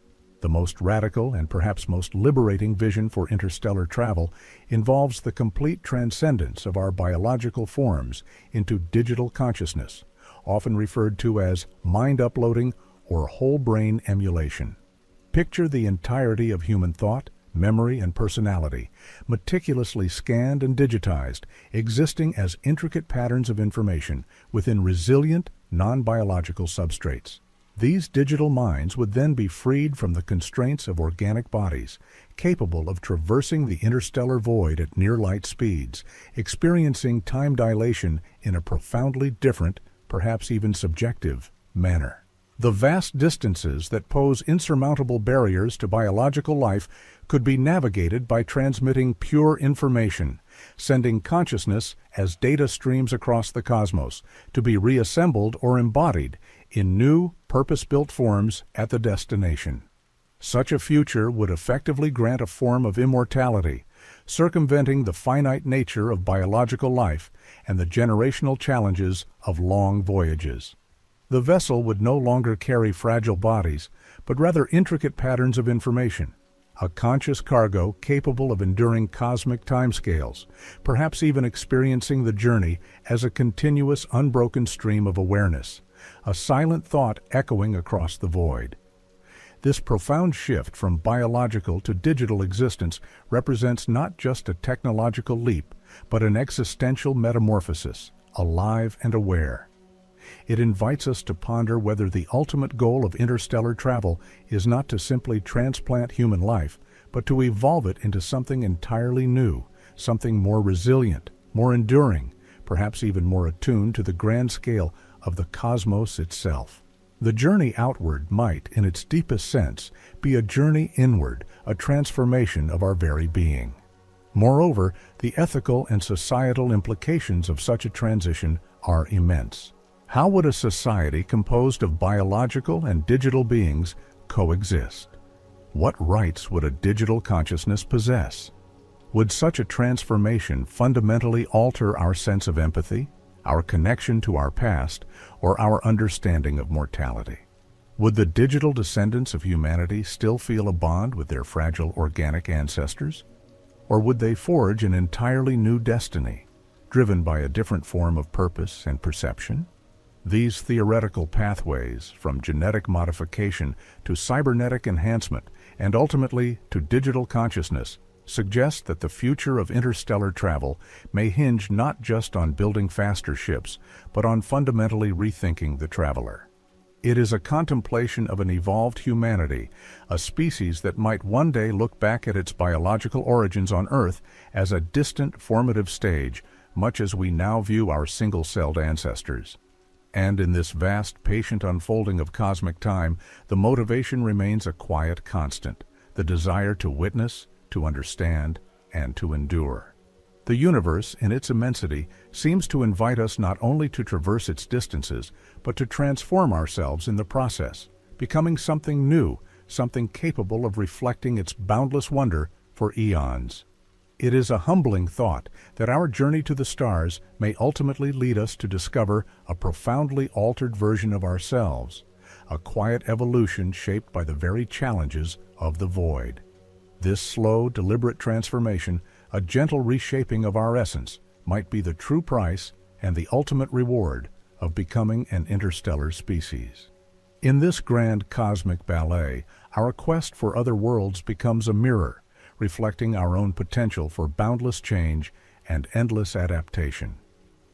[SPEAKER 1] The most radical and perhaps most liberating vision for interstellar travel involves the complete transcendence of our biological forms into digital consciousness, often referred to as mind uploading or whole brain emulation. Picture the entirety of human thought, memory, and personality, meticulously scanned and digitized, existing as intricate patterns of information within resilient, non-biological substrates. These digital minds would then be freed from the constraints of organic bodies, capable of traversing the interstellar void at near-light speeds, experiencing time dilation in a profoundly different, perhaps even subjective, manner. The vast distances that pose insurmountable barriers to biological life could be navigated by transmitting pure information, sending consciousness as data streams across the cosmos, to be reassembled or embodied in new, purpose-built forms at the destination. Such a future would effectively grant a form of immortality, circumventing the finite nature of biological life and the generational challenges of long voyages. The vessel would no longer carry fragile bodies, but rather intricate patterns of information, a conscious cargo capable of enduring cosmic timescales, perhaps even experiencing the journey as a continuous, unbroken stream of awareness, a silent thought echoing across the void. This profound shift from biological to digital existence represents not just a technological leap, but an existential metamorphosis, alive and aware. It invites us to ponder whether the ultimate goal of interstellar travel is not to simply transplant human life, but to evolve it into something entirely new, something more resilient, more enduring, perhaps even more attuned to the grand scale of the cosmos itself. The journey outward might, in its deepest sense, be a journey inward, a transformation of our very being. Moreover, the ethical and societal implications of such a transition are immense. How would a society composed of biological and digital beings coexist? What rights would a digital consciousness possess? Would such a transformation fundamentally alter our sense of empathy, our connection to our past, or our understanding of mortality? Would the digital descendants of humanity still feel a bond with their fragile organic ancestors? Or would they forge an entirely new destiny, driven by a different form of purpose and perception? These theoretical pathways, from genetic modification to cybernetic enhancement and ultimately to digital consciousness, suggest that the future of interstellar travel may hinge not just on building faster ships, but on fundamentally rethinking the traveler. It is a contemplation of an evolved humanity, a species that might one day look back at its biological origins on Earth as a distant formative stage, much as we now view our single-celled ancestors. And in this vast, patient unfolding of cosmic time, the motivation remains a quiet constant, the desire to witness, to understand, and to endure. The universe, in its immensity, seems to invite us not only to traverse its distances, but to transform ourselves in the process, becoming something new, something capable of reflecting its boundless wonder for eons. It is a humbling thought that our journey to the stars may ultimately lead us to discover a profoundly altered version of ourselves, a quiet evolution shaped by the very challenges of the void. This slow, deliberate transformation, a gentle reshaping of our essence, might be the true price and the ultimate reward of becoming an interstellar species. In this grand cosmic ballet, our quest for other worlds becomes a mirror, reflecting our own potential for boundless change and endless adaptation.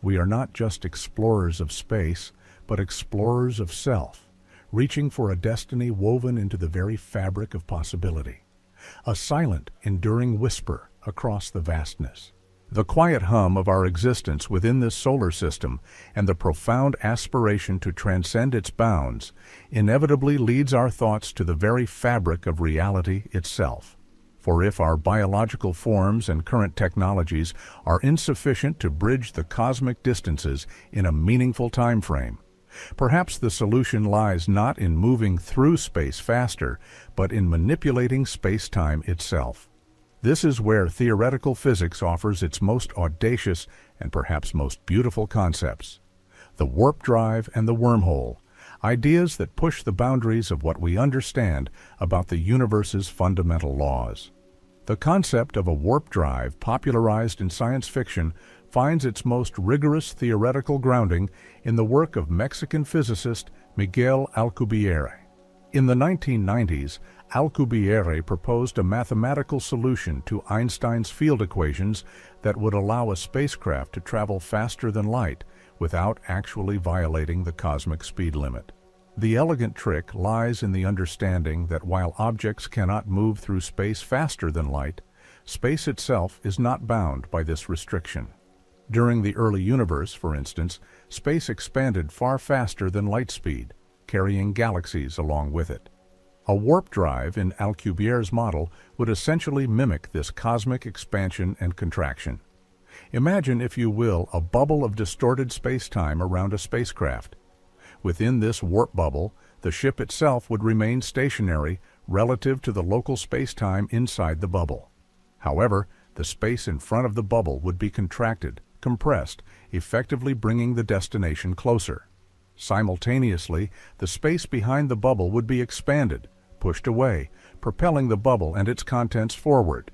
[SPEAKER 1] We are not just explorers of space, but explorers of self, reaching for a destiny woven into the very fabric of possibility, a silent, enduring whisper across the vastness. The quiet hum of our existence within this solar system and the profound aspiration to transcend its bounds inevitably leads our thoughts to the very fabric of reality itself. For if our biological forms and current technologies are insufficient to bridge the cosmic distances in a meaningful time frame, perhaps the solution lies not in moving through space faster, but in manipulating space-time itself. This is where theoretical physics offers its most audacious and perhaps most beautiful concepts. The warp drive and the wormhole, ideas that push the boundaries of what we understand about the universe's fundamental laws. The concept of a warp drive, popularized in science fiction, finds its most rigorous theoretical grounding in the work of Mexican physicist Miguel Alcubierre. In the 1990s, Alcubierre proposed a mathematical solution to Einstein's field equations that would allow a spacecraft to travel faster than light without actually violating the cosmic speed limit. The elegant trick lies in the understanding that while objects cannot move through space faster than light, space itself is not bound by this restriction. During the early universe, for instance, space expanded far faster than light speed, carrying galaxies along with it. A warp drive in Alcubierre's model would essentially mimic this cosmic expansion and contraction. Imagine, if you will, a bubble of distorted space-time around a spacecraft. Within this warp bubble, the ship itself would remain stationary relative to the local space-time inside the bubble. However, the space in front of the bubble would be contracted, compressed, effectively bringing the destination closer. Simultaneously, the space behind the bubble would be expanded, pushed away, propelling the bubble and its contents forward.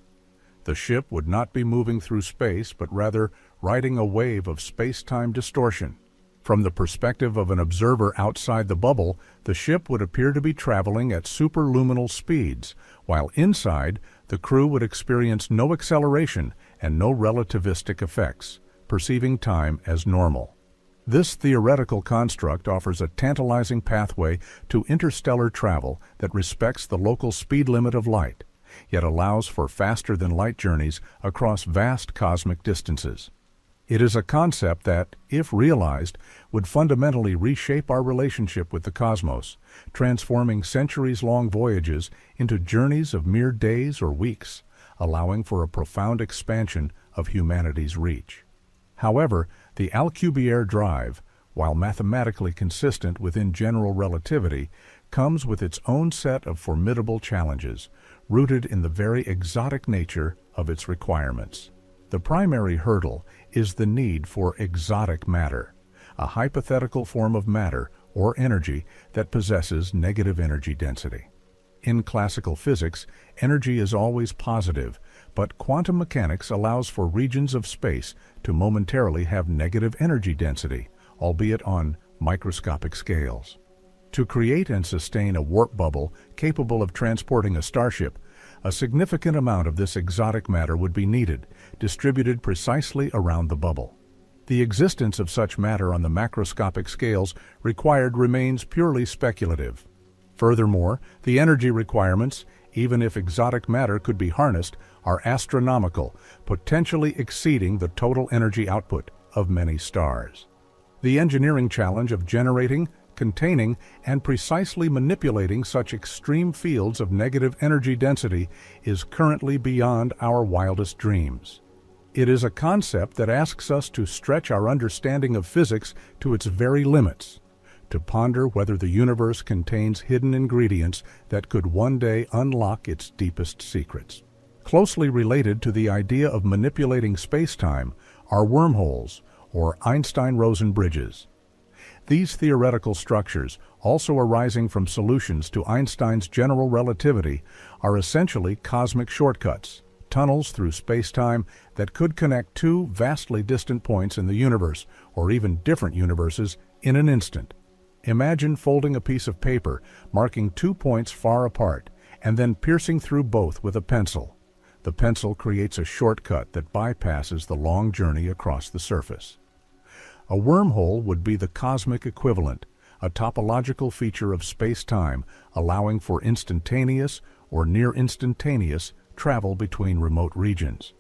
[SPEAKER 1] The ship would not be moving through space, but rather riding a wave of space-time distortion. From the perspective of an observer outside the bubble, the ship would appear to be traveling at superluminal speeds, while inside, the crew would experience no acceleration and no relativistic effects, perceiving time as normal. This theoretical construct offers a tantalizing pathway to interstellar travel that respects the local speed limit of light, yet allows for faster-than-light journeys across vast cosmic distances. It is a concept that, if realized, would fundamentally reshape our relationship with the cosmos, transforming centuries-long voyages into journeys of mere days or weeks, allowing for a profound expansion of humanity's reach. However, the Alcubierre drive, while mathematically consistent within general relativity, comes with its own set of formidable challenges, rooted in the very exotic nature of its requirements. The primary hurdle is the need for exotic matter, a hypothetical form of matter or energy that possesses negative energy density. In classical physics, energy is always positive, but quantum mechanics allows for regions of space to momentarily have negative energy density, albeit on microscopic scales. To create and sustain a warp bubble capable of transporting a starship, a significant amount of this exotic matter would be needed, distributed precisely around the bubble. The existence of such matter on the macroscopic scales required remains purely speculative. Furthermore, the energy requirements, even if exotic matter could be harnessed, are astronomical, potentially exceeding the total energy output of many stars. The engineering challenge of generating, containing, and precisely manipulating such extreme fields of negative energy density is currently beyond our wildest dreams. It is a concept that asks us to stretch our understanding of physics to its very limits, to ponder whether the universe contains hidden ingredients that could one day unlock its deepest secrets. Closely related to the idea of manipulating space-time are wormholes, or Einstein-Rosen bridges. These theoretical structures, also arising from solutions to Einstein's general relativity, are essentially cosmic shortcuts, tunnels through space-time that could connect two vastly distant points in the universe, or even different universes, in an instant. Imagine folding a piece of paper, marking 2 points far apart, and then piercing through both with a pencil. The pencil creates a shortcut that bypasses the long journey across the surface. A wormhole would be the cosmic equivalent, a topological feature of space-time allowing for instantaneous or near-instantaneous travel between remote regions.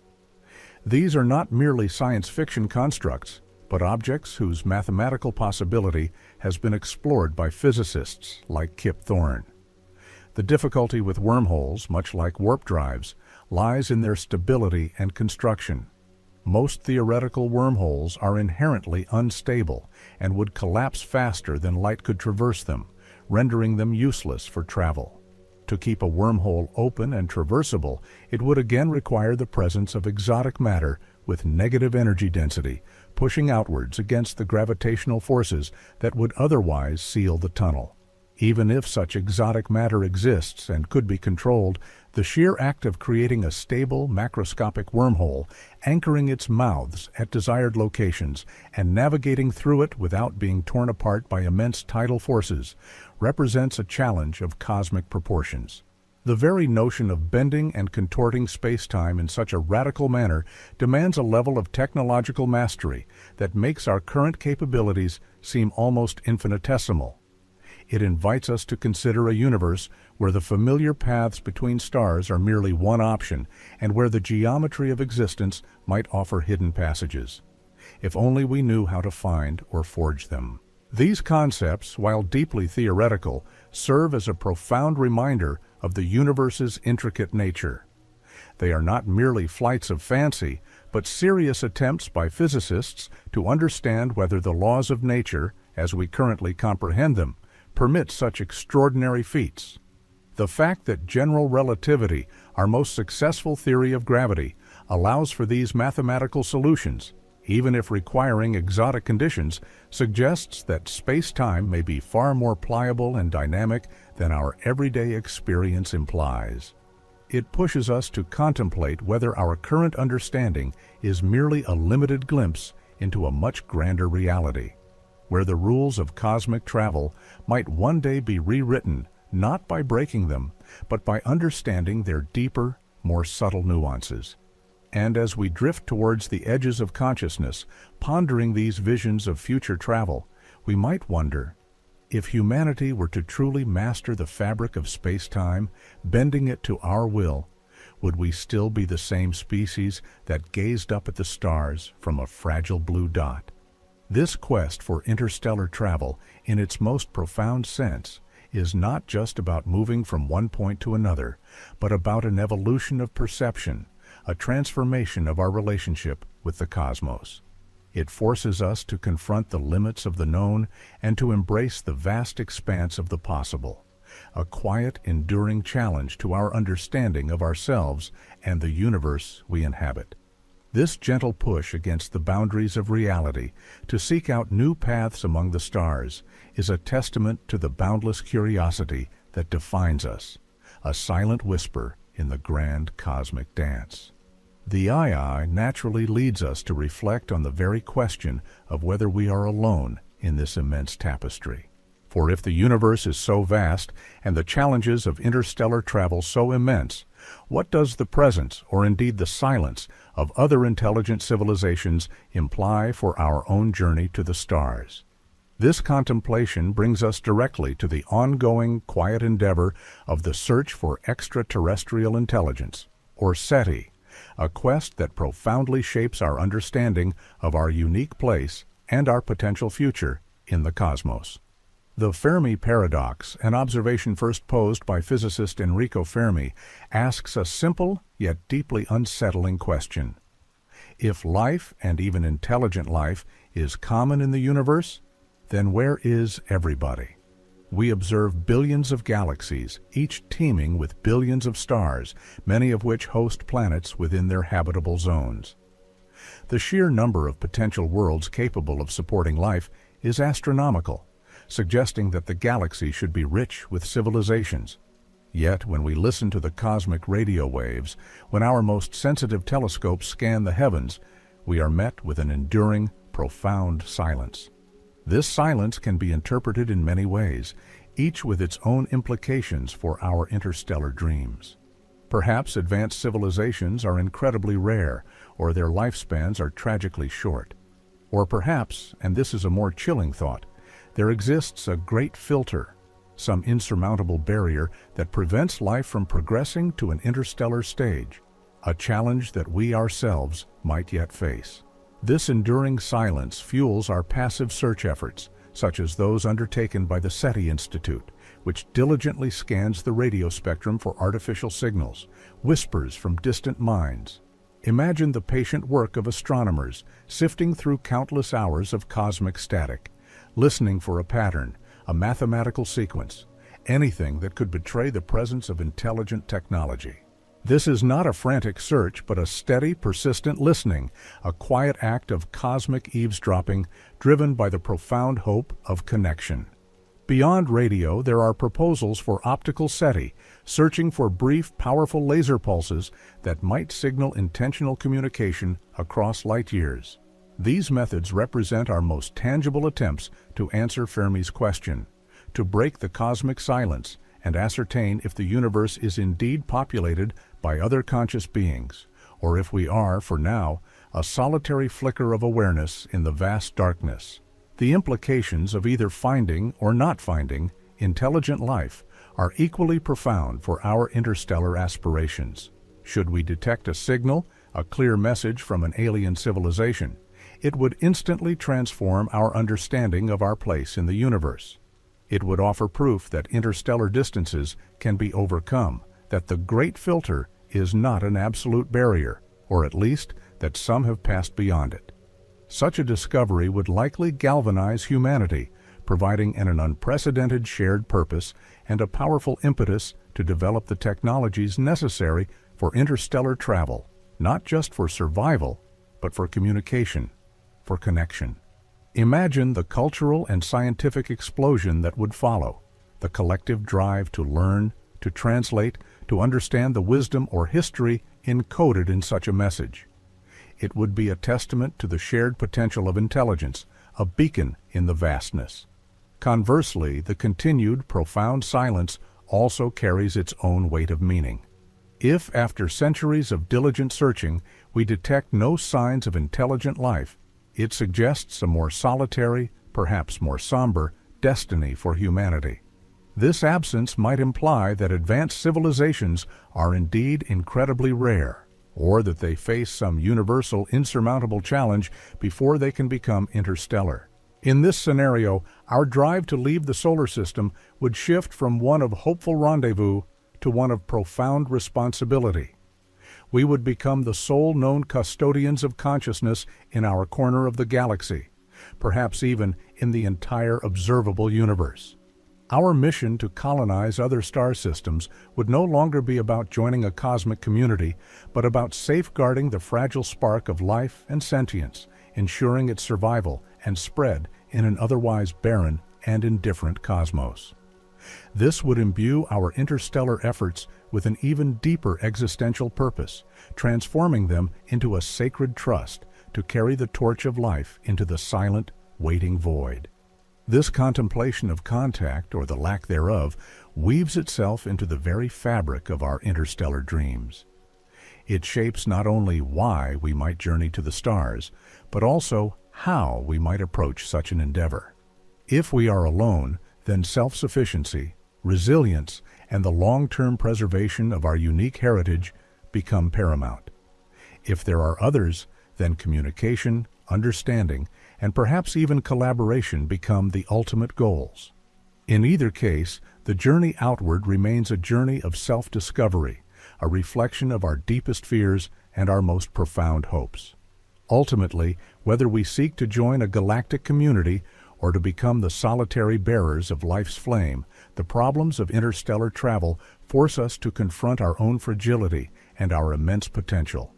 [SPEAKER 1] These are not merely science fiction constructs, but objects whose mathematical possibility has been explored by physicists like Kip Thorne. The difficulty with wormholes, much like warp drives, lies in their stability and construction. Most theoretical wormholes are inherently unstable and would collapse faster than light could traverse them, rendering them useless for travel. To keep a wormhole open and traversable, it would again require the presence of exotic matter with negative energy density, pushing outwards against the gravitational forces that would otherwise seal the tunnel. Even if such exotic matter exists and could be controlled, the sheer act of creating a stable macroscopic wormhole, anchoring its mouths at desired locations, and navigating through it without being torn apart by immense tidal forces, represents a challenge of cosmic proportions. The very notion of bending and contorting space-time in such a radical manner demands a level of technological mastery that makes our current capabilities seem almost infinitesimal. It invites us to consider a universe where the familiar paths between stars are merely one option and where the geometry of existence might offer hidden passages. If only we knew how to find or forge them. These concepts, while deeply theoretical, serve as a profound reminder of the universe's intricate nature. They are not merely flights of fancy, but serious attempts by physicists to understand whether the laws of nature, as we currently comprehend them, permit such extraordinary feats. The fact that general relativity, our most successful theory of gravity, allows for these mathematical solutions, even if requiring exotic conditions, suggests that space-time may be far more pliable and dynamic than our everyday experience implies. It pushes us to contemplate whether our current understanding is merely a limited glimpse into a much grander reality, where the rules of cosmic travel might one day be rewritten not by breaking them, but by understanding their deeper, more subtle nuances. And as we drift towards the edges of consciousness, pondering these visions of future travel, we might wonder, if humanity were to truly master the fabric of space-time, bending it to our will, would we still be the same species that gazed up at the stars from a fragile blue dot? This quest for interstellar travel, in its most profound sense, is not just about moving from one point to another, but about an evolution of perception, a transformation of our relationship with the cosmos. It forces us to confront the limits of the known and to embrace the vast expanse of the possible, a quiet, enduring challenge to our understanding of ourselves and the universe we inhabit. This gentle push against the boundaries of reality to seek out new paths among the stars is a testament to the boundless curiosity that defines us, a silent whisper in the grand cosmic dance. The eye naturally leads us to reflect on the very question of whether we are alone in this immense tapestry. For if the universe is so vast and the challenges of interstellar travel so immense, what does the presence, or indeed the silence, of other intelligent civilizations imply for our own journey to the stars? This contemplation brings us directly to the ongoing, quiet endeavor of the search for extraterrestrial intelligence, or SETI, a quest that profoundly shapes our understanding of our unique place and our potential future in the cosmos. The Fermi paradox, an observation first posed by physicist Enrico Fermi, asks a simple yet deeply unsettling question. If life, and even intelligent life, is common in the universe, then where is everybody? We observe billions of galaxies, each teeming with billions of stars, many of which host planets within their habitable zones. The sheer number of potential worlds capable of supporting life is astronomical, suggesting that the galaxy should be rich with civilizations. Yet, when we listen to the cosmic radio waves, when our most sensitive telescopes scan the heavens, we are met with an enduring, profound silence. This silence can be interpreted in many ways, each with its own implications for our interstellar dreams. Perhaps advanced civilizations are incredibly rare, or their lifespans are tragically short. Or perhaps, and this is a more chilling thought, there exists a great filter, some insurmountable barrier that prevents life from progressing to an interstellar stage, a challenge that we ourselves might yet face. This enduring silence fuels our passive search efforts, such as those undertaken by the SETI Institute, which diligently scans the radio spectrum for artificial signals, whispers from distant minds. Imagine the patient work of astronomers sifting through countless hours of cosmic static, listening for a pattern, a mathematical sequence, anything that could betray the presence of intelligent technology. This is not a frantic search, but a steady, persistent listening, a quiet act of cosmic eavesdropping driven by the profound hope of connection. Beyond radio, there are proposals for optical SETI, searching for brief, powerful laser pulses that might signal intentional communication across light years. These methods represent our most tangible attempts to answer Fermi's question, to break the cosmic silence and ascertain if the universe is indeed populated by other conscious beings, or if we are, for now, a solitary flicker of awareness in the vast darkness. The implications of either finding or not finding intelligent life are equally profound for our interstellar aspirations. Should we detect a signal, a clear message from an alien civilization, it would instantly transform our understanding of our place in the universe. It would offer proof that interstellar distances can be overcome, that the great filter is not an absolute barrier, or at least that some have passed beyond it. Such a discovery would likely galvanize humanity, providing an unprecedented shared purpose and a powerful impetus to develop the technologies necessary for interstellar travel, not just for survival, but for communication, for connection. Imagine the cultural and scientific explosion that would follow, the collective drive to learn, to translate, to understand the wisdom or history encoded in such a message. It would be a testament to the shared potential of intelligence, a beacon in the vastness. Conversely, the continued, profound silence also carries its own weight of meaning. If, after centuries of diligent searching, we detect no signs of intelligent life, it suggests a more solitary, perhaps more somber, destiny for humanity. This absence might imply that advanced civilizations are indeed incredibly rare, or that they face some universal, insurmountable challenge before they can become interstellar. In this scenario, our drive to leave the solar system would shift from one of hopeful rendezvous to one of profound responsibility. We would become the sole known custodians of consciousness in our corner of the galaxy, perhaps even in the entire observable universe. Our mission to colonize other star systems would no longer be about joining a cosmic community, but about safeguarding the fragile spark of life and sentience, ensuring its survival and spread in an otherwise barren and indifferent cosmos. This would imbue our interstellar efforts with an even deeper existential purpose, transforming them into a sacred trust to carry the torch of life into the silent, waiting void. This contemplation of contact, or the lack thereof, weaves itself into the very fabric of our interstellar dreams. It shapes not only why we might journey to the stars, but also how we might approach such an endeavor. If we are alone, then self-sufficiency, resilience, and the long-term preservation of our unique heritage become paramount. If there are others, then communication, understanding, and perhaps even collaboration become the ultimate goals. In either case, the journey outward remains a journey of self-discovery, a reflection of our deepest fears and our most profound hopes. Ultimately, whether we seek to join a galactic community or to become the solitary bearers of life's flame, the problems of interstellar travel force us to confront our own fragility and our immense potential.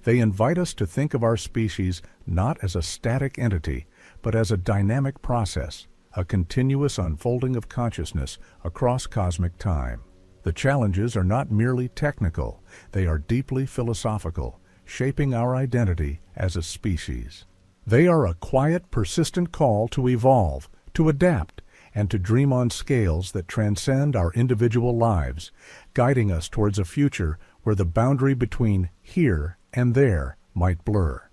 [SPEAKER 1] They invite us to think of our species not as a static entity, but as a dynamic process, a continuous unfolding of consciousness across cosmic time. The challenges are not merely technical, they are deeply philosophical, shaping our identity as a species. They are a quiet, persistent call to evolve, to adapt, and to dream on scales that transcend our individual lives, guiding us towards a future where the boundary between here and there might blur,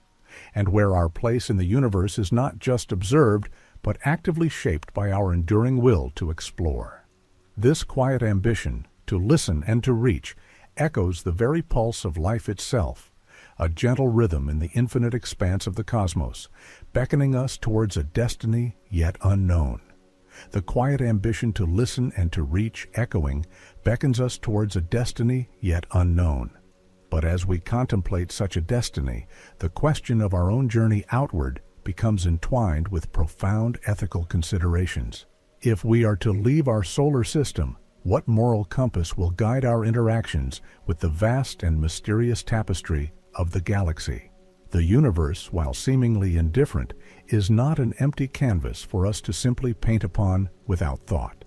[SPEAKER 1] and where our place in the universe is not just observed, but actively shaped by our enduring will to explore. This quiet ambition, to listen and to reach, echoes the very pulse of life itself, a gentle rhythm in the infinite expanse of the cosmos, beckoning us towards a destiny yet unknown. The quiet ambition to listen and to reach, echoing, beckons us towards a destiny yet unknown. But as we contemplate such a destiny, the question of our own journey outward becomes entwined with profound ethical considerations. If we are to leave our solar system, What moral compass will guide our interactions with the vast and mysterious tapestry of the galaxy? The universe, while seemingly indifferent, is not an empty canvas for us to simply paint upon without thought.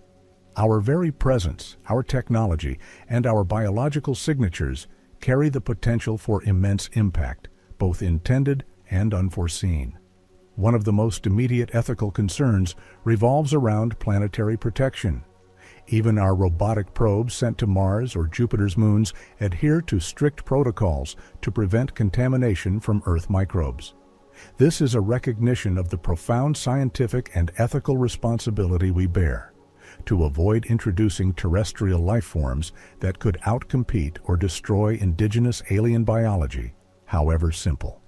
[SPEAKER 1] Our very presence, our technology, and our biological signatures carry the potential for immense impact, both intended and unforeseen. One of the most immediate ethical concerns revolves around planetary protection. Even our robotic probes sent to Mars or Jupiter's moons adhere to strict protocols to prevent contamination from Earth microbes. This is a recognition of the profound scientific and ethical responsibility we bear to avoid introducing terrestrial life forms that could outcompete or destroy indigenous alien biology, however simple.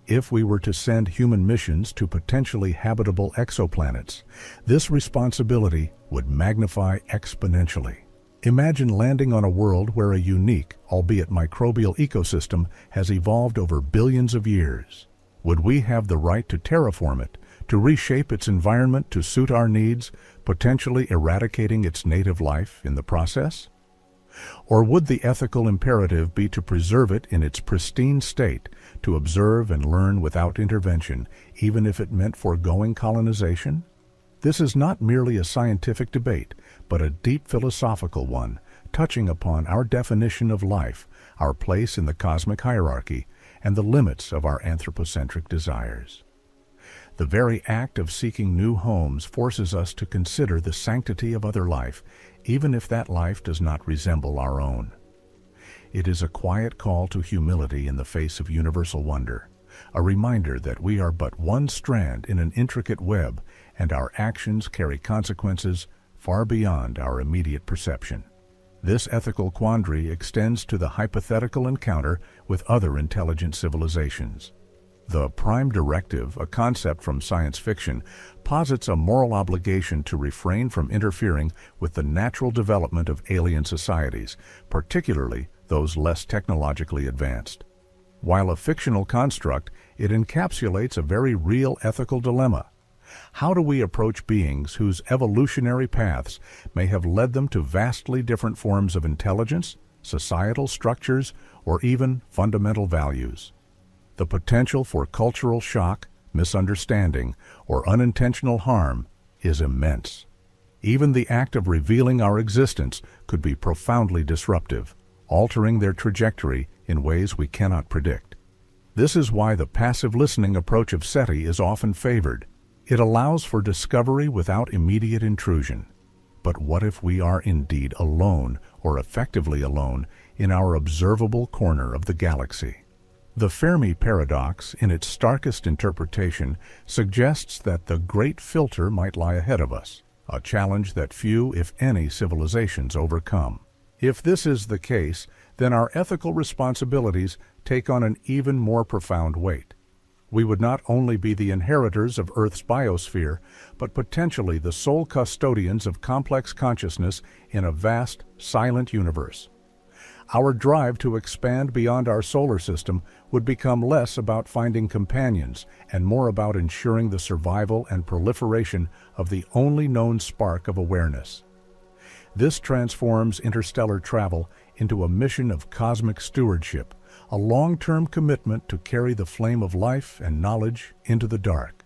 [SPEAKER 1] If we were to send human missions to potentially habitable exoplanets, this responsibility would magnify exponentially. Imagine landing on a world where a unique, albeit microbial ecosystem has evolved over billions of years. Would we have the right to terraform it, to reshape its environment to suit our needs, potentially eradicating its native life in the process? Or would the ethical imperative be to preserve it in its pristine state, to observe and learn without intervention, even if it meant foregoing colonization? This is not merely a scientific debate, but a deep philosophical one, touching upon our definition of life, our place in the cosmic hierarchy, and the limits of our anthropocentric desires. The very act of seeking new homes forces us to consider the sanctity of other life, even if that life does not resemble our own. It is a quiet call to humility in the face of universal wonder, a reminder that we are but one strand in an intricate web, and our actions carry consequences far beyond our immediate perception. This ethical quandary extends to the hypothetical encounter with other intelligent civilizations. The prime directive, a concept from science fiction, posits a moral obligation to refrain from interfering with the natural development of alien societies, particularly those less technologically advanced. While a fictional construct, it encapsulates a very real ethical dilemma. How do we approach beings whose evolutionary paths may have led them to vastly different forms of intelligence, societal structures, or even fundamental values? The potential for cultural shock, misunderstanding, or unintentional harm is immense. Even the act of revealing our existence could be profoundly disruptive, altering their trajectory in ways we cannot predict. This is why the passive listening approach of SETI is often favored. It allows for discovery without immediate intrusion. But what if we are indeed alone, or effectively alone, in our observable corner of the galaxy? The Fermi paradox, in its starkest interpretation, suggests that the great filter might lie ahead of us, a challenge that few, if any, civilizations overcome. If this is the case, then our ethical responsibilities take on an even more profound weight. We would not only be the inheritors of Earth's biosphere, but potentially the sole custodians of complex consciousness in a vast, silent universe. Our drive to expand beyond our solar system would become less about finding companions and more about ensuring the survival and proliferation of the only known spark of awareness. This transforms interstellar travel into a mission of cosmic stewardship, a long-term commitment to carry the flame of life and knowledge into the dark.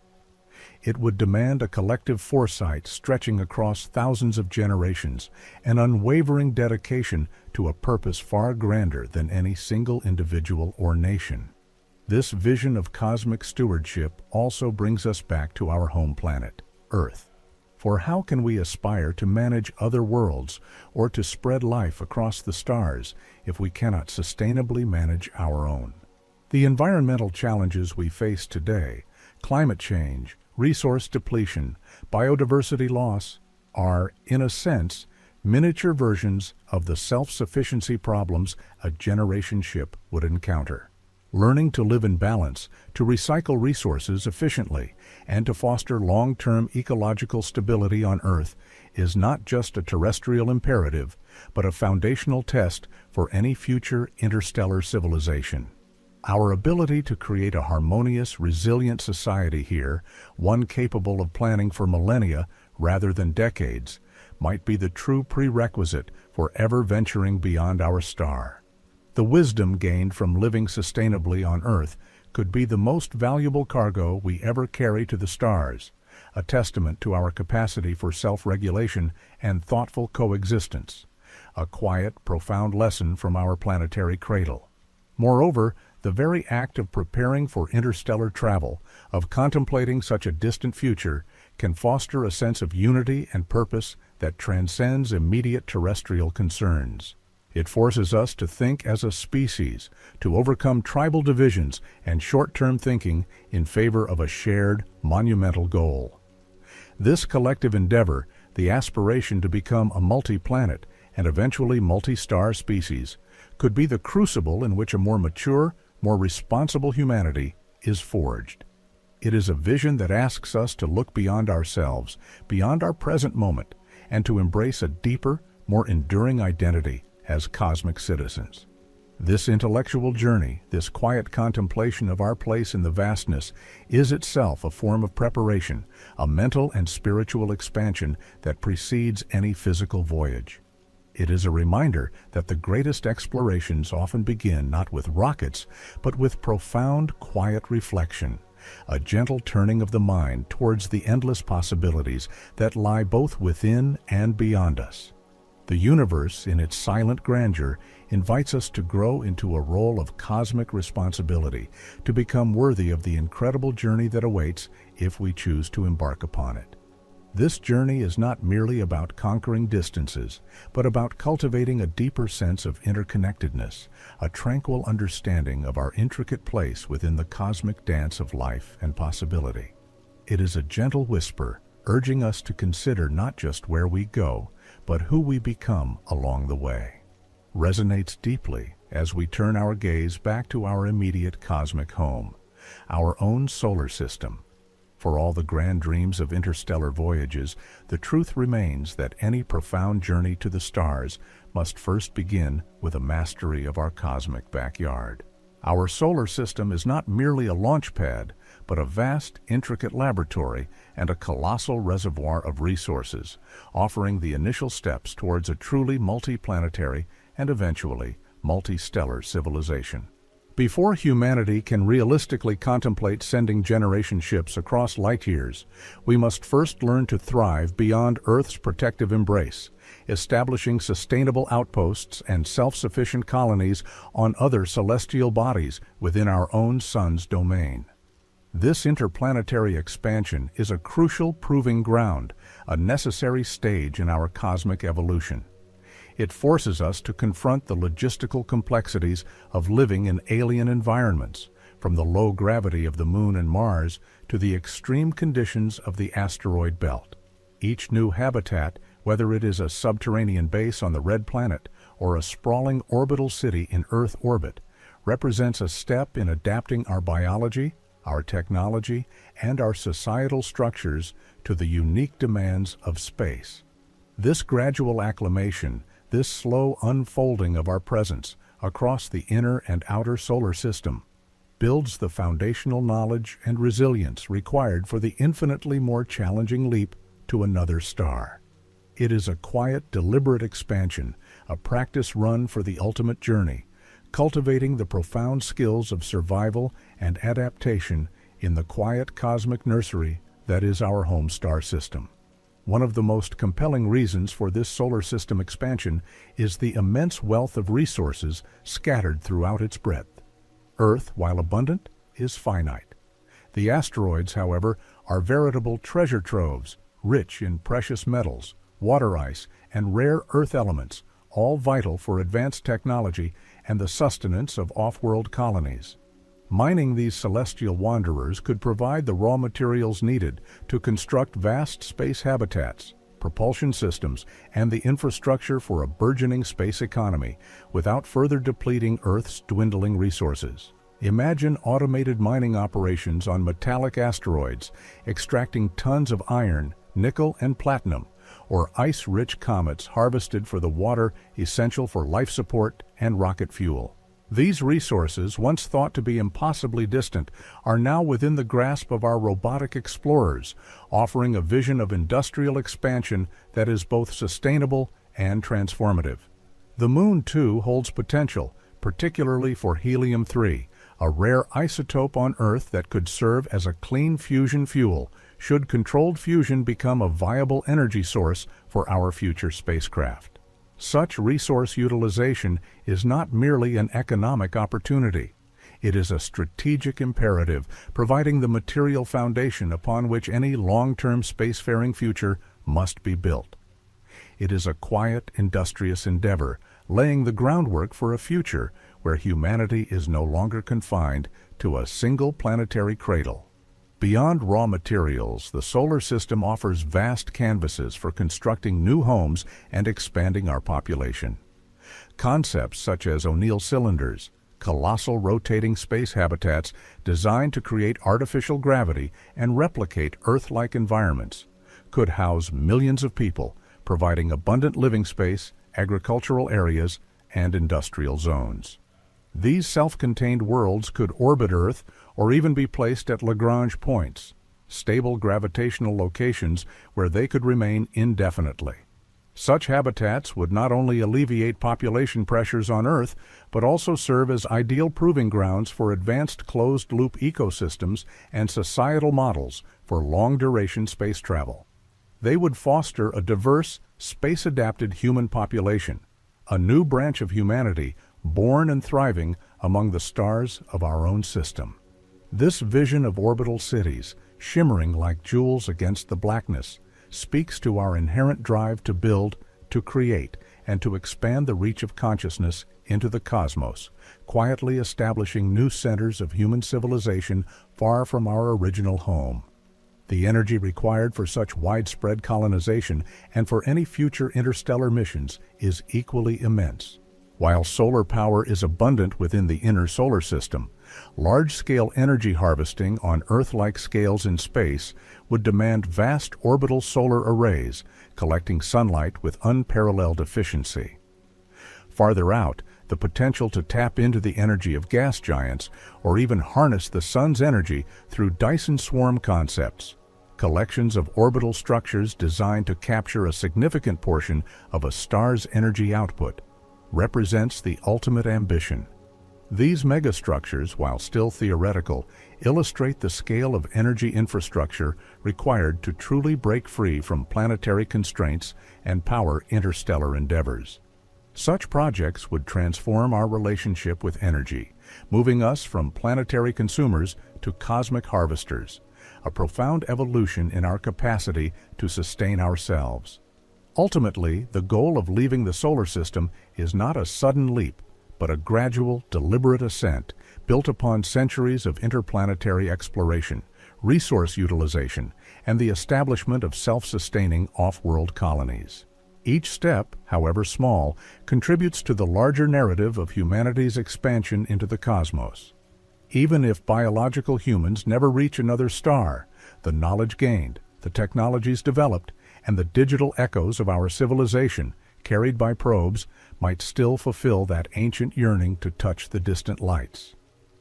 [SPEAKER 1] It would demand a collective foresight stretching across thousands of generations, an unwavering dedication to a purpose far grander than any single individual or nation. This vision of cosmic stewardship also brings us back to our home planet, Earth. For how can we aspire to manage other worlds or to spread life across the stars if we cannot sustainably manage our own? The environmental challenges we face today, climate change, resource depletion, biodiversity loss, are, in a sense, miniature versions of the self-sufficiency problems a generation ship would encounter. Learning to live in balance, to recycle resources efficiently, and to foster long-term ecological stability on Earth is not just a terrestrial imperative, but a foundational test for any future interstellar civilization. Our ability to create a harmonious, resilient society here, one capable of planning for millennia rather than decades, might be the true prerequisite for ever venturing beyond our star. The wisdom gained from living sustainably on Earth could be the most valuable cargo we ever carry to the stars, a testament to our capacity for self-regulation and thoughtful coexistence, a quiet, profound lesson from our planetary cradle. Moreover, the very act of preparing for interstellar travel, of contemplating such a distant future, can foster a sense of unity and purpose that transcends immediate terrestrial concerns. It forces us to think as a species, to overcome tribal divisions and short-term thinking in favor of a shared, monumental goal. This collective endeavor, the aspiration to become a multi-planet and eventually multi-star species, could be the crucible in which a more mature, more responsible humanity is forged. It is a vision that asks us to look beyond ourselves, beyond our present moment, and to embrace a deeper, more enduring identity as cosmic citizens. This intellectual journey, this quiet contemplation of our place in the vastness, is itself a form of preparation, a mental and spiritual expansion that precedes any physical voyage. It is a reminder that the greatest explorations often begin not with rockets, but with profound, quiet reflection, a gentle turning of the mind towards the endless possibilities that lie both within and beyond us. The universe, in its silent grandeur, invites us to grow into a role of cosmic responsibility, to become worthy of the incredible journey that awaits if we choose to embark upon it. This journey is not merely about conquering distances, but about cultivating a deeper sense of interconnectedness, a tranquil understanding of our intricate place within the cosmic dance of life and possibility. It is a gentle whisper, urging us to consider not just where we go, but who we become along the way. Resonates deeply as we turn our gaze back to our immediate cosmic home, our own solar system. For all the grand dreams of interstellar voyages, the truth remains that any profound journey to the stars must first begin with a mastery of our cosmic backyard. Our solar system is not merely a launch pad, but a vast, intricate laboratory and a colossal reservoir of resources, offering the initial steps towards a truly multi-planetary and eventually multi-stellar civilization. Before humanity can realistically contemplate sending generation ships across light years, we must first learn to thrive beyond Earth's protective embrace, establishing sustainable outposts and self-sufficient colonies on other celestial bodies within our own sun's domain. This interplanetary expansion is a crucial proving ground, a necessary stage in our cosmic evolution. It forces us to confront the logistical complexities of living in alien environments, from the low gravity of the Moon and Mars to the extreme conditions of the asteroid belt. Each new habitat, whether it is a subterranean base on the Red Planet or a sprawling orbital city in Earth orbit, represents a step in adapting our biology, our technology, and our societal structures to the unique demands of space. This gradual acclimation, this slow unfolding of our presence across the inner and outer solar system, builds the foundational knowledge and resilience required for the infinitely more challenging leap to another star. It is a quiet, deliberate expansion, a practice run for the ultimate journey, cultivating the profound skills of survival and adaptation in the quiet cosmic nursery that is our home star system. One of the most compelling reasons for this solar system expansion is the immense wealth of resources scattered throughout its breadth. Earth, while abundant, is finite. The asteroids, however, are veritable treasure troves, rich in precious metals, water ice, and rare earth elements, all vital for advanced technology and the sustenance of off-world colonies. Mining these celestial wanderers could provide the raw materials needed to construct vast space habitats, propulsion systems, and the infrastructure for a burgeoning space economy without further depleting Earth's dwindling resources. Imagine automated mining operations on metallic asteroids, extracting tons of iron, nickel, and platinum, or ice-rich comets harvested for the water essential for life support and rocket fuel. These resources, once thought to be impossibly distant, are now within the grasp of our robotic explorers, offering a vision of industrial expansion that is both sustainable and transformative. The Moon, too, holds potential, particularly for helium-3, a rare isotope on Earth that could serve as a clean fusion fuel should controlled fusion become a viable energy source for our future spacecraft. Such resource utilization is not merely an economic opportunity. It is a strategic imperative, providing the material foundation upon which any long-term spacefaring future must be built. It is a quiet, industrious endeavor, laying the groundwork for a future where humanity is no longer confined to a single planetary cradle. Beyond raw materials, the solar system offers vast canvases for constructing new homes and expanding our population. Concepts such as O'Neill cylinders, colossal rotating space habitats designed to create artificial gravity and replicate Earth-like environments, could house millions of people, providing abundant living space, agricultural areas, and industrial zones. These self-contained worlds could orbit Earth or even be placed at Lagrange points, stable gravitational locations where they could remain indefinitely. Such habitats would not only alleviate population pressures on Earth, but also serve as ideal proving grounds for advanced closed-loop ecosystems and societal models for long-duration space travel. They would foster a diverse, space-adapted human population, a new branch of humanity born and thriving among the stars of our own system. This vision of orbital cities, shimmering like jewels against the blackness, speaks to our inherent drive to build, to create, and to expand the reach of consciousness into the cosmos, quietly establishing new centers of human civilization far from our original home. The energy required for such widespread colonization and for any future interstellar missions is equally immense. While solar power is abundant within the inner solar system, large-scale energy harvesting on Earth-like scales in space would demand vast orbital solar arrays, collecting sunlight with unparalleled efficiency. Farther out, the potential to tap into the energy of gas giants or even harness the sun's energy through Dyson swarm concepts, collections of orbital structures designed to capture a significant portion of a star's energy output, represents the ultimate ambition. These megastructures, while still theoretical, illustrate the scale of energy infrastructure required to truly break free from planetary constraints and power interstellar endeavors. Such projects would transform our relationship with energy, moving us from planetary consumers to cosmic harvesters, a profound evolution in our capacity to sustain ourselves. Ultimately, the goal of leaving the solar system is not a sudden leap, but a gradual, deliberate ascent built upon centuries of interplanetary exploration, resource utilization, and the establishment of self-sustaining off-world colonies. Each step, however small, contributes to the larger narrative of humanity's expansion into the cosmos. Even if biological humans never reach another star, the knowledge gained, the technologies developed, and the digital echoes of our civilization, carried by probes, might still fulfill that ancient yearning to touch the distant lights.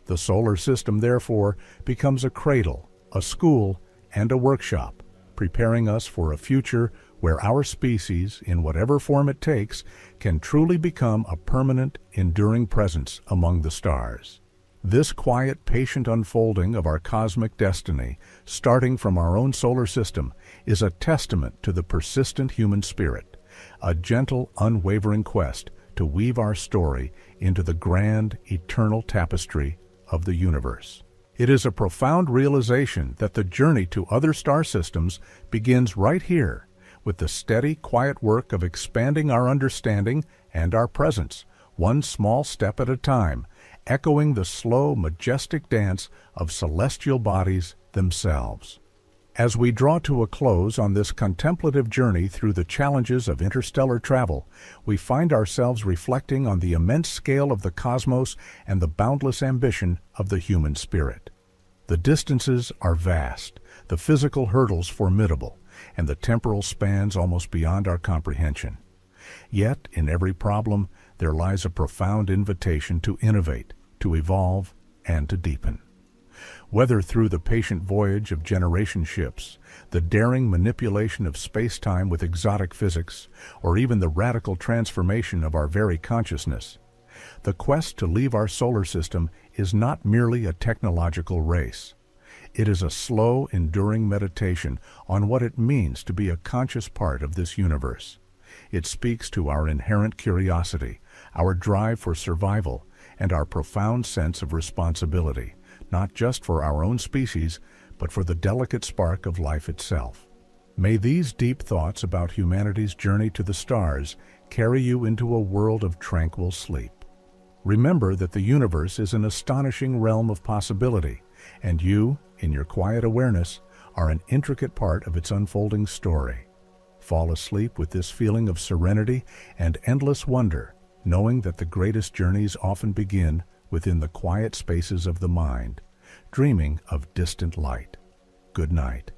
[SPEAKER 1] The solar system, therefore, becomes a cradle, a school, and a workshop, preparing us for a future where our species, in whatever form it takes, can truly become a permanent, enduring presence among the stars. This quiet, patient unfolding of our cosmic destiny, starting from our own solar system, is a testament to the persistent human spirit, a gentle, unwavering quest to weave our story into the grand, eternal tapestry of the universe. It is a profound realization that the journey to other star systems begins right here, with the steady, quiet work of expanding our understanding and our presence, one small step at a time, echoing the slow, majestic dance of celestial bodies themselves. As we draw to a close on this contemplative journey through the challenges of interstellar travel, we find ourselves reflecting on the immense scale of the cosmos and the boundless ambition of the human spirit. The distances are vast, the physical hurdles formidable, and the temporal spans almost beyond our comprehension. Yet, in every problem, there lies a profound invitation to innovate, to evolve, and to deepen. Whether through the patient voyage of generation ships, the daring manipulation of space-time with exotic physics, or even the radical transformation of our very consciousness, the quest to leave our solar system is not merely a technological race. It is a slow, enduring meditation on what it means to be a conscious part of this universe. It speaks to our inherent curiosity, our drive for survival, and our profound sense of responsibility, not just for our own species, but for the delicate spark of life itself. May these deep thoughts about humanity's journey to the stars carry you into a world of tranquil sleep. Remember that the universe is an astonishing realm of possibility, and you, in your quiet awareness, are an intricate part of its unfolding story. Fall asleep with this feeling of serenity and endless wonder, knowing that the greatest journeys often begin within the quiet spaces of the mind, dreaming of distant light. Good night.